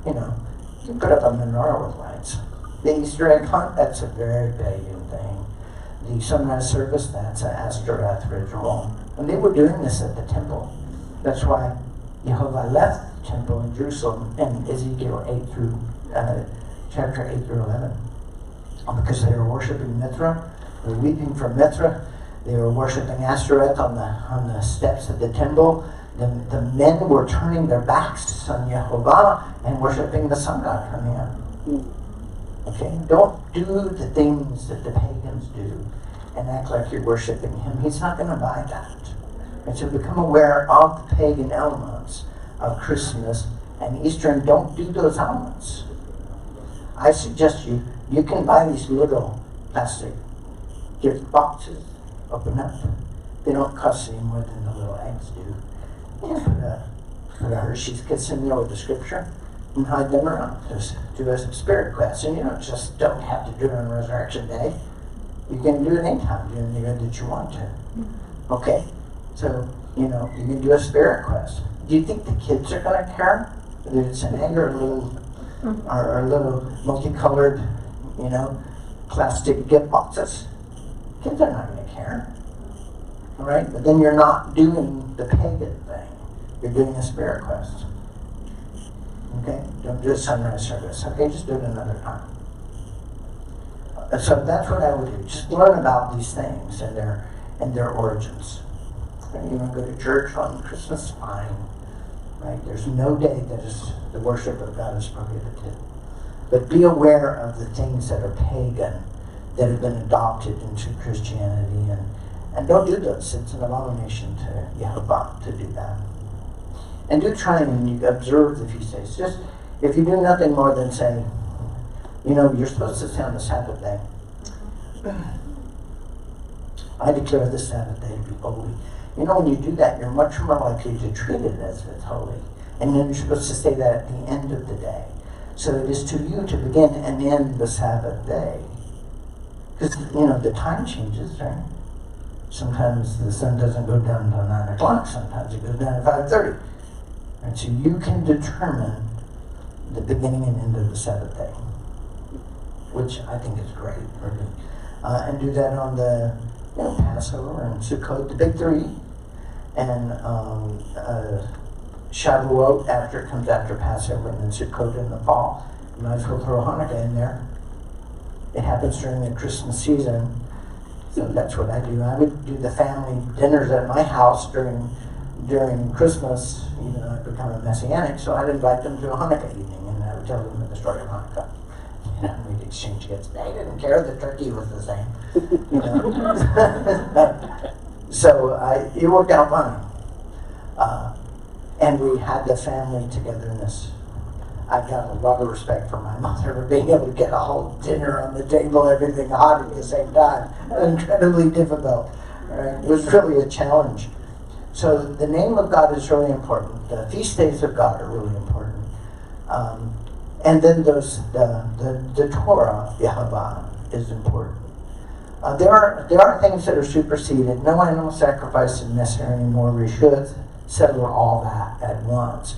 you know, you can put up a menorah with lights. The Easter egg hunt, that's a very pagan thing. The sunrise service, that's an Ashtoreth ritual. And they were doing this at the temple. That's why Jehovah left the temple in Jerusalem in Ezekiel 8 through chapter 8 through 11. Because they were worshiping Mithra. They were weeping for Mithra. They were worshiping Ashtoreth on the steps of the temple. The men were turning their backs on Jehovah and worshiping the sun god from him. Okay? Don't do the things that the pagans do and act like you're worshiping him. He's not going to buy that. And so become aware of the pagan elements of Christmas and Easter, and don't do those elements. I suggest you can buy these little plastic gift boxes, open up. They don't cost any more than the little eggs do. And put a Hershey's Kiss in there with the scripture and hide them around. Just do a spirit class. And you don't have to do it on Resurrection Day. You can do it anytime during the year that you want to. Okay? So, you can do a spirit quest. Do you think the kids are going to care? Whether it's an egg or a little multicolored, plastic gift boxes? Kids are not going to care. All right? But then you're not doing the pagan thing. You're doing a spirit quest. Okay? Don't do a sunrise service. Okay? Just do it another time. So that's what I would do. Just learn about these things and their origins. You want to go to church on Christmas? Fine. Right? There's no day that is the worship of God is prohibited. But be aware of the things that are pagan, that have been adopted into Christianity, and don't do those. It's an abomination to Jehovah to do that. And do try and observe the feast days. Just, if you do nothing more than say, you're supposed to say on the Sabbath day, I declare the Sabbath day to be holy. When you do that, you're much more likely to treat it as if it's holy. And then you're supposed to say that at the end of the day. So it is to you to begin and end the Sabbath day. Because, the time changes, right? Sometimes the sun doesn't go down until 9 o'clock. Sometimes it goes down at 5:30. And so you can determine the beginning and end of the Sabbath day, which I think is great, really. And do that on the Passover and Sukkot, the big three, and Shavuot after it comes after Passover, and then Sukkot in the fall. You might as well throw Hanukkah in there. It happens during the Christmas season, so that's what I do. I would do the family dinners at my house during Christmas, even though I've become a Messianic, so I'd invite them to a Hanukkah evening, and I would tell them the story of Hanukkah. We'd exchange gifts. They didn't care, the turkey was the same. So it worked out fine. And we had the family togetherness. I got a lot of respect for my mother for being able to get a whole dinner on the table, everything hot at the same time. Incredibly difficult. Right? It was really a challenge. So the name of God is really important. The feast days of God are really important. And then the Torah, Yehovah, is important. There are things that are superseded. No animal sacrifice is necessary anymore. We should settle all that at once.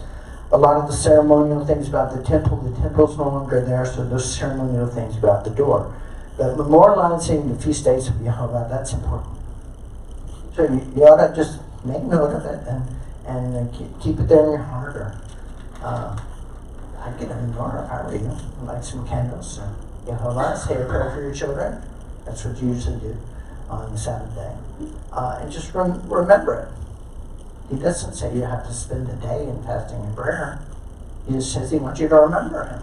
A lot of the ceremonial things about the temple's no longer there, so those ceremonial things about the door. But memorializing the feast days of Yehovah, that's important. So you ought to just make note of it and keep it there in your heart. Or I'd get a menorah if I were you, light some candles. So Yehovah, say a prayer for your children. That's what you usually do on the Sabbath day. And just remember it. He doesn't say you have to spend the day in fasting and prayer. He just says he wants you to remember him.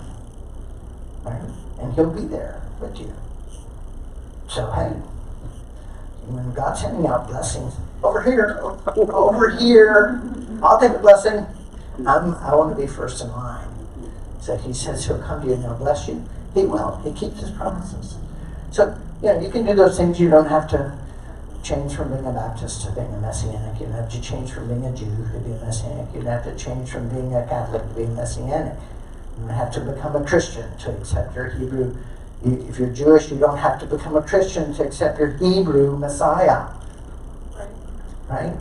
Right? And he'll be there with you. So hey, when God's handing out blessings, over here, I'll take a blessing. I want to be first in line. So he says he'll come to you and he'll bless you. He will. He keeps his promises. So, you can do those things. You don't have to change from being a Baptist to being a Messianic. You don't have to change from being a Jew to be a Messianic. You don't have to change from being a Catholic to being Messianic. You don't have to become a Christian to accept your Hebrew. If you're Jewish, you don't have to become a Christian to accept your Hebrew Messiah. Right?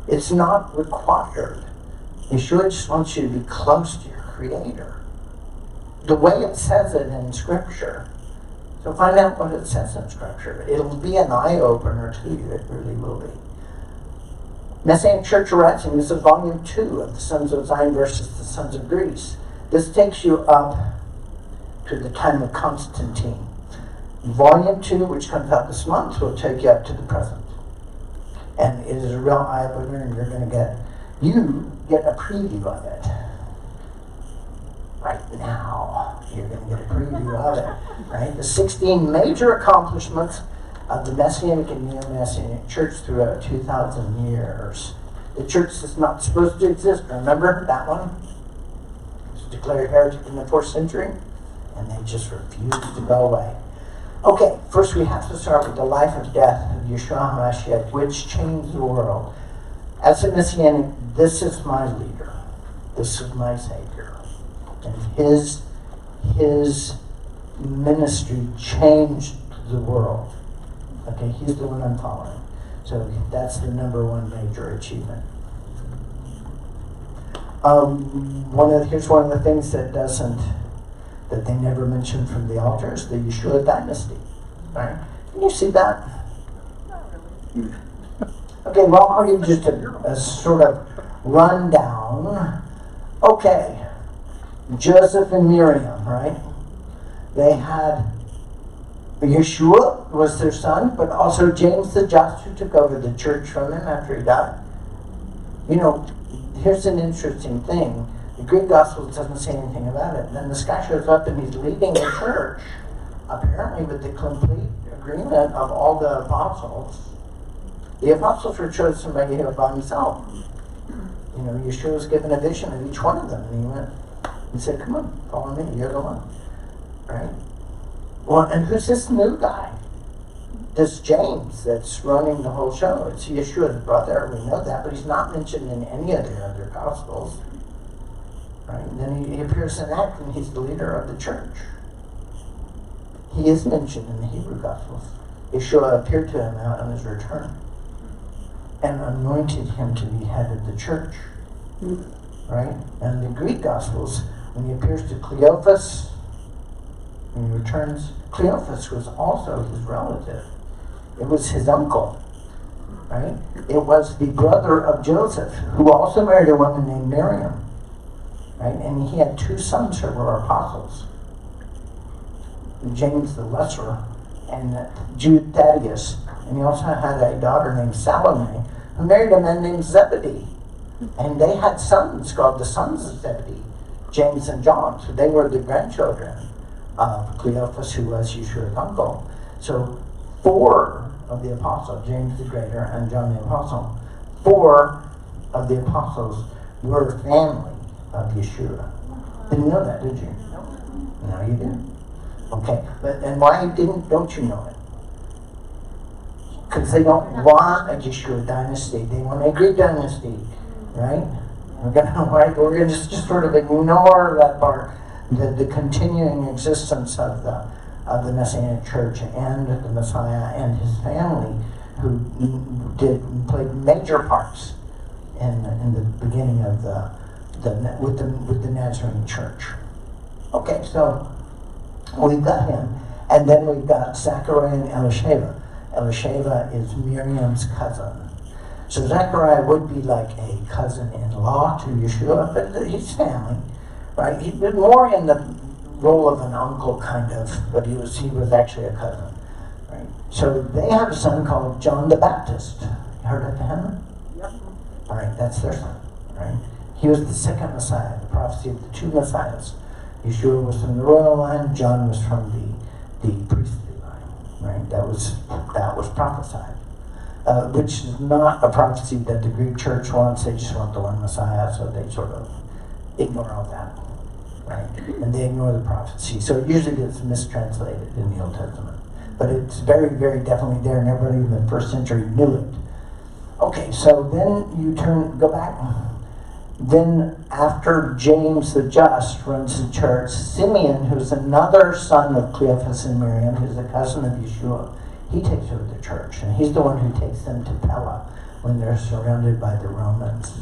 It's not required. Yeshua just wants you to be close to your Creator. The way it says it in Scripture. So find out what it says in Scripture. It'll be an eye-opener to you. It really will be. Messianic Church Writing, this is volume 2 of the Sons of Zion versus the Sons of Greece. This takes you up to the time of Constantine. Volume 2, which comes out this month, will take you up to the present. And it is a real eye-opener, and you're going to get a preview of it. Right now, you're going to get a preview of it. Right? The 16 major accomplishments of the Messianic and Neo-Messianic Church throughout 2,000 years. The church is not supposed to exist. Remember that one? It was declared heretic in the 4th century, and they just refused to go away. Okay, first we have to start with the life and death of Yeshua HaMashiach, which changed the world. As a Messianic, this is my leader. This is my Savior. And his ministry changed the world. Okay, he's the one I'm following. So that's the number one major achievement. Here's one of the things that they never mention from the altars, the Yeshua dynasty. Right? Can you see that? Okay, well, I'll give you just a sort of rundown. Okay, Joseph and Miriam, right? They had Yeshua was their son, but also James the Just, who took over the church from him after he died. Here's an interesting thing. The Greek Gospel doesn't say anything about it. And then this guy shows up and he's leading the church, apparently with the complete agreement of all the apostles. The apostles were chosen by himself. Yeshua was given a vision of each one of them, and he went and said, "Come on, follow me, you're the one." Right? Well, and who's this new guy? This James that's running the whole show. It's Yeshua's brother, we know that, but he's not mentioned in any of the other Gospels. Right? And then he appears in Acts, and he's the leader of the church. He is mentioned in the Hebrew Gospels. Yeshua appeared to him out on his return and anointed him to be head of the church. Right? And the Greek Gospels, when he appears to Cleophas, when he returns, Cleophas was also his relative. It was his uncle. Right? It was the brother of Joseph, who also married a woman named Miriam. Right? And he had 2 sons who were apostles. James the Lesser and Jude Thaddeus. And he also had a daughter named Salome, who married a man named Zebedee. And they had sons called the sons of Zebedee, James and John. So they were the grandchildren of Cleophas, who was Yeshua's uncle. So 4 of the apostles, James the Greater and John the Apostle, 4 of the apostles were family of Yeshua. Didn't know that, did you? No, you didn't. Okay, and why don't you know it? Because they don't want a Yeshua dynasty. They want a Greek dynasty, right? We're going to just sort of ignore that part, the continuing existence of the Messianic Church and the Messiah and his family, who played major parts in the beginning of with the Nazarene Church. Okay, so we've got him, and then we've got Zechariah and Elisheva. Elisheva is Miriam's cousin. So Zechariah would be like a cousin-in-law to Yeshua, but he's family, right? He was more in the role of an uncle, kind of, but he was actually a cousin, right? So they have a son called John the Baptist. You heard of him? Yep. All right, that's their son, right? He was the second Messiah, the prophecy of the two Messiahs. Yeshua was from the royal line, John was from the priestly line, right? That was prophesied. Which is not a prophecy that the Greek church wants. They just want the one Messiah, so they sort of ignore all that, right? And they ignore the prophecy. So it usually gets mistranslated in the Old Testament. But it's very, very definitely there, and everybody in the first century knew it. Okay, so then you go back. Then after James the Just runs the church, Simeon, who's another son of Cleophas and Miriam, who's the cousin of Yeshua, he takes over the church, and he's the one who takes them to Pella when they're surrounded by the Romans.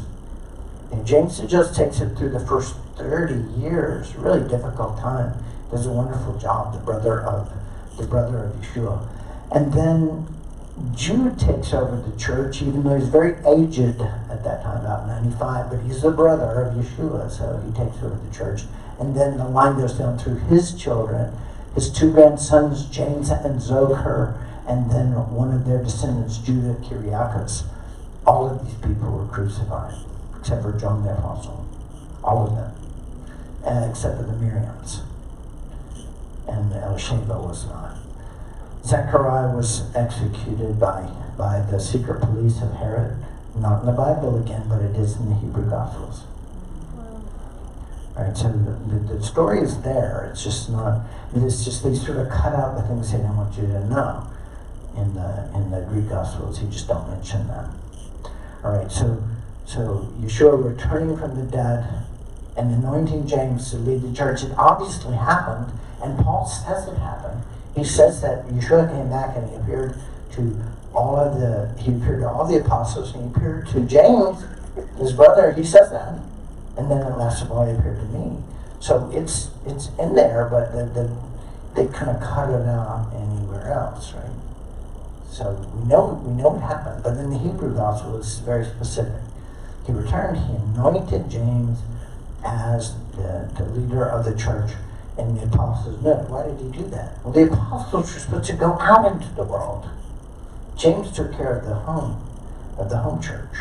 And James the Just takes it through the first 30 years, really difficult time. Does a wonderful job, the brother of Yeshua. And then Jude takes over the church, even though he's very aged at that time, about 95, but he's the brother of Yeshua, so he takes over the church. And then the line goes down through his children, his two grandsons, James and Zochar, and then one of their descendants, Judah Kyriakos. All of these people were crucified, except for John the Apostle. All of them, except for the Miriams. And Elisheva was not. Zechariah was executed by the secret police of Herod. Not in the Bible again, but it is in the Hebrew Gospels. Right, so the story is there. It's just not. It's just they sort of cut out the things they don't want you to know. In the Greek Gospels, he just don't mention them. All right, so Yeshua returning from the dead and anointing James to lead the church. It obviously happened, and Paul says it happened. He says that Yeshua came back and he appeared to all the apostles, and he appeared to James, his brother. He says that, and then at last of all, he appeared to me. So it's in there, but they kind of cut it out anywhere else, right? So we know it happened, but in the Hebrew Gospel it's very specific. He returned, he anointed James as the leader of the church, and the apostles knew. Why did he do that? Well, the apostles were supposed to go out into the world. James took care of the home church.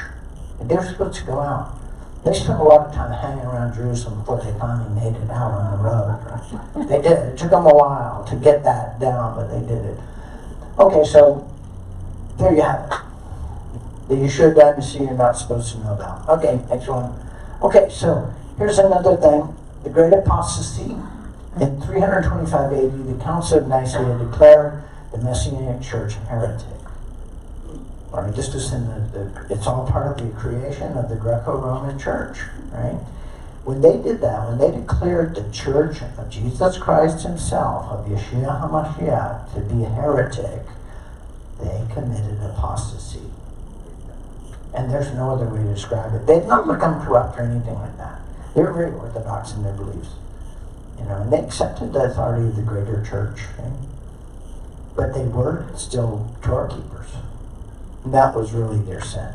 And they were supposed to go out. They spent a lot of time hanging around Jerusalem before they finally made it out on the road. Right? They did. It took them a while to get that down, but they did it. Okay, so there you have it. The Yeshua dynasty you're not supposed to know about. Okay, next one. Okay, so here's another thing. The Great Apostasy. In 325 AD, the Council of Nicaea declared the Messianic Church heretic. All right, this is it's all part of the creation of the Greco-Roman Church, right? When they did that, when they declared the Church of Jesus Christ himself, of Yeshua HaMashiach, to be a heretic, they committed apostasy. And there's no other way to describe it. They did not become corrupt or anything like that. They were very orthodox in their beliefs. And they accepted the authority of the greater church. Okay? But they were still Torah keepers. And that was really their sin.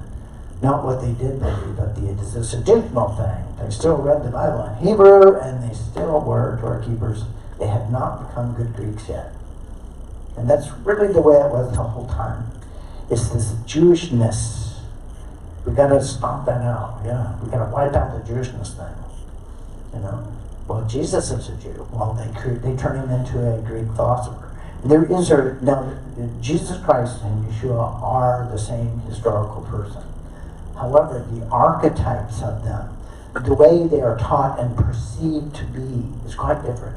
Not what they did believe, but it's this additional thing. They still read the Bible in Hebrew, and they still were Torah keepers. They had not become good Greeks yet. And that's really the way it was the whole time. It's this Jewishness. We got to stomp that out. Yeah, we got to wipe out the Jewishness thing. Well, Jesus is a Jew. Well, they turn him into a Greek philosopher. Now, Jesus Christ and Yeshua are the same historical person. However, the archetypes of them, the way they are taught and perceived to be, is quite different.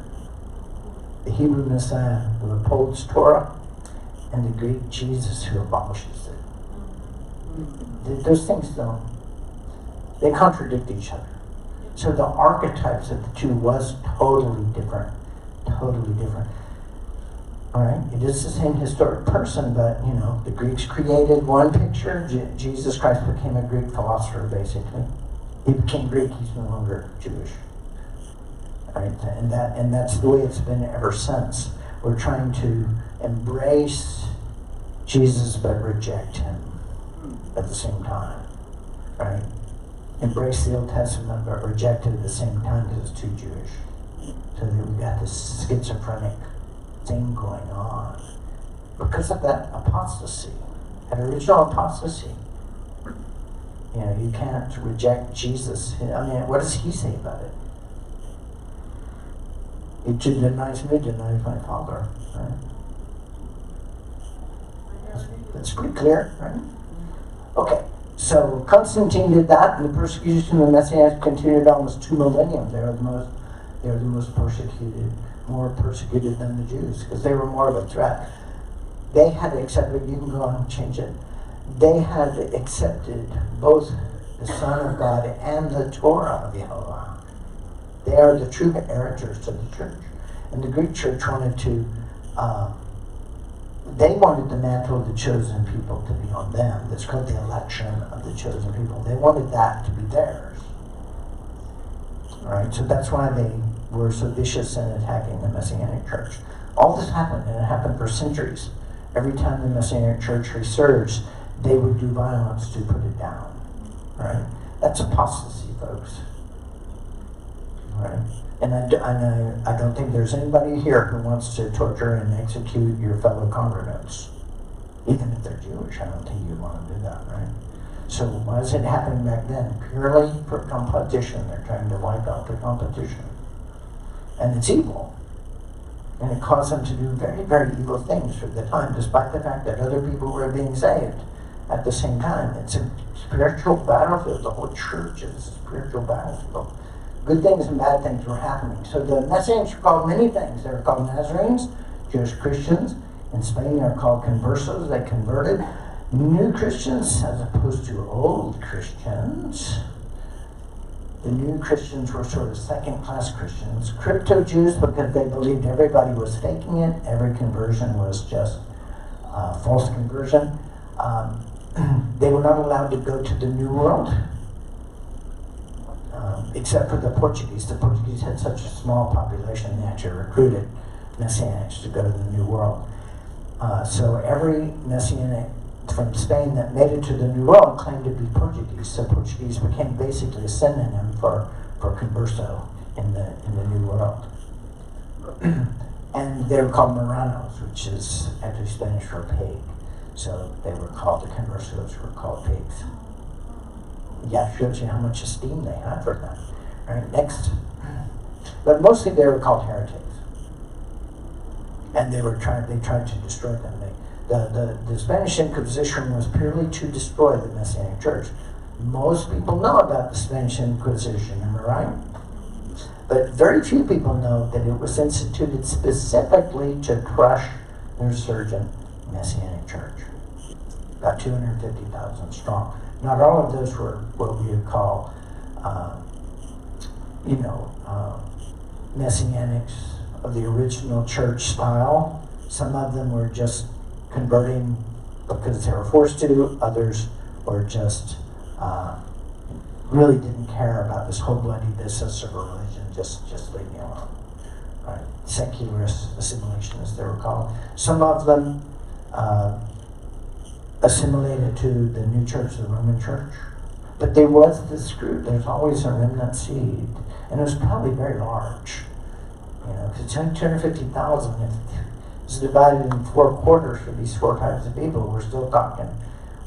The Hebrew Messiah who upholds Torah, and the Greek Jesus who abolishes it. Those things they contradict each other. So the archetypes of the two was totally different. Totally different. All right? It is the same historic person, but, the Greeks created one picture. Jesus Christ became a Greek philosopher, basically. He became Greek. He's no longer Jewish. All right? And that's the way it's been ever since. We're trying to embrace Jesus but reject him at the same time. Right? Embrace the Old Testament but reject it at the same time because it's too Jewish. So that we've got this schizophrenic thing going on because of that apostasy, that original apostasy. You know, you can't reject Jesus. I mean, what does he say about it? It denies me, denies my Father. Right? That's pretty clear, right? Okay, so Constantine did that, and the persecution of the Messianics continued almost 2 millennium. They were the most persecuted, more persecuted than the Jews, because they were more of a threat. They had accepted, you can go on and change it, they had accepted both the Son of God and the Torah of Yehovah. They are the true heirs to the church. And the Greek church wanted to, they wanted the mantle of the chosen people to be on them. That's called the election of the chosen people. They wanted that to be theirs. All right, so that's why they were so vicious in attacking the Messianic church. All this happened, and it happened for centuries. Every time the Messianic church resurged, they would do violence to put it down. Right? That's apostasy, folks. Right? And I don't think there's anybody here who wants to torture and execute your fellow congregants. Even if they're Jewish, I don't think you'd want to do that, right? So why is it happening back then? Purely for competition. They're trying to wipe out the competition. And it's evil. And it caused them to do very, very evil things for the time, despite the fact that other people were being saved at the same time. It's a spiritual battlefield. The whole church is a spiritual battlefield. Good things and bad things were happening. So the Messianics were called many things. They were called Nazarenes, Jewish Christians. In Spain, they were called conversos. They converted. New Christians, as opposed to old Christians. The new Christians were sort of second-class Christians. Crypto-Jews, because they believed everybody was faking it. Every conversion was just false conversion. They were not allowed to go to the New World, except for the Portuguese. The Portuguese had such a small population, they actually recruited Messianics to go to the New World. So every Messianic from Spain that made it to the New World claimed to be Portuguese. So Portuguese became basically a synonym for converso in the New World. And they were called Marranos, which is actually Spanish for pig. So they were called, the conversos were called pigs. Yeah, shows you how much esteem they had for them. Right, next. But mostly they were called heretics. And they tried to destroy them. The Spanish Inquisition was purely to destroy the Messianic church. Most people know about the Spanish Inquisition, am I right? But very few people know that it was instituted specifically to crush the resurgent Messianic church. About 250,000 strong. Not all of those were what we would call, Messianics of the original church style. Some of them were just converting because they were forced to. Others were just really didn't care about this whole bloody business of a religion. Just leave me alone. Right? Secularist assimilationists, they were called. Some of them assimilated to the new church, the Roman church. But there was this group. There's always a remnant seed, and it was probably very large. Because it's only 250,000. If it's divided in 4 quarters for these 4 types of people, we're still talking,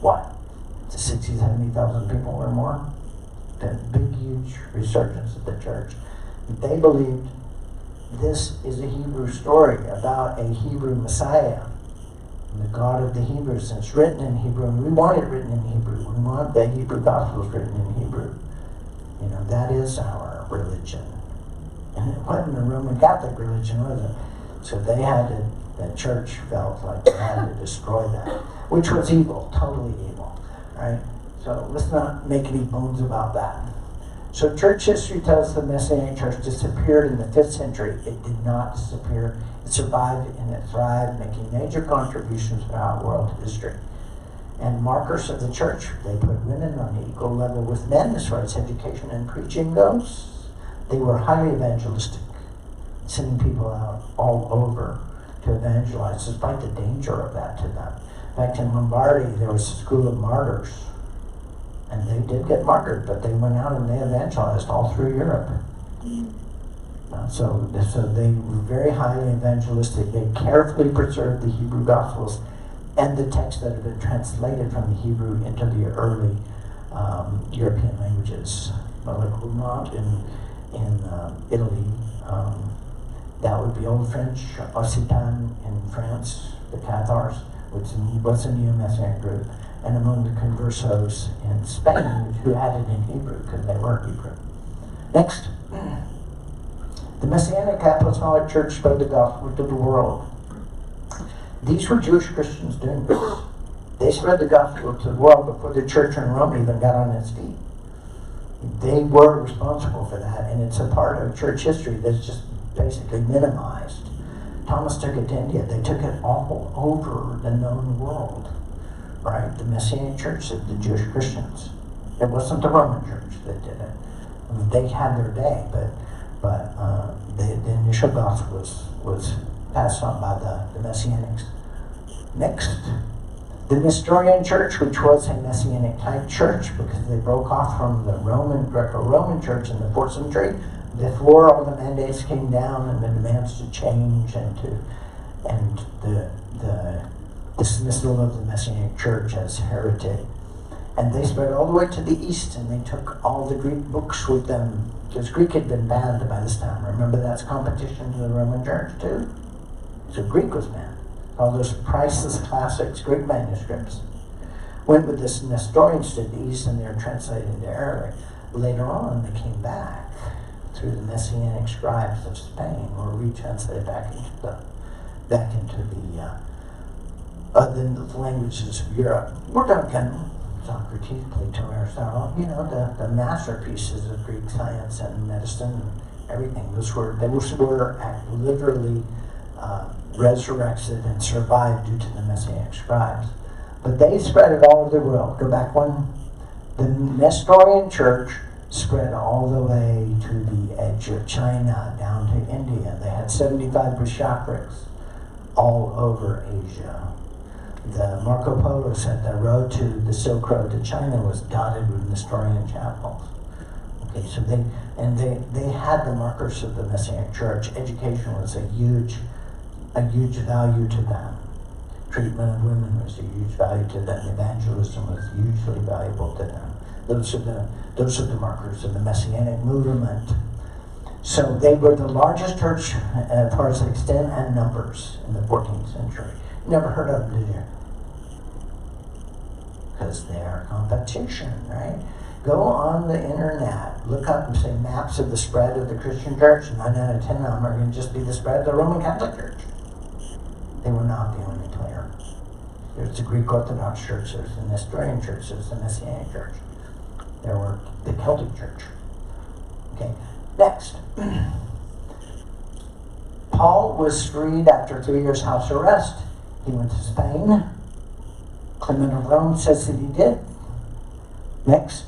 what, 60,000, 70,000 people or more? The big, huge resurgence of the church. They believed this is a Hebrew story about a Hebrew Messiah, the God of the Hebrews. And it's written in Hebrew, and we want it written in Hebrew. We want the Hebrew Gospels written in Hebrew. That is our religion. And it wasn't a Roman Catholic religion, was it? So they had to, the church felt like they had to destroy that, which was evil, totally evil, right? So let's not make any bones about that. So church history tells the Messianic church disappeared in the 5th century. It did not disappear. It survived and it thrived, making major contributions throughout world history. And markers of the church, they put women on an equal level with men as far as education and preaching goes. They were highly evangelistic, sending people out all over to evangelize, despite the danger of that to them. In fact, in Lombardy, there was a school of martyrs. And they did get martyred, but they went out and they evangelized all through Europe. So they were very highly evangelistic. They carefully preserved the Hebrew Gospels and the texts that had been translated from the Hebrew into the early European languages. Molecular not in Italy. That would be Old French, Occitan in France, the Cathars, which was a neo-Messianic group, and among the conversos in Spain, who had it in Hebrew because they were Hebrew. Next, the Messianic Apostolic Church spread the gospel to the world. These were Jewish Christians doing this. They spread the gospel to the world before the church in Rome even got on its feet. They were responsible for that, and it's a part of church history that's just basically minimized. Thomas took it to India. They took it all over the known world, right? The Messianic Church of the Jewish Christians. It wasn't the Roman Church that did it. I mean, they had their day, but the initial gospel was passed on by the Messianics. Next, the Nestorian Church, which was a Messianic type church because they broke off from the Greco-Roman Church in the 4th century. Before all the mandates came down and the demands to change and the dismissal of the Messianic Church as heretic. And they spread all the way to the east, and they took all the Greek books with them, because Greek had been banned by this time. Remember, that's competition to the Roman Church too. So Greek was banned. All those priceless classics, Greek manuscripts, went with this Nestorians to the east, and they were translated into Arabic. Later on, they came back through the Messianic scribes of Spain, were retranslated back into the languages of Europe. We're talking Socrates, Plato, Aristotle, the masterpieces of Greek science and medicine and everything. Those were literally resurrected and survived due to the Messianic scribes. But they spread it all over the world. Go back one. The Nestorian Church spread all the way to the edge of China, down to India. They had 75 bishoprics all over Asia. The Marco Polo said the road to the Silk Road to China was dotted with Nestorian chapels. Okay, so they had the markers of the Messianic Church. Education was a huge value to them. Treatment of women was a huge value to them. Evangelism was hugely valuable to them. Those are the markers of the Messianic movement. So they were the largest church as far as extent and numbers in the 14th century. Never heard of them, did you? Because they are competition, right? Go on the internet, look up and say maps of the spread of the Christian church. 9 out of 10 of them are going to just be the spread of the Roman Catholic Church. They were not the only player. There's the Greek Orthodox Church, there's the Nestorian Church, there's the Messianic Church. There were the Celtic Church. Okay, next. Paul was freed after 3 years house arrest. He went to Spain. Clement of Rome says that he did. Next.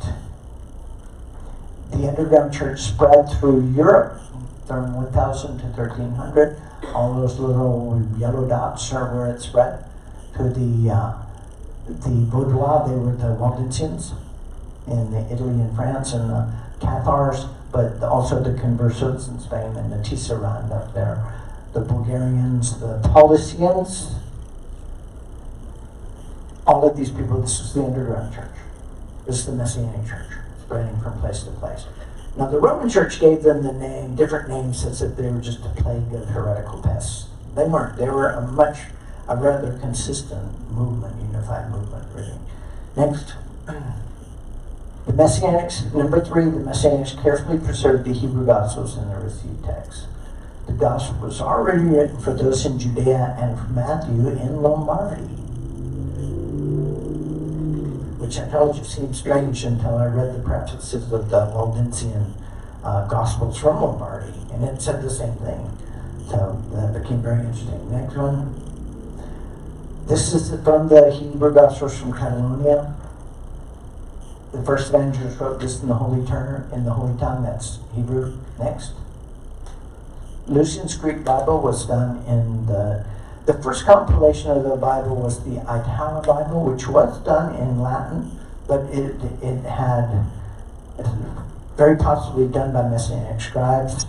The underground church spread through Europe from 1000 to 1300. All those little yellow dots are where it spread. To the Vaudois, they were the Waldensians in Italy and France, and the Cathars, but also the Conversos in Spain, and the Tisserand up there, the Bulgarians, the Paulicians, all of these people. This is the underground church. This is the Messianic Church, spreading from place to place. Now the Roman Church gave them the name, different names, as if they were just a plague of heretical pests. They weren't. They were a rather consistent movement, unified movement, really. Next. The Messianics, number 3, the Messianics carefully preserved the Hebrew Gospels in the received texts. The Gospel was already written for those in Judea and for Matthew in Lombardy. Which I told you seemed strange until I read the prefaces of the Waldensian Gospels from Lombardy, and it said the same thing. So that became very interesting. Next one. This is from the Hebrew Gospels from Catalonia. The first evangelist wrote this in the Holy Tongue, that's Hebrew. Next. Lucian's Greek Bible was done in the first compilation of the Bible was the Itala Bible, which was done in Latin, but it had very possibly done by Messianic scribes.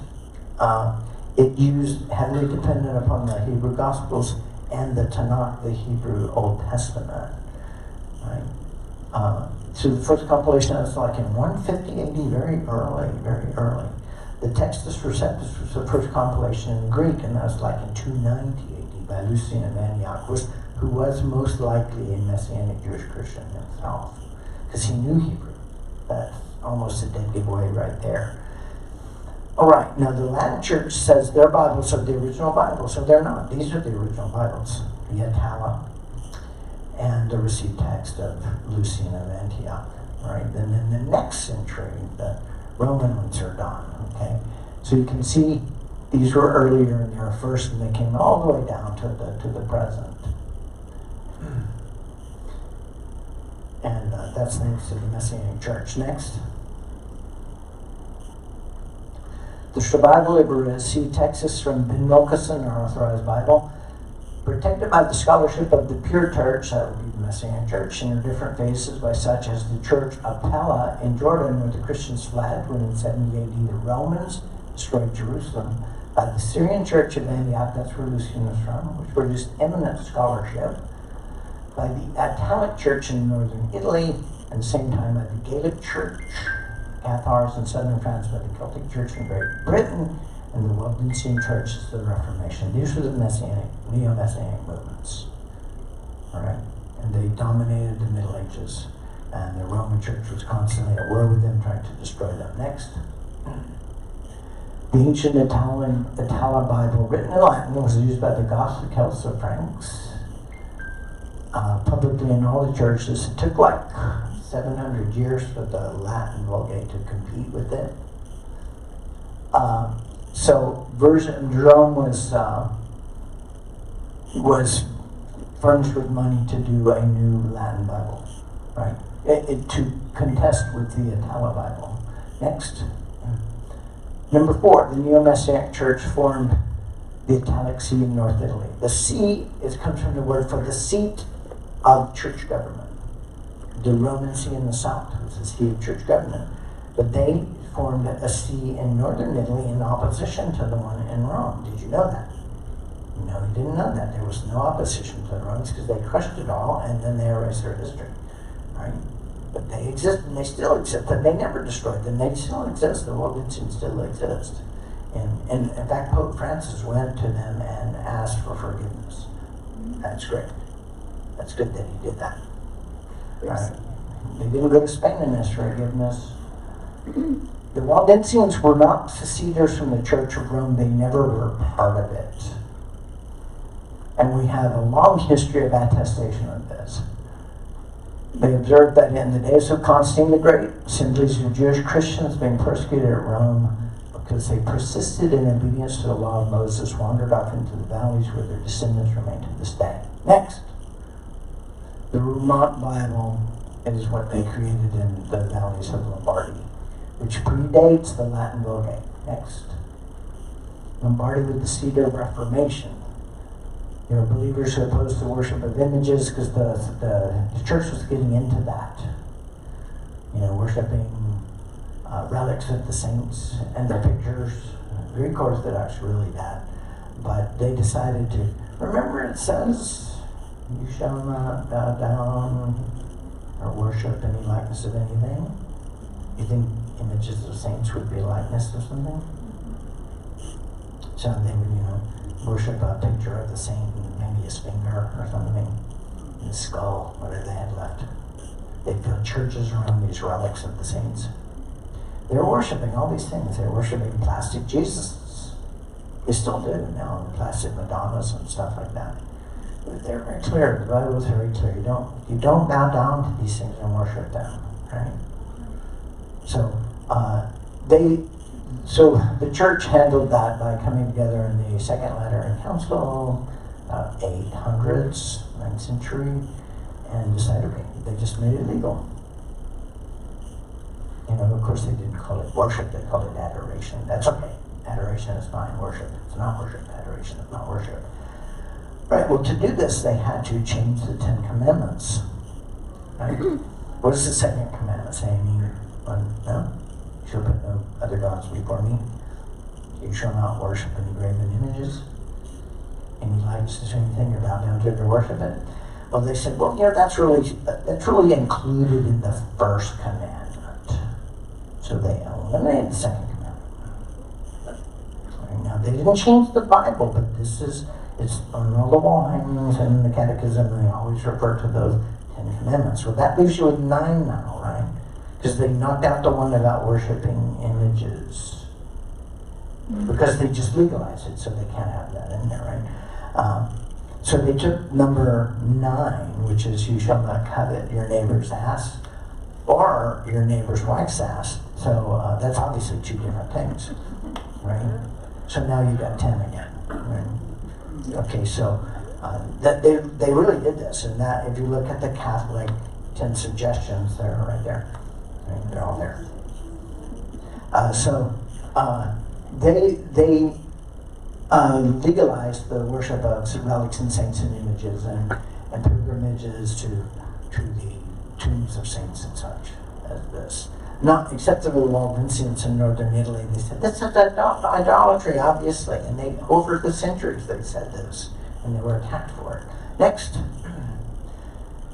It used heavily dependent upon the Hebrew Gospels and the Tanakh, the Hebrew Old Testament. Right? So the first compilation is like in 150 AD, very early, very early. The Textus Receptus was the first compilation in Greek, and that was like in 290 AD by Lucian of Antioch, who was most likely a Messianic Jewish Christian himself, because he knew Hebrew. That's almost a dead giveaway right there. All right, now the Latin Church says their Bibles are the original Bible, so they're not. These are the original Bibles, the Atala and the received text of Lucian of Antioch, right? Then in the next century, the Roman ones are done, okay? So you can see these were earlier and they were first, and they came all the way down to the present. And that's thanks to the Messianic Church. Next. The Survival Liberacy Texas from Ben Wilkinson, our Authorized Bible, protected by the scholarship of the pure church, that would be the Messianic Church, in her different phases by such as the church of Pella in Jordan, where the Christians fled when in 70 AD the Romans destroyed Jerusalem, by the Syrian Church of Antioch, that's where Lucian is from, which produced eminent scholarship, by the Atalic Church in northern Italy, and the same time by the Gaelic Church, Cathars in southern France, by the Celtic Church in Great Britain, and the Waldensian churches of the Reformation. These were the Messianic, neo-Messianic movements. All right? And they dominated the Middle Ages. And the Roman Church was constantly at war with them, trying to destroy them. Next. The ancient Atala Bible, written in Latin, was used by the Goths, the Celts, the Franks, publicly in all the churches. It took like 700 years for the Latin Vulgate to compete with it. So Jerome was furnished with money to do a new Latin Bible, right? To contest with the Atala Bible. Next. Number 4, the Neo-Messianic Church formed the Italic See in North Italy. The See comes from the word for the seat of church government. The Roman See in the south was the seat of church government. But they formed a see in northern Italy in opposition to the one in Rome. Did you know that? No, you didn't know that. There was no opposition to the Romans because they crushed it all and then they erased their history, right? But they exist and they still exist. And they never destroyed them. They still exist. The Waldensians still exist. And in fact, Pope Francis went to them and asked for forgiveness. That's great. That's good that he did that. Right? They didn't go to Spain and ask for forgiveness. The Waldensians were not seceders from the Church of Rome. They never were part of it. And we have a long history of attestation of this. They observed that in the days of Constantine the Great, assemblies of Jewish Christians being persecuted at Rome because they persisted in obedience to the law of Moses, wandered off into the valleys where their descendants remain to this day. Next. The Roman Bible is what they created in the valleys of Lombardy, which predates the Latin Vulgate. Next. Lombardy with the seed of Reformation. There were believers who opposed the worship of images because the church was getting into that. You know, worshiping relics of the saints and their pictures. Greek Orthodox really bad. But they decided to, remember it says, you shall not bow down or worship any likeness of anything. You think images of saints would be a likeness of something? So they would, worship a picture of the saint and maybe his finger or something, and his skull, whatever they had left. They built churches around these relics of the saints. They were worshiping all these things. They were worshiping plastic Jesus. They still do now, plastic Madonnas and stuff like that. But they're very clear. The Bible is very clear. You don't bow down to these things and worship them, right? So So the church handled that by coming together in the Second Lateran Council, 800s, 9th century, and decided they just made it legal. Of course they didn't call it worship, they called it adoration. That's okay. Adoration is fine. Worship, it's not worship. Adoration is not worship. Right, well, to do this, they had to change the 10 Commandments. Right? What does the second commandment say? No? You shall put no other gods before me. You shall not worship any graven images, any likeness to anything, or bow down to it or worship it. Well, they said, well, that's really included in the first commandment. So they eliminated the second commandment. Right, now, they didn't change the Bible, but it's on all the wall hangings and in the catechism, they always refer to those 10 commandments. So that leaves you with 9 now, right? Because they knocked out the one about worshiping images. Because they just legalized it, so they can't have that in there, right? So they took number 9, which is you shall not covet your neighbor's ass or your neighbor's wife's ass. So that's obviously 2 different things, right? So now you got 10 again, right? Okay, so that they really did this, and that if you look at the Catholic 10 suggestions, they're right there, right? They're all there. They legalized the worship of relics and saints and images and pilgrimages to the tombs of saints and such as this. Not except for the Waldensians in northern Italy. They said, this is idolatry, obviously. And they, over the centuries, they said this. And they were attacked for it. Next.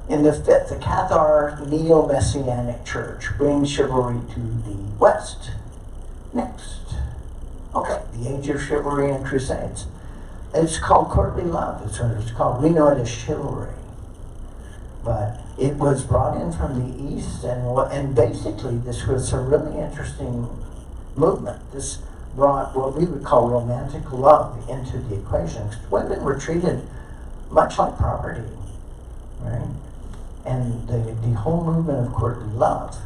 In the 5th, the Cathar Neo-Messianic Church brings chivalry to the West. Next. Okay, the age of chivalry and crusades. It's called courtly love. It's what it's called. We know it as chivalry. But it was brought in from the East, and basically this was a really interesting movement. This brought what we would call romantic love into the equation. Women were treated much like property, right? And the whole movement of courtly love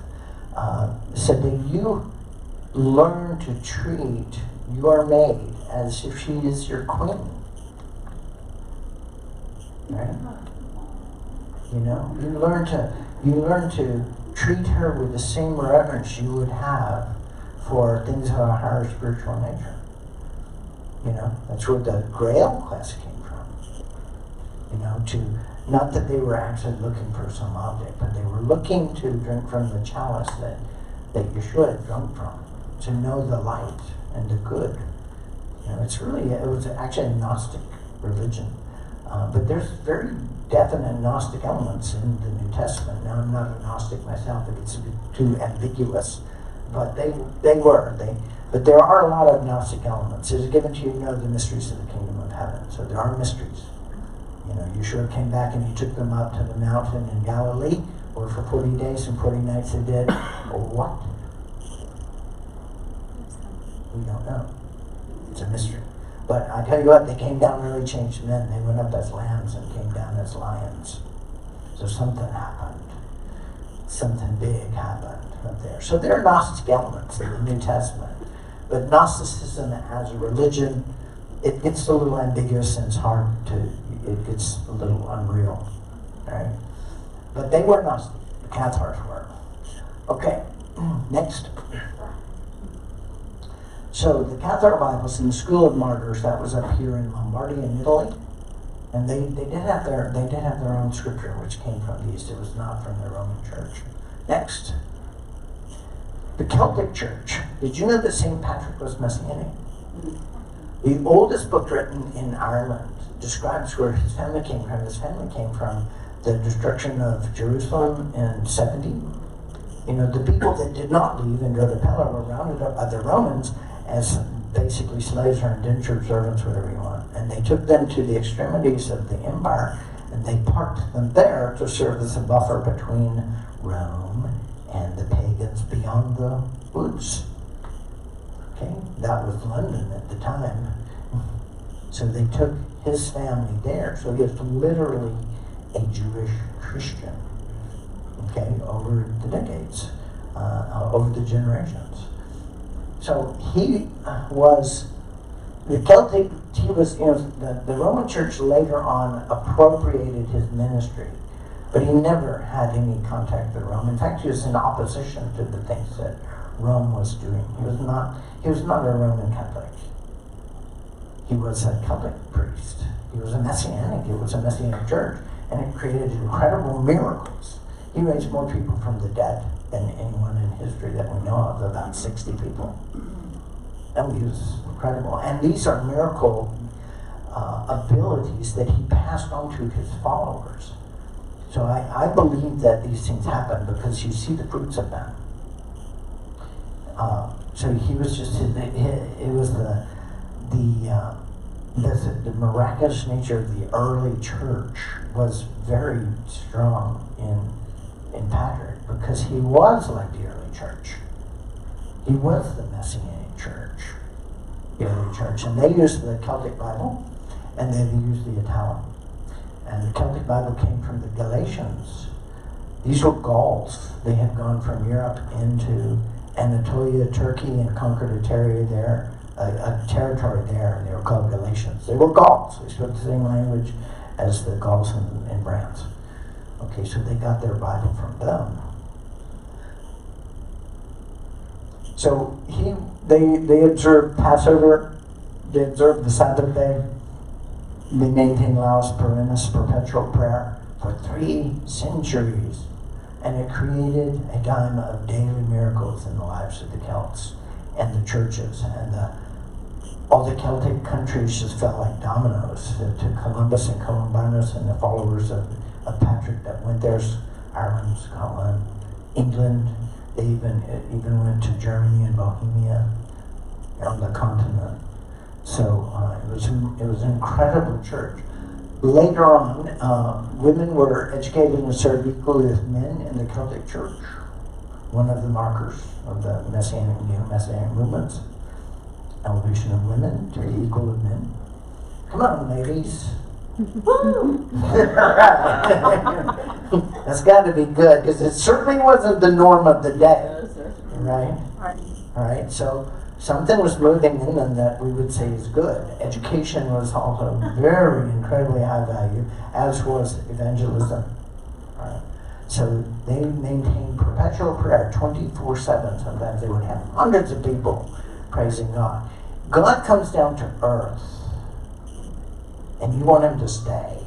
said that you learn to treat your maid as if she is your queen, right? You learn to treat her with the same reverence you would have for things of a higher spiritual nature. That's where the Grail quest came from. Not that they were actually looking for some object, but they were looking to drink from the chalice that you should have drunk from, to know the light and the good. It was actually a Gnostic religion. But there's very definite Gnostic elements in the New Testament. Now, I'm not a Gnostic myself, it gets a bit too ambiguous, but but there are a lot of Gnostic elements. It is given to you to know the mysteries of the kingdom of heaven. So there are mysteries. Yeshua came back and he took them up to the mountain in Galilee, where for 40 days and 40 nights they did. What? We don't know. It's a mystery. But I tell you what, they came down really changed men. They went up as lambs and came down as lions. So something happened. Something big happened up there. So there are Gnostic elements in the New Testament. But Gnosticism as a religion, it gets a little ambiguous and it gets a little unreal. Right? But they were Gnostic. The Cathars were. Okay, next. So the Cathar Bibles in the School of Martyrs, that was up here in Lombardy in Italy, and they did have their own scripture, which came from the East. It was not from the Roman Church. Next, the Celtic Church. Did you know that St. Patrick was Messianic? The oldest book written in Ireland describes where his family came from. His family came from the destruction of Jerusalem in 70. The people that did not leave and go to Pella were rounded up by the Romans as basically slaves or indentured servants, whatever you want. And they took them to the extremities of the empire, and they parked them there to serve as a buffer between Rome and the pagans beyond the woods. Okay, that was London at the time. So they took his family there. So he was literally a Jewish Christian. Okay, over the decades, over the generations. So he was the Celtic. He was, the Roman Church later on appropriated his ministry, but he never had any contact with Rome. In fact, he was in opposition to the things that Rome was doing. He was not a Roman Catholic. He was a Celtic priest. He was a Messianic. It was a Messianic church, and it created incredible miracles. He raised more people from the dead than anyone in history that we know of, about 60 people. That was incredible. And these are miracle abilities that he passed on to his followers. So I believe that these things happen because you see the fruits of them. So he was just, it was the miraculous nature of the early church was very strong in Patrick because he was like the early church. He was the Messianic church, the early church. And they used the Celtic Bible and they used the Italian. And the Celtic Bible came from the Galatians. These were Gauls. They had gone from Europe into Anatolia, Turkey, and conquered a territory there, and they were called Galatians. They were Gauls. They spoke the same language as the Gauls in France. Okay, so they got their Bible from them. So they observed Passover, they observed the Sabbath day, they maintained Laus Perennis, perpetual prayer, for 3 centuries. And it created a time of daily miracles in the lives of the Celts and the churches. And all the Celtic countries just fell like dominoes to Columbus and Columbanus and the followers of Patrick that went there. Ireland, Scotland, England. They even went to Germany and Bohemia on the continent. So it was an incredible church. Later on, women were educated and served equally with men in the Celtic church. One of the markers of the neo-Messianic movements. Elevation of women to be equal with men. Come on, ladies. That's got to be good, because it certainly wasn't the norm of the day. Right? All right, so something was moving in them that we would say is good. Education was also very incredibly high value, as was evangelism. Right? So they maintained perpetual prayer 24/7. Sometimes they would have hundreds of people praising God. God comes down to earth, and you want him to stay.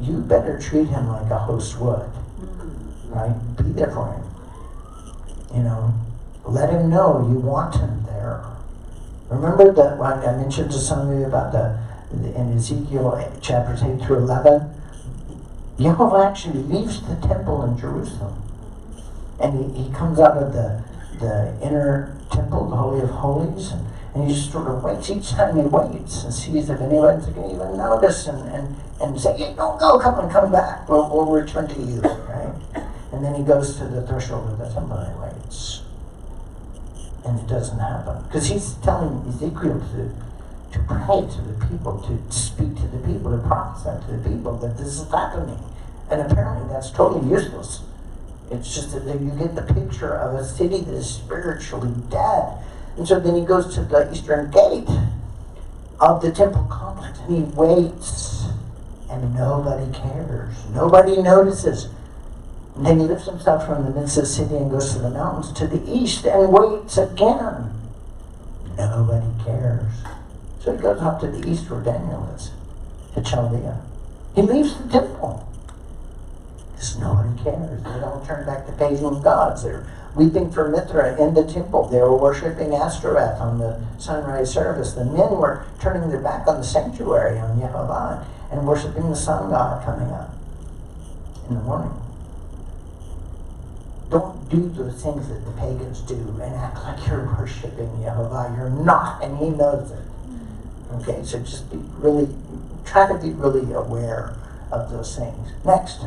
You better treat him like a host would. Right? Be there for him. You know, let him know you want him there. Remember that when I mentioned to some of you about in Ezekiel chapters 8 through 11, Jehovah actually leaves the temple in Jerusalem. And he comes out of the inner temple, the Holy of Holies, and he just sort of waits. Each time he waits and sees if anyone's going to even notice and say, hey, don't go, come back. We'll return to you, right? And then he goes to the threshold of the temple and he waits. And it doesn't happen. Because he's telling Ezekiel to pray to the people, to speak to the people, to prophesy to the people that this is happening. And apparently that's totally useless. It's just that you get the picture of a city that is spiritually dead. And so then he goes to the eastern gate of the temple complex and he waits. And nobody cares. Nobody notices. And then he lifts himself from the midst of the city and goes to the mountains to the east and waits again. Nobody cares. So he goes up to the east where Daniel is, to Chaldea. He leaves the temple. Because nobody cares. They don't turn back to pagan gods. They're weeping for Mithra in the temple. They were worshiping Ashtoreth on the sunrise service. The men were turning their back on the sanctuary, on Yehovah, and worshiping the sun god coming up in the morning. Don't do the things that the pagans do and act like you're worshiping Yehovah. You're not, and he knows it. Okay, so just try to be really aware of those things. Next.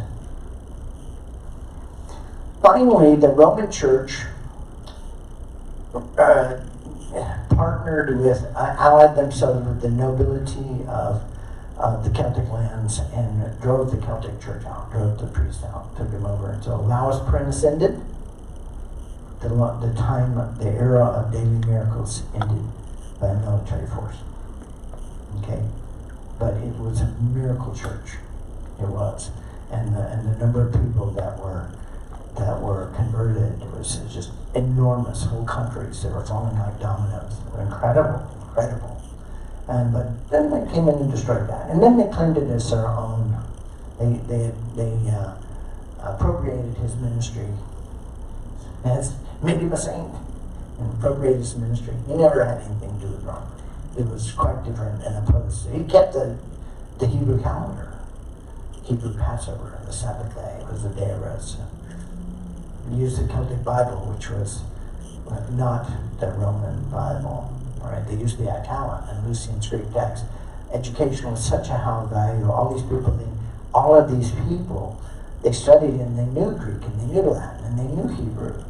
Finally, the Roman Church allied themselves with the nobility of the Celtic lands and drove the Celtic church out, drove the priests out, took them over. And so Laus Perennis ended. The era of daily miracles ended by a military force. Okay? But it was a miracle church. It was. And the number of people that were converted was just enormous. Whole countries that were falling like dominoes. They were incredible. But then they came in and destroyed that. And then they claimed it as their own. They appropriated his ministry. As made him a saint and appropriated his ministry. He never had anything to do with Rome. It was quite different and opposed. He kept the Hebrew calendar. Hebrew Passover, the Sabbath day. It was the day of rest. They used the Celtic Bible, which was not the Roman Bible. Right? They used the Atala and Lucian's Greek text. Education was such a high value. All of these people, they studied and they knew Greek and they knew Latin and they knew Hebrew.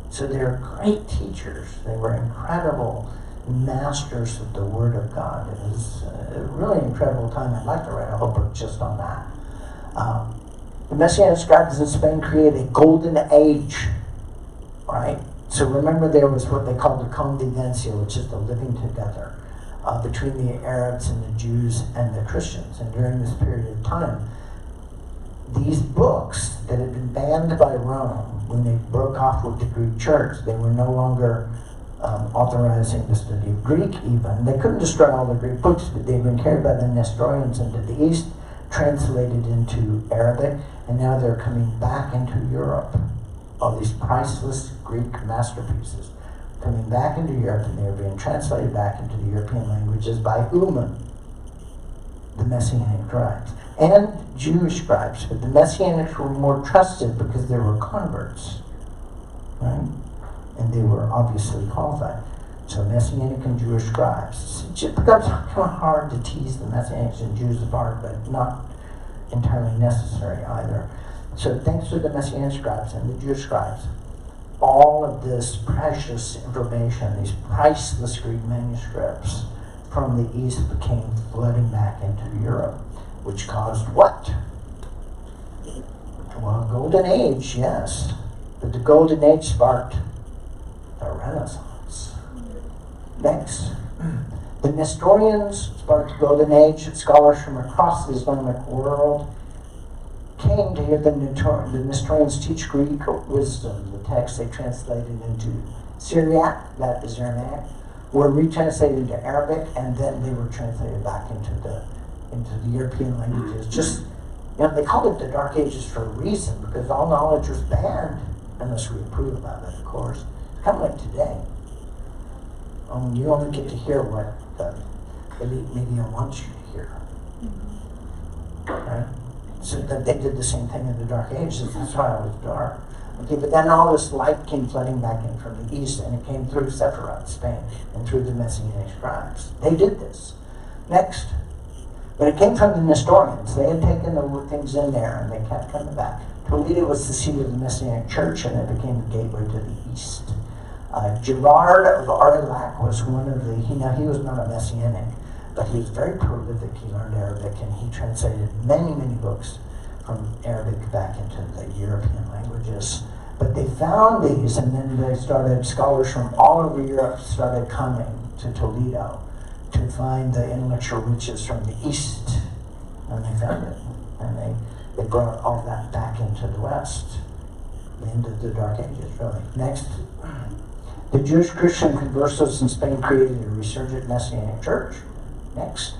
So they were great teachers. They were incredible masters of the Word of God. It was a really incredible time. I'd like to write a whole book just on that. The Messianic scribes in Spain created a golden age, right? So remember, there was what they called the convivencia, which is the living together between the Arabs and the Jews and the Christians. And during this period of time, these books that had been banned by Rome, when they broke off with the Greek church, they were no longer authorizing the study of Greek even. They couldn't destroy all the Greek books, but they'd been carried by the Nestorians into the East, translated into Arabic, and now they're coming back into Europe. All these priceless Greek masterpieces coming back into Europe, and they're being translated back into the European languages by Uman, the Messianic scribes, and Jewish scribes. But the Messianics were more trusted because they were converts, right? And they were obviously qualified. So Messianic and Jewish scribes. It becomes kind of hard to tease the Messianics and Jews apart, but not entirely necessary either. So thanks to the Messianic scribes and the Jewish scribes, all of this precious information, these priceless Greek manuscripts from the East came flooding back into Europe, which caused what? Well, Golden Age, yes. But the Golden Age sparked the Renaissance. Next. The Nestorians sparked the Golden Age. Scholars from across the Islamic world came to hear the Nestorians teach Greek wisdom. The texts they translated into Syriac, that is Aramaic, were retranslated into Arabic, and then they were translated back into the European languages. Just, they called it the Dark Ages for a reason, because all knowledge was banned, unless we approve of it, of course. It's kind of like today. You only get to hear what the elite media wants you to hear. Right? So that they did the same thing in the Dark Ages. That's why it was dark. Okay, but then all this light came flooding back in from the East, and it came through Sephiroth, Spain, and through the Messianic scribes. They did this. Next. But it came from the Nestorians. They had taken the things in there, and they kept coming back. Toledo was the seat of the Messianic church, and it became the gateway to the East. Gerard of Aurillac was one of the, he was not a Messianic, but he was very prolific. He learned Arabic, and he translated many, many books from Arabic back into the European languages. But they found these, and then scholars from all over Europe started coming to Toledo to find the intellectual riches from the East. And they found it. And they brought all that back into the West. The end of the Dark Ages, really. Next. The Jewish Christian conversos in Spain created a resurgent Messianic church. Next.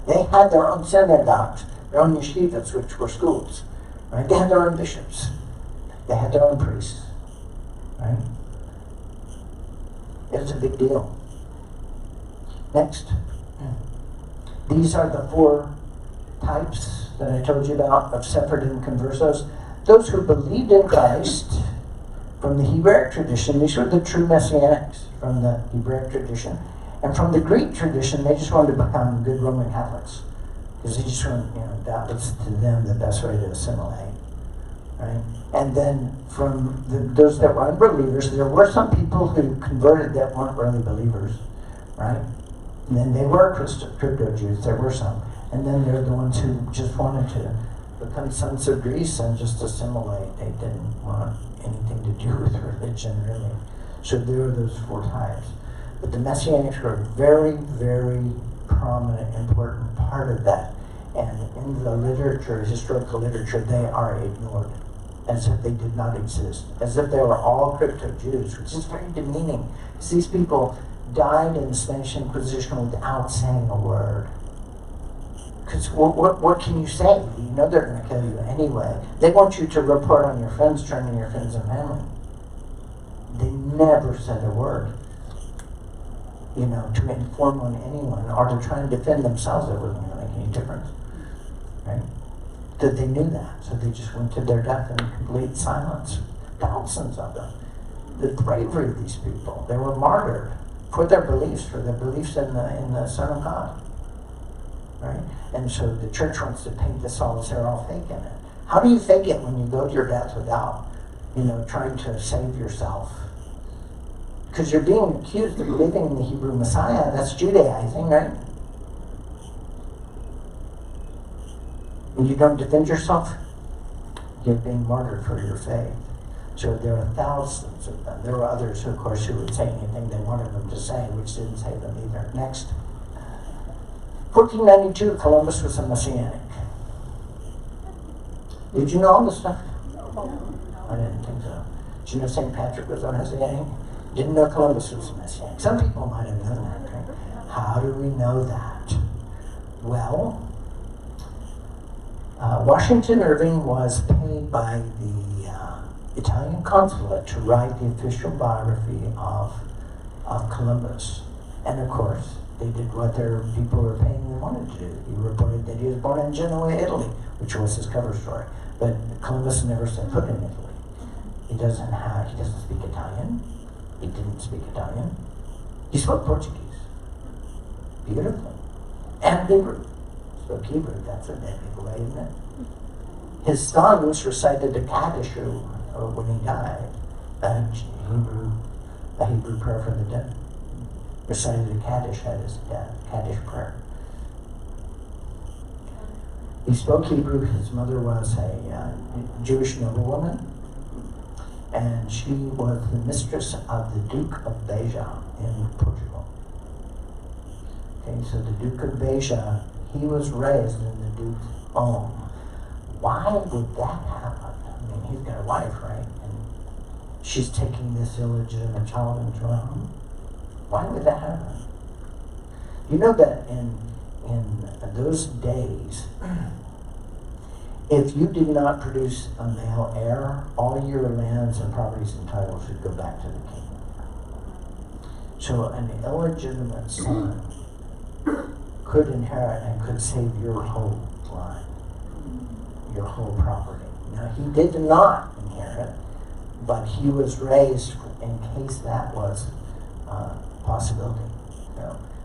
They had their own synagogues, their own yeshivas, which were schools. Right? They had their own bishops. They had their own priests. Right? It was a big deal. Next. These are the four types that I told you about of Sephardim conversos. Those who believed in Christ from the Hebraic tradition, these were the true Messianics from the Hebraic tradition. And from the Greek tradition, they just wanted to become good Roman Catholics. Because they just wanted, that was to them the best way to assimilate. Right? And then from those that were unbelievers, there were some people who converted that weren't really believers. Right? And then they were crypto Jews, there were some. And then there are the ones who just wanted to become sons of Greece and just assimilate. They didn't want anything to do with religion, really. So there are those four types. But the Messianics were a very, very prominent, important part of that. And in the literature, historical literature, they are ignored, as if they did not exist, as if they were all crypto Jews, which is very demeaning. Because these people died in the Spanish Inquisition without saying a word. Because what can you say? You know they're going to kill you anyway. They want you to report on your friends, turning your friends and family. They never said a word, to inform on anyone or to try and defend themselves. It wasn't going to make any difference. Right? that they knew that. So they just went to their death in complete silence. Thousands of them. The bravery of these people. They were martyred for their beliefs in the Son of God. Right? And so the church wants to paint this all as they're all faking it. How do you fake it when you go to your death without, trying to save yourself? Because you're being accused of believing in the Hebrew Messiah. That's Judaizing, right? And you don't defend yourself, you're being martyred for your faith. So there are thousands of them. There were others, of course, who would say anything they wanted them to say, which didn't save them either. Next. 1492, Columbus was a Messianic. Did you know all this stuff? I didn't think so. Did you know St. Patrick was a Messianic? Didn't know Columbus was a Messianic. Some people might have known that. Right? How do we know that? Well, Washington Irving was paid by the Italian consulate to write the official biography of Columbus. And of course, they did what their people were paying them wanted to do. He reported that he was born in Genoa, Italy, which was his cover story. But Columbus never set foot in Italy. He doesn't speak Italian. He didn't speak Italian. He spoke Portuguese. Beautifully. And Hebrew. Spoke Hebrew, that's a big way, isn't it? His sons recited the Kaddish when he died, a Hebrew prayer for the dead. Recited the Kaddish at his death, Kaddish prayer. He spoke Hebrew. His mother was a Jewish noblewoman, and she was the mistress of the Duke of Beja in Portugal. Okay, so the Duke of Beja, he was raised in the Duke's home. Why would that happen? I mean, he's got a wife, right? And she's taking this illegitimate child into her home. Why would that happen? You know that in those days, if you did not produce a male heir, all your lands and properties and titles should go back to the king. So an illegitimate son could inherit and could save your whole line, your whole property. Now, he did not inherit, but he was raised in case that was a possibility.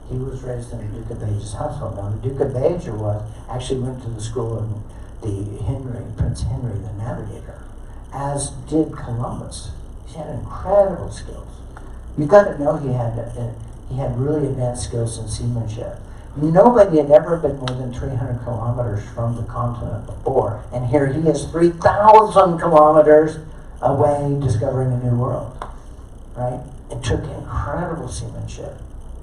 He was raised in the Duke of Beja's household. Now, the Duke of Beja actually went to the school of Prince Henry the Navigator, as did Columbus. He had incredible skills. You got to know he had really advanced skills in seamanship. Nobody had ever been more than 300 kilometers from the continent before, and here he is 3,000 kilometers away discovering a new world, right? It took incredible seamanship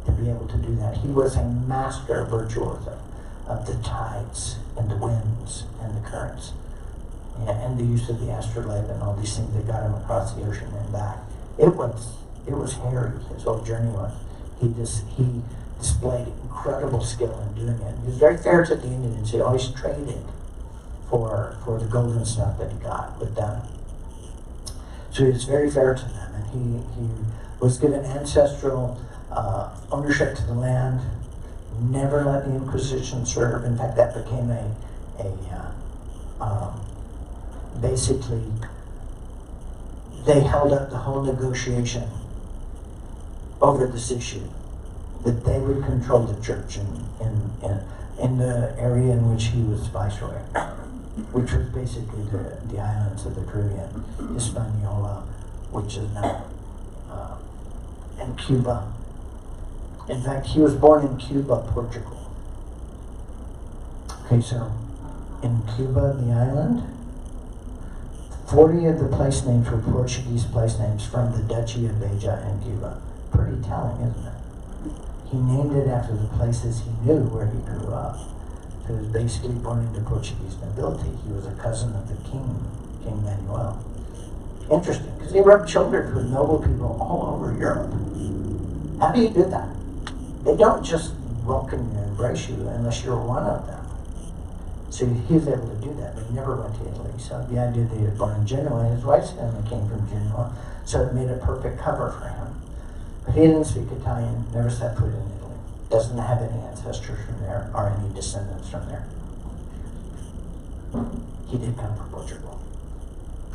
to be able to do that. He was a master virtuoso of the tides and the winds and the currents, and the use of the astrolabe and all these things that got him across the ocean and back. It was hairy. His whole journey was. He displayed incredible skill in doing it. He was very fair to the Indians. He always traded for the golden stuff that he got with them. So he was very fair to them, and he was given ancestral ownership to the land. Never let the Inquisition serve. In fact, that became basically, they held up the whole negotiation over this issue, that they would control the church in the area in which he was viceroy, which was basically the islands of the Caribbean, Hispaniola, which is now and Cuba. In fact, he was born in Cuba, Portugal. Okay, so in Cuba, the island, 40 of the place names were Portuguese place names from the Duchy of Beja in Cuba. Pretty telling, isn't it? He named it after the places he knew where he grew up. So he was basically born into Portuguese nobility. He was a cousin of the king, King Manuel. Interesting, because he rubbed shoulders with noble people all over Europe. How do you do that? They don't just welcome you and embrace you unless you're one of them. So he was able to do that, but he never went to Italy. So the idea that he was born in Genoa, his wife's family came from Genoa, so it made a perfect cover for him. But he didn't speak Italian, never set foot in Italy. Doesn't have any ancestors from there or any descendants from there. he did come from Portugal.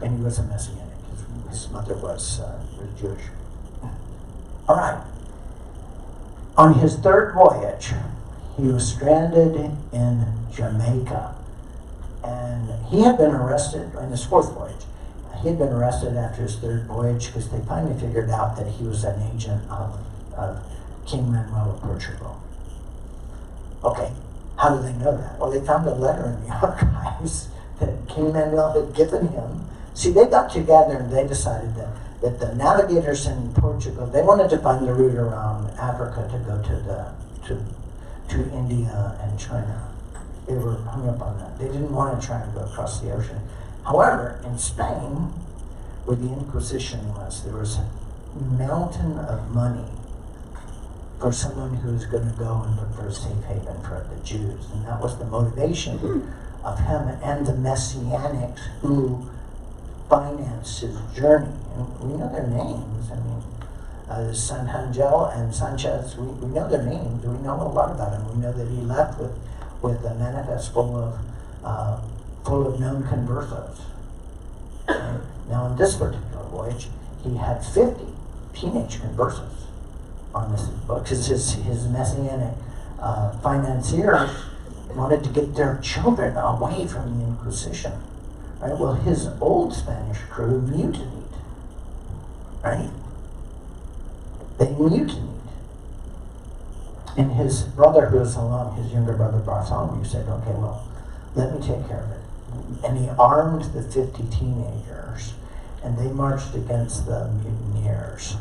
And he was a Messianic. His mother was Jewish. All right. On his third voyage, he was stranded in Jamaica. And he had been arrested in his fourth voyage. He had been arrested after his third voyage because they finally figured out that he was an agent of King Manuel of Portugal. Okay, how do they know that? Well, they found a letter in the archives that King Manuel had given him. See, they got together and they decided that the navigators in Portugal, they wanted to find the route around Africa to go to India and China. They were hung up on that. They didn't want to try and go across the ocean. However, in Spain, where the Inquisition was, there was a mountain of money for someone who was going to go and look for a safe haven for the Jews. And that was the motivation of him and the Messianics who financed his journey. And we know their names. I mean, Santangel and Sanchez, we know their names. We know a lot about them. We know that he left with a manifest full of known conversos. Right? Now, in this particular voyage, he had 50 teenage conversos on this book, because his Messianic financiers wanted to get their children away from the Inquisition. Right? Well, his old Spanish crew mutinied. Right? They mutinied. And his brother who was along, his younger brother Bartholomew, said, okay, well, let me take care of it. And he armed the 50 teenagers, and they marched against the mutineers.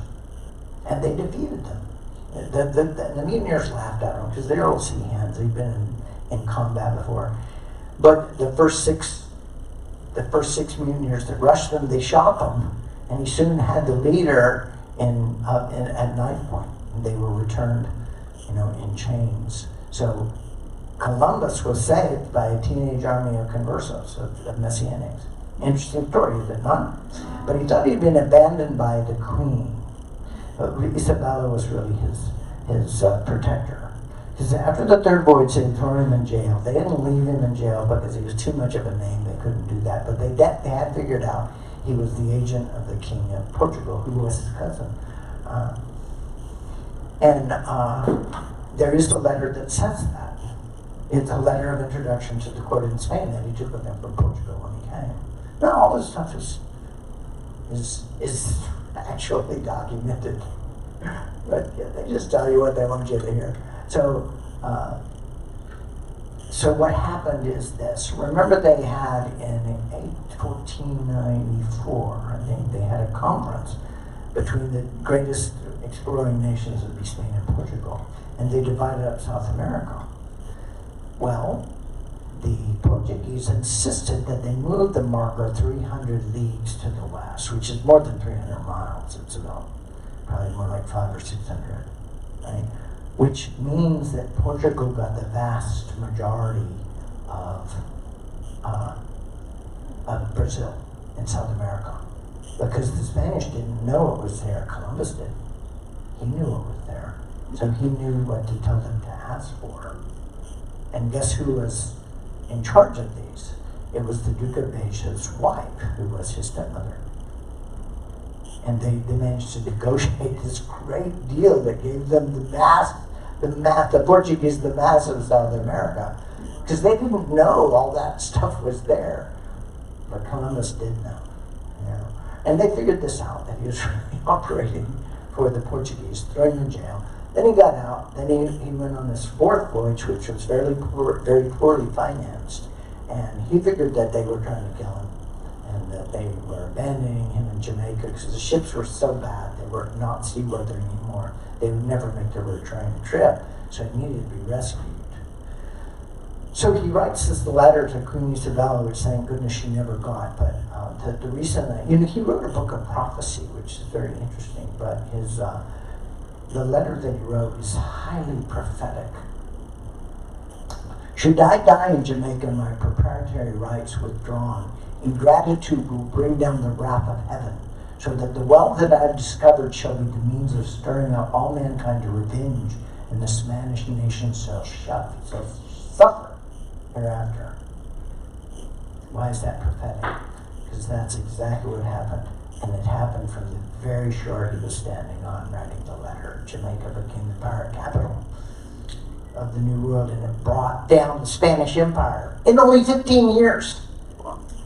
And they defeated them. The mutineers laughed at them because they're old sea hands. They've been in combat before. But the first six mutineers that rushed them, they shot them, and he soon had the leader at knife point. And they were returned, in chains. So Columbus was saved by a teenage army of conversos, of Messianics. Interesting story, is it not? But he thought he'd been abandoned by the queen. Isabella was really his protector. Because after the third voyage, they threw him in jail. They didn't leave him in jail because he was too much of a name. They couldn't do that. But they had figured out he was the agent of the king of Portugal, who was his cousin. There is a letter that says that. It's a letter of introduction to the court in Spain that he took with him from Portugal when he came. Now, all this stuff is actually documented. But yeah, they just tell you what they want you to hear. So what happened is this. Remember they had in 1494, I think, they had a conference between the greatest exploring nations would be Spain and Portugal, and they divided up South America. Well, the Portuguese insisted that they move the marker 300 leagues to the west, which is more than 300 miles. It's about probably more like 500 or 600, right? Which means that Portugal got the vast majority of Brazil in South America, because the Spanish didn't know it was there. Columbus did. He knew it was there, so he knew what to tell them to ask for. And guess who was in charge of these? It was the Duke of Beja's wife, who was his stepmother. And they managed to negotiate this great deal that gave them the Portuguese the mass of South America. Because they didn't know all that stuff was there. But Columbus did know. And they figured this out, that he was really operating for the Portuguese, threw him in jail. Then he got out. Then he went on his fourth voyage, which was very poorly financed. And he figured that they were trying to kill him, and that they were abandoning him in Jamaica because the ships were so bad they were not seaworthy anymore. They would never make their return trip, so he needed to be rescued. So he writes this letter to Queen Isabella, which thank goodness she never got. But the recent, he wrote a book of prophecy, which is very interesting. But the letter that he wrote is highly prophetic. Should I die in Jamaica, my proprietary rights withdrawn, ingratitude will bring down the wrath of heaven, so that the wealth that I have discovered shall be the means of stirring up all mankind to revenge, and the Spanish nation shall suffer hereafter. Why is that prophetic? Because that's exactly what happened. And it happened from the very shore he was standing on writing the letter. Jamaica became the pirate capital of the New World, and it brought down the Spanish Empire in only 15 years.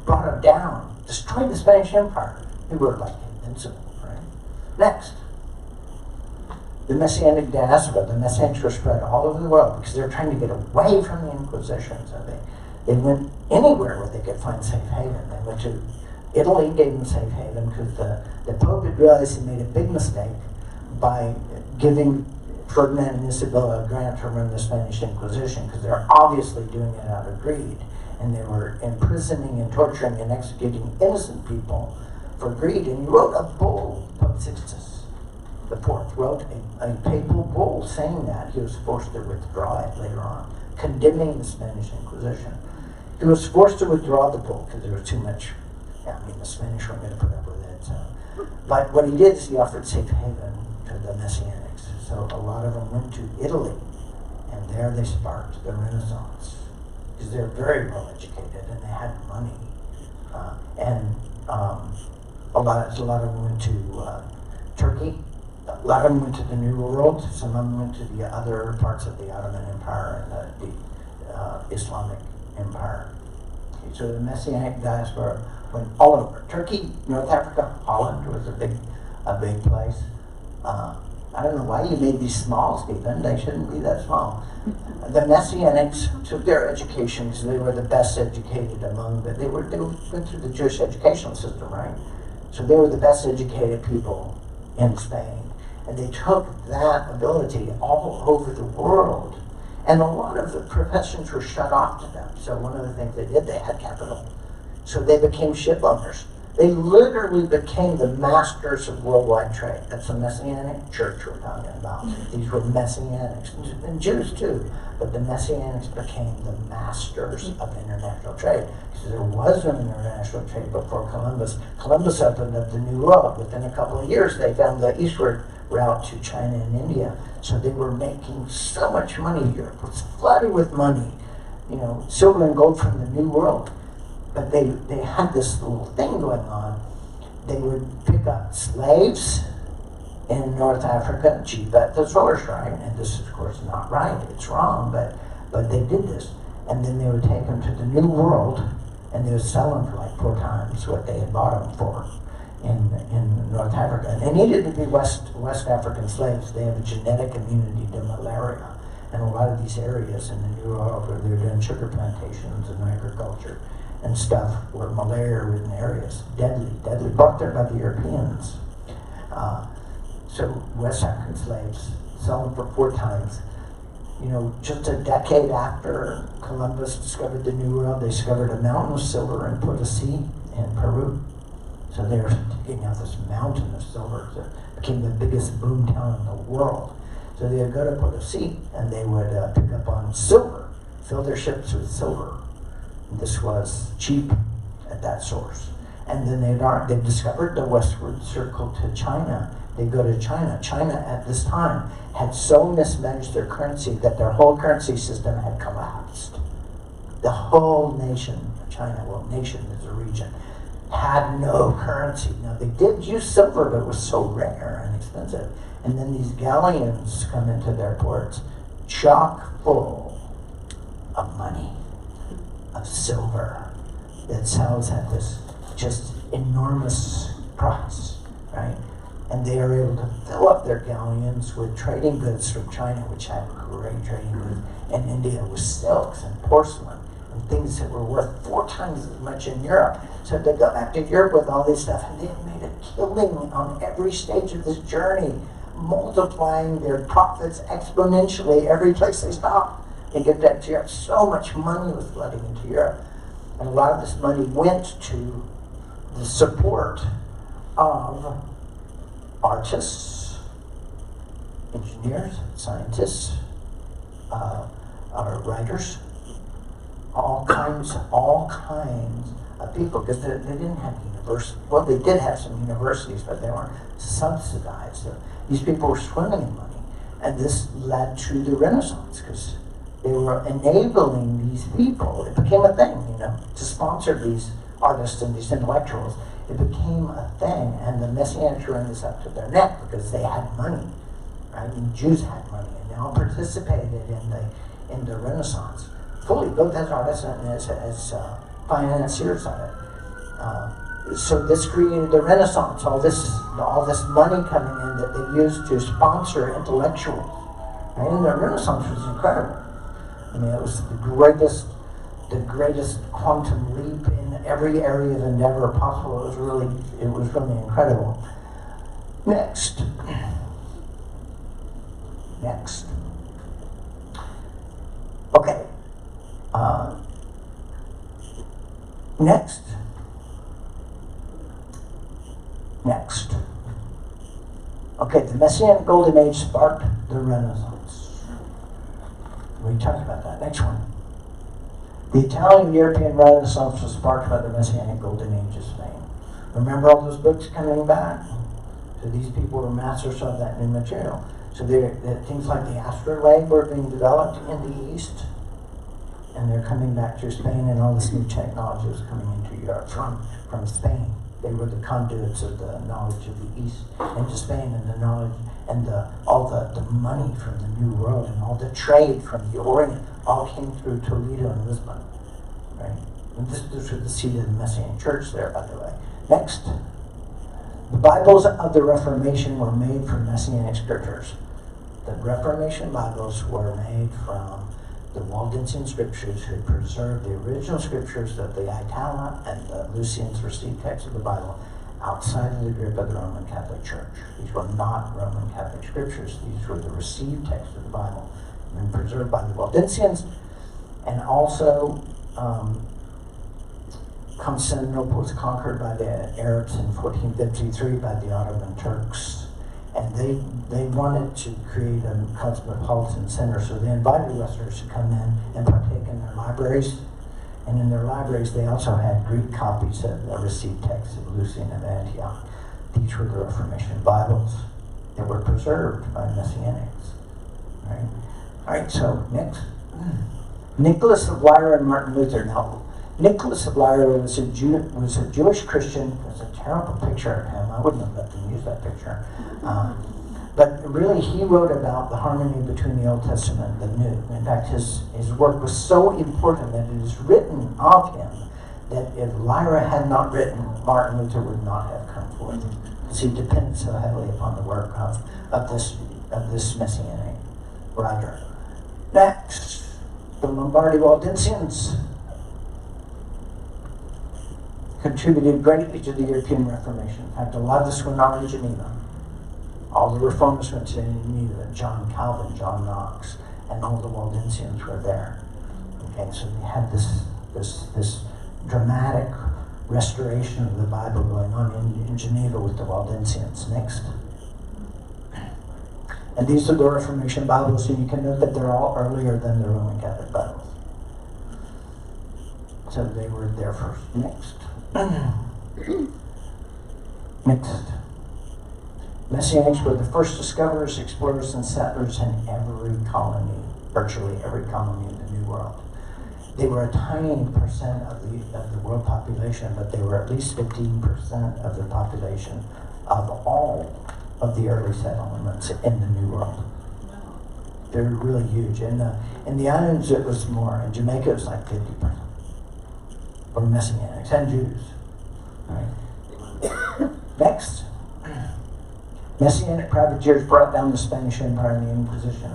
Brought it down, destroyed the Spanish Empire. They were like invincible, right? Next. The Messianic diaspora, the Messianics were spread all over the world because they were trying to get away from the Inquisition. So they went anywhere where they could find safe haven. They went to Italy, gave them safe haven because the Pope had realized he made a big mistake by giving Ferdinand and Isabella a grant to run the Spanish Inquisition because they're obviously doing it out of greed. And they were imprisoning and torturing and executing innocent people for greed. And he wrote a bull, Pope Sixtus the Fourth wrote a papal bull saying that. He was forced to withdraw it later on, condemning the Spanish Inquisition. He was forced to withdraw the bull because there was too much. Yeah, I mean, the Spanish weren't going to put up with it. So. But what he did is he offered safe haven to the Messianics. So a lot of them went to Italy, and there they sparked the Renaissance because they're very well educated and they had money. A lot of them went to Turkey. A lot of them went to the New World. Some of them went to the other parts of the Ottoman Empire and the Islamic Empire. Okay, so the Messianic diaspora went all over. Turkey, North Africa, Holland was a big place. I don't know why you made these small, Stephen. They shouldn't be that small. The Messianics took their education because they were the best educated among them. They went through the Jewish educational system, right? So they were the best educated people in Spain. And they took that ability all over the world. And a lot of the professions were shut off to them. So one of the things they did, they had capital. So they became ship owners. They literally became the masters of worldwide trade. That's the Messianic church we're talking about. These were Messianics, and Jews too. But the Messianics became the masters of international trade. Because there was no international trade before Columbus. Columbus opened up the New World. Within a couple of years, they found the eastward route to China and India. So they were making so much money. Europe was flooded with money. You know, silver and gold from the New World. But they had this little thing going on. They would pick up slaves in North Africa, cheap at the source, right? And this is, of course, not right. It's wrong, but they did this. And then they would take them to the New World, and they would sell them for like 4 times what they had bought them for in North Africa. And they needed to be West African slaves. They have a genetic immunity to malaria. And a lot of these areas in the New World where they're doing sugar plantations and agriculture and stuff were malaria-ridden areas, deadly, brought there by the Europeans. So West African slaves, sell them for 4 times. You know, just a decade after Columbus discovered the New World, they discovered a mountain of silver in Potosi in Peru. So they were digging out this mountain of silver. So it became the biggest boom town in the world. So they would go to Potosi and they would pick up on silver, fill their ships with silver. This was cheap at that source. And then they discovered the westward circle to China. They go to China. China at this time had so mismanaged their currency that their whole currency system had collapsed. The whole nation of China, well, nation is a region, had no currency. Now they did use silver, but it was so rare and expensive. And then these galleons come into their ports chock full of money, of silver, that sells at this just enormous price, right? And they are able to fill up their galleons with trading goods from China, which had great trading goods, and India with silks and porcelain and things that were worth 4 times as much in Europe. So they go back to Europe with all this stuff, and they made a killing on every stage of this journey, multiplying their profits exponentially every place they stopped. They get that to Europe. So much money was flooding into Europe. And a lot of this money went to the support of artists, engineers, scientists, writers, all kinds of people, because they didn't have universities. Well, they did have some universities, but they weren't subsidized. So these people were swimming in money. And this led to the Renaissance, because They were enabling these people. It became a thing, to sponsor these artists and these intellectuals. It became a thing, and the Messianics were in this up to their neck because they had money, right? And Jews had money, and they all participated in the Renaissance fully, both as artists and as financiers of it. So this created the Renaissance. All this money coming in that they used to sponsor intellectuals, right? And the Renaissance was incredible. I mean, it was the greatest quantum leap in every area of endeavor possible. It was really incredible. Next. Okay. Next. Okay, the Messianic Golden Age sparked the Renaissance. We talked about that. Next one. The Italian European Renaissance was sparked by the Messianic Golden Age of Spain. Remember all those books coming back? So these people were masters of that new material. So things like the astrolabe were being developed in the East, and they're coming back to Spain, and all this new technology was coming into Europe from Spain. They were the conduits of the knowledge of the East into Spain, and the knowledge and all the money from the New World and all the trade from the Orient all came through Toledo and Lisbon, right? And this was the seat of the Messianic Church there, by the way. Next, the Bibles of the Reformation were made from Messianic scriptures. The Reformation Bibles were made from the Waldensian scriptures, who preserved the original scriptures of the Itala and the Lucians received texts of the Bible outside of the grip of the Roman Catholic Church. These were not Roman Catholic scriptures. These were the received texts of the Bible and preserved by the Waldensians. And also, Constantinople was conquered by the Arabs in 1453 by the Ottoman Turks. And they wanted to create a cosmopolitan center, so they invited Westerners to come in and partake in their libraries. And in their libraries, they also had Greek copies of the received texts of Lucian of Antioch. These were the Reformation Bibles that were preserved by Messianics. Right? All right, so next. Nicholas of Lyra and Martin Luther. Now, Nicholas of Lyra was a Jewish Christian. There's a terrible picture of him. I wouldn't have let them use that picture. But really, he wrote about the harmony between the Old Testament and the New. In fact, his work was so important that it is written of him that if Lyra had not written, Martin Luther would not have come forth. Because he depended so heavily upon the work of this Messianic writer. Next, the Lombardy Waldensians contributed greatly to the European Reformation. In fact, a lot of this went on in Geneva. All the reformers went to Geneva. John Calvin, John Knox, and all the Waldensians were there. Okay, so we had this dramatic restoration of the Bible going on in Geneva with the Waldensians. Next. And these are the Reformation Bibles, and you can note that they're all earlier than the Roman Catholic Bibles. So they were there first. Next. Next. Messianics were the first discoverers, explorers, and settlers in every colony, virtually every colony in the New World. They were a tiny percent of the world population, but they were at least 15% of the population of all of the early settlements in the New World. They're really huge. In the islands, it was more. In Jamaica, it was like 50%. Or Messianics and Jews. Right. Next. Messianic privateers brought down the Spanish Empire and the Inquisition.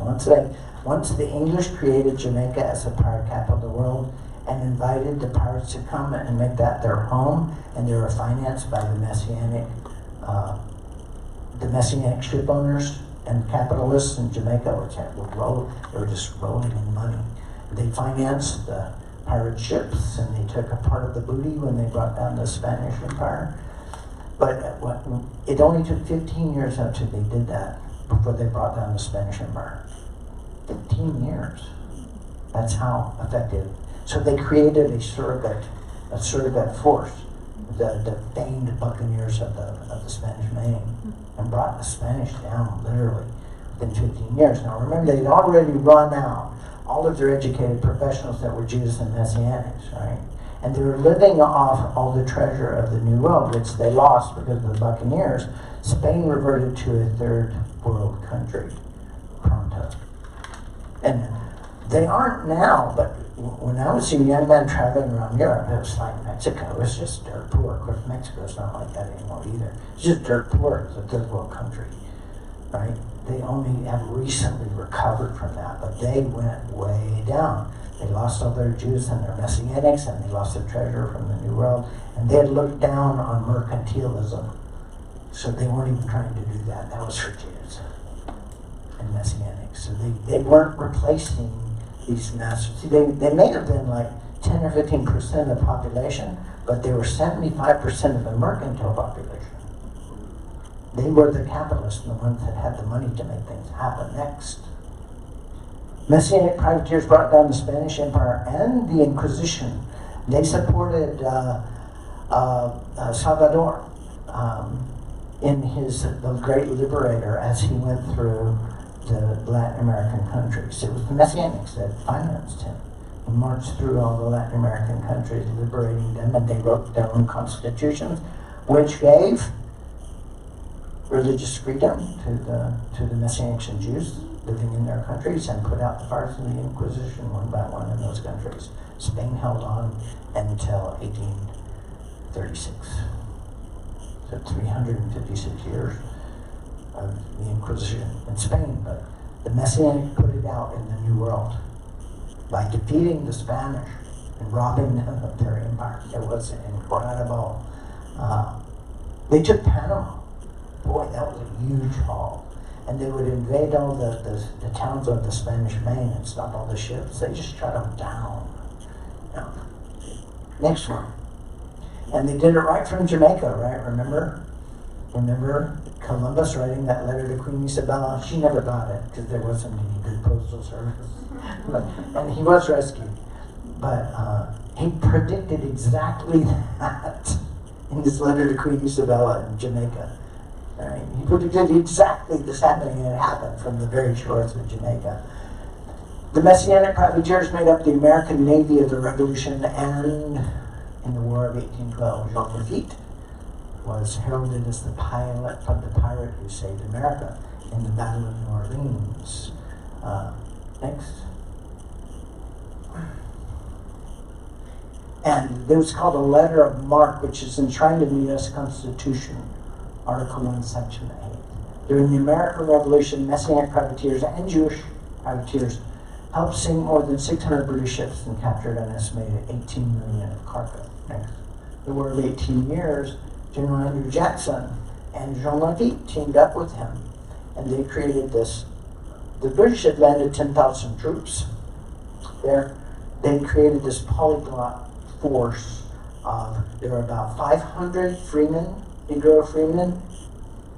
Once the English created Jamaica as the pirate capital of the world and invited the pirates to come and make that their home, and they were financed by the Messianic ship owners and capitalists in Jamaica, which they were just rolling in money. They financed the pirate ships, and they took a part of the booty when they brought down the Spanish Empire. But it only took 15 years after they did that before they brought down the Spanish Empire. 15 years. That's how effective. So they created a surrogate force, the famed buccaneers of the Spanish Main, and brought the Spanish down literally within 15 years. Now remember, they'd already run out all of their educated professionals that were Jews and Messianics, right? And they were living off all the treasure of the New World, which they lost because of the Buccaneers. Spain reverted to a third world country, pronto. And they aren't now, but when I was a young man traveling around Europe, it was like Mexico. It was just dirt poor. Of course, Mexico's not like that anymore either. It's just dirt poor. It's a third world country, right? They only have recently recovered from that, but they went way down. They lost all their Jews and their Messianics, and they lost their treasure from the New World, and they had looked down on mercantilism. So they weren't even trying to do that. That was for Jews and Messianics. So they weren't replacing these masters. See, they may have been like 10 or 15% of the population, but they were 75% of the mercantile population. They were the capitalists, the ones that had the money to make things happen next. Messianic privateers brought down the Spanish Empire and the Inquisition. They supported Salvador in the great liberator as he went through the Latin American countries. It was the Messianics that financed him. He marched through all the Latin American countries, liberating them, and they wrote their own constitutions, which gave religious freedom to the Messianics and Jews living in their countries, and put out the fires of the Inquisition one by one in those countries. Spain held on until 1836. So 356 years of the Inquisition in Spain, but the Messianic put it out in the New World by defeating the Spanish and robbing them of their empire. It was incredible. They took Panama. Boy, that was a huge haul. And they would invade all the towns of the Spanish Main and stop all the ships. They just shut them down. Now, next one. And they did it right from Jamaica, right? Remember Columbus writing that letter to Queen Isabella? She never got it because there wasn't any good postal service. And he was rescued. But he predicted exactly that in this letter to Queen Isabella in Jamaica. Right? He predicted exactly this happening, and it happened from the very shores of Jamaica. The Messianic privateers made up the American Navy of the Revolution, and in the War of 1812, Jean Lafitte was heralded as the pilot of the pirate who saved America in the Battle of New Orleans. Next. And it was called a Letter of Marque, which is enshrined in the U.S. Constitution, Article 1, Section 8. During the American Revolution, Messianic privateers and Jewish privateers helped sink more than 600 British ships and captured an estimated 18 million of cargo. Next. The War of 18 Years, General Andrew Jackson and Jean Lafitte teamed up with him, and they created this. The British had landed 10,000 troops there. They created this polyglot force of, there were about 500 freemen, Negro freemen.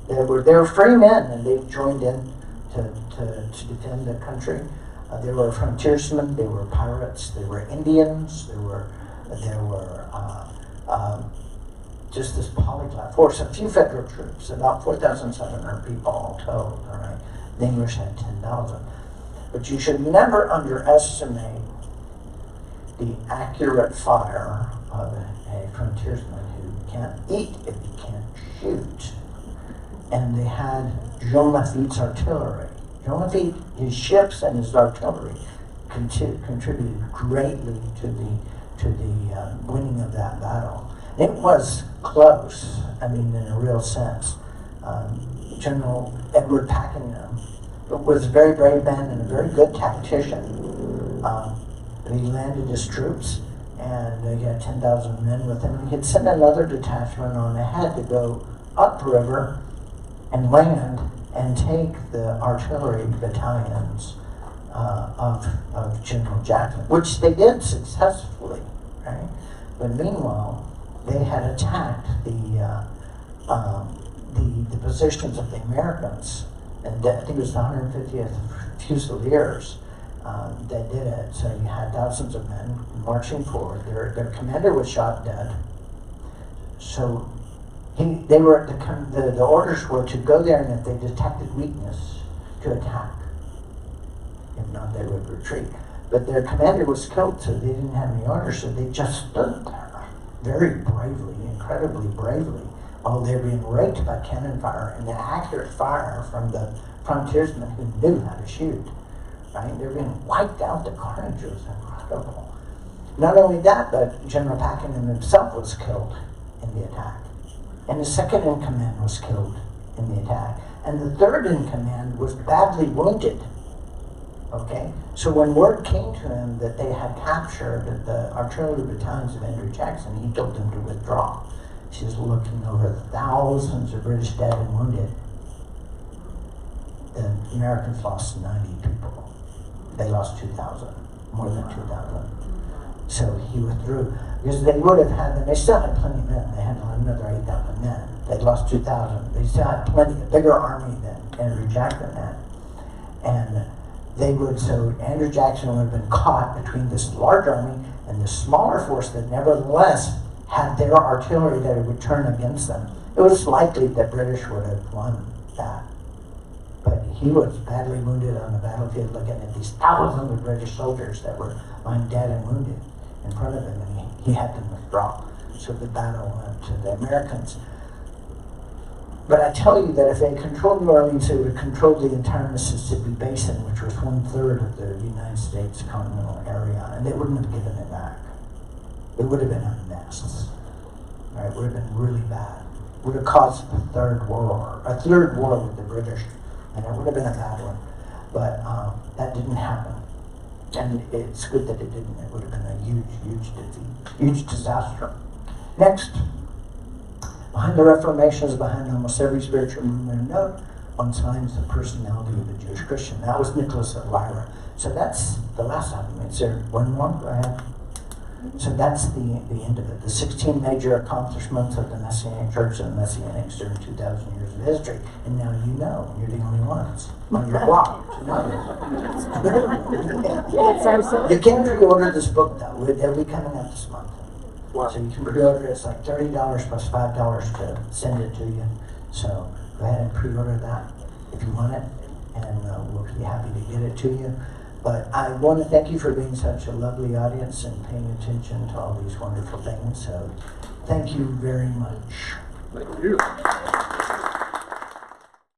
They were free men, and they joined in to defend the country. They were frontiersmen, they were pirates, they were Indians, there were just this polyglot force. A few federal troops, about 4,700 people all told. All right, the English had 10,000. But you should never underestimate the accurate fire of a frontiersman who can't eat if he can't shoot. And they had Jean Lafitte's artillery. Jean Lafitte, his ships and his artillery contributed greatly to the winning of that battle. It was close, I mean, in a real sense. General Edward Pakenham was a very brave man and a very good tactician. He landed his troops, and he had 10,000 men with him. He had sent another detachment on ahead to go upriver and land and take the artillery battalions of General Jackson, which they did successfully, right? But meanwhile, they had attacked the positions of the Americans, and I think it was the 150th Fusiliers that did it. So you had thousands of men marching forward. Their commander was shot dead. So the orders were to go there, and if they detected weakness, to attack. If not, they would retreat. But their commander was killed, so they didn't have any orders, so they just stood there very bravely, incredibly bravely, while they were being raked by cannon fire and the accurate fire from the frontiersmen who knew how to shoot. Right? They were being wiped out. The carnage was incredible. Not only that, but General Pakenham himself was killed in the attack. And the second in command was killed in the attack. And the third in command was badly wounded. Okay? So when word came to him that they had captured the artillery battalions of Andrew Jackson, he told them to withdraw. He was looking over thousands of British dead and wounded. The Americans lost 90 people. They lost 2,000, more than 2,000. So he withdrew. Because they would have had them, they still had plenty of men. They had another 8,000 men. They'd lost 2,000. They still had plenty, a bigger army than Andrew Jackson had. And they would, so Andrew Jackson would have been caught between this large army and this smaller force that nevertheless had their artillery that it would turn against them. It was likely that British would have won that. But he was badly wounded on the battlefield looking at these thousands of British soldiers that were lying dead and wounded in front of him, and he had them withdraw. So the battle went to the Americans. But I tell you that if they controlled New Orleans, they would have controlled the entire Mississippi Basin, which was 1/3 of the United States continental area, and they wouldn't have given it back. It would have been a mess. Right? It would have been really bad. It would have caused a third war with the British, and it would have been a bad one. But that didn't happen. And it's good that it didn't. It would have been a huge, huge defeat, huge disaster. Next, behind the Reformation is behind almost every spiritual movement or note on signs the personality of a Jewish Christian. That was Nicholas of Lyra. So that's the last argument. Is there one more? Go ahead. So that's the end of it. The 16 major accomplishments of the Messianic Church and the Messianics during 2,000 years of history. And now you know, and you're the only ones on your block to know. You can pre-order this book though. It'll be coming out this month. Wow. So you can pre-order it. It's like $30 plus $5 to send it to you. So go ahead and pre-order that if you want it, and we'll be happy to get it to you. But I want to thank you for being such a lovely audience and paying attention to all these wonderful things. So thank you very much. Thank you.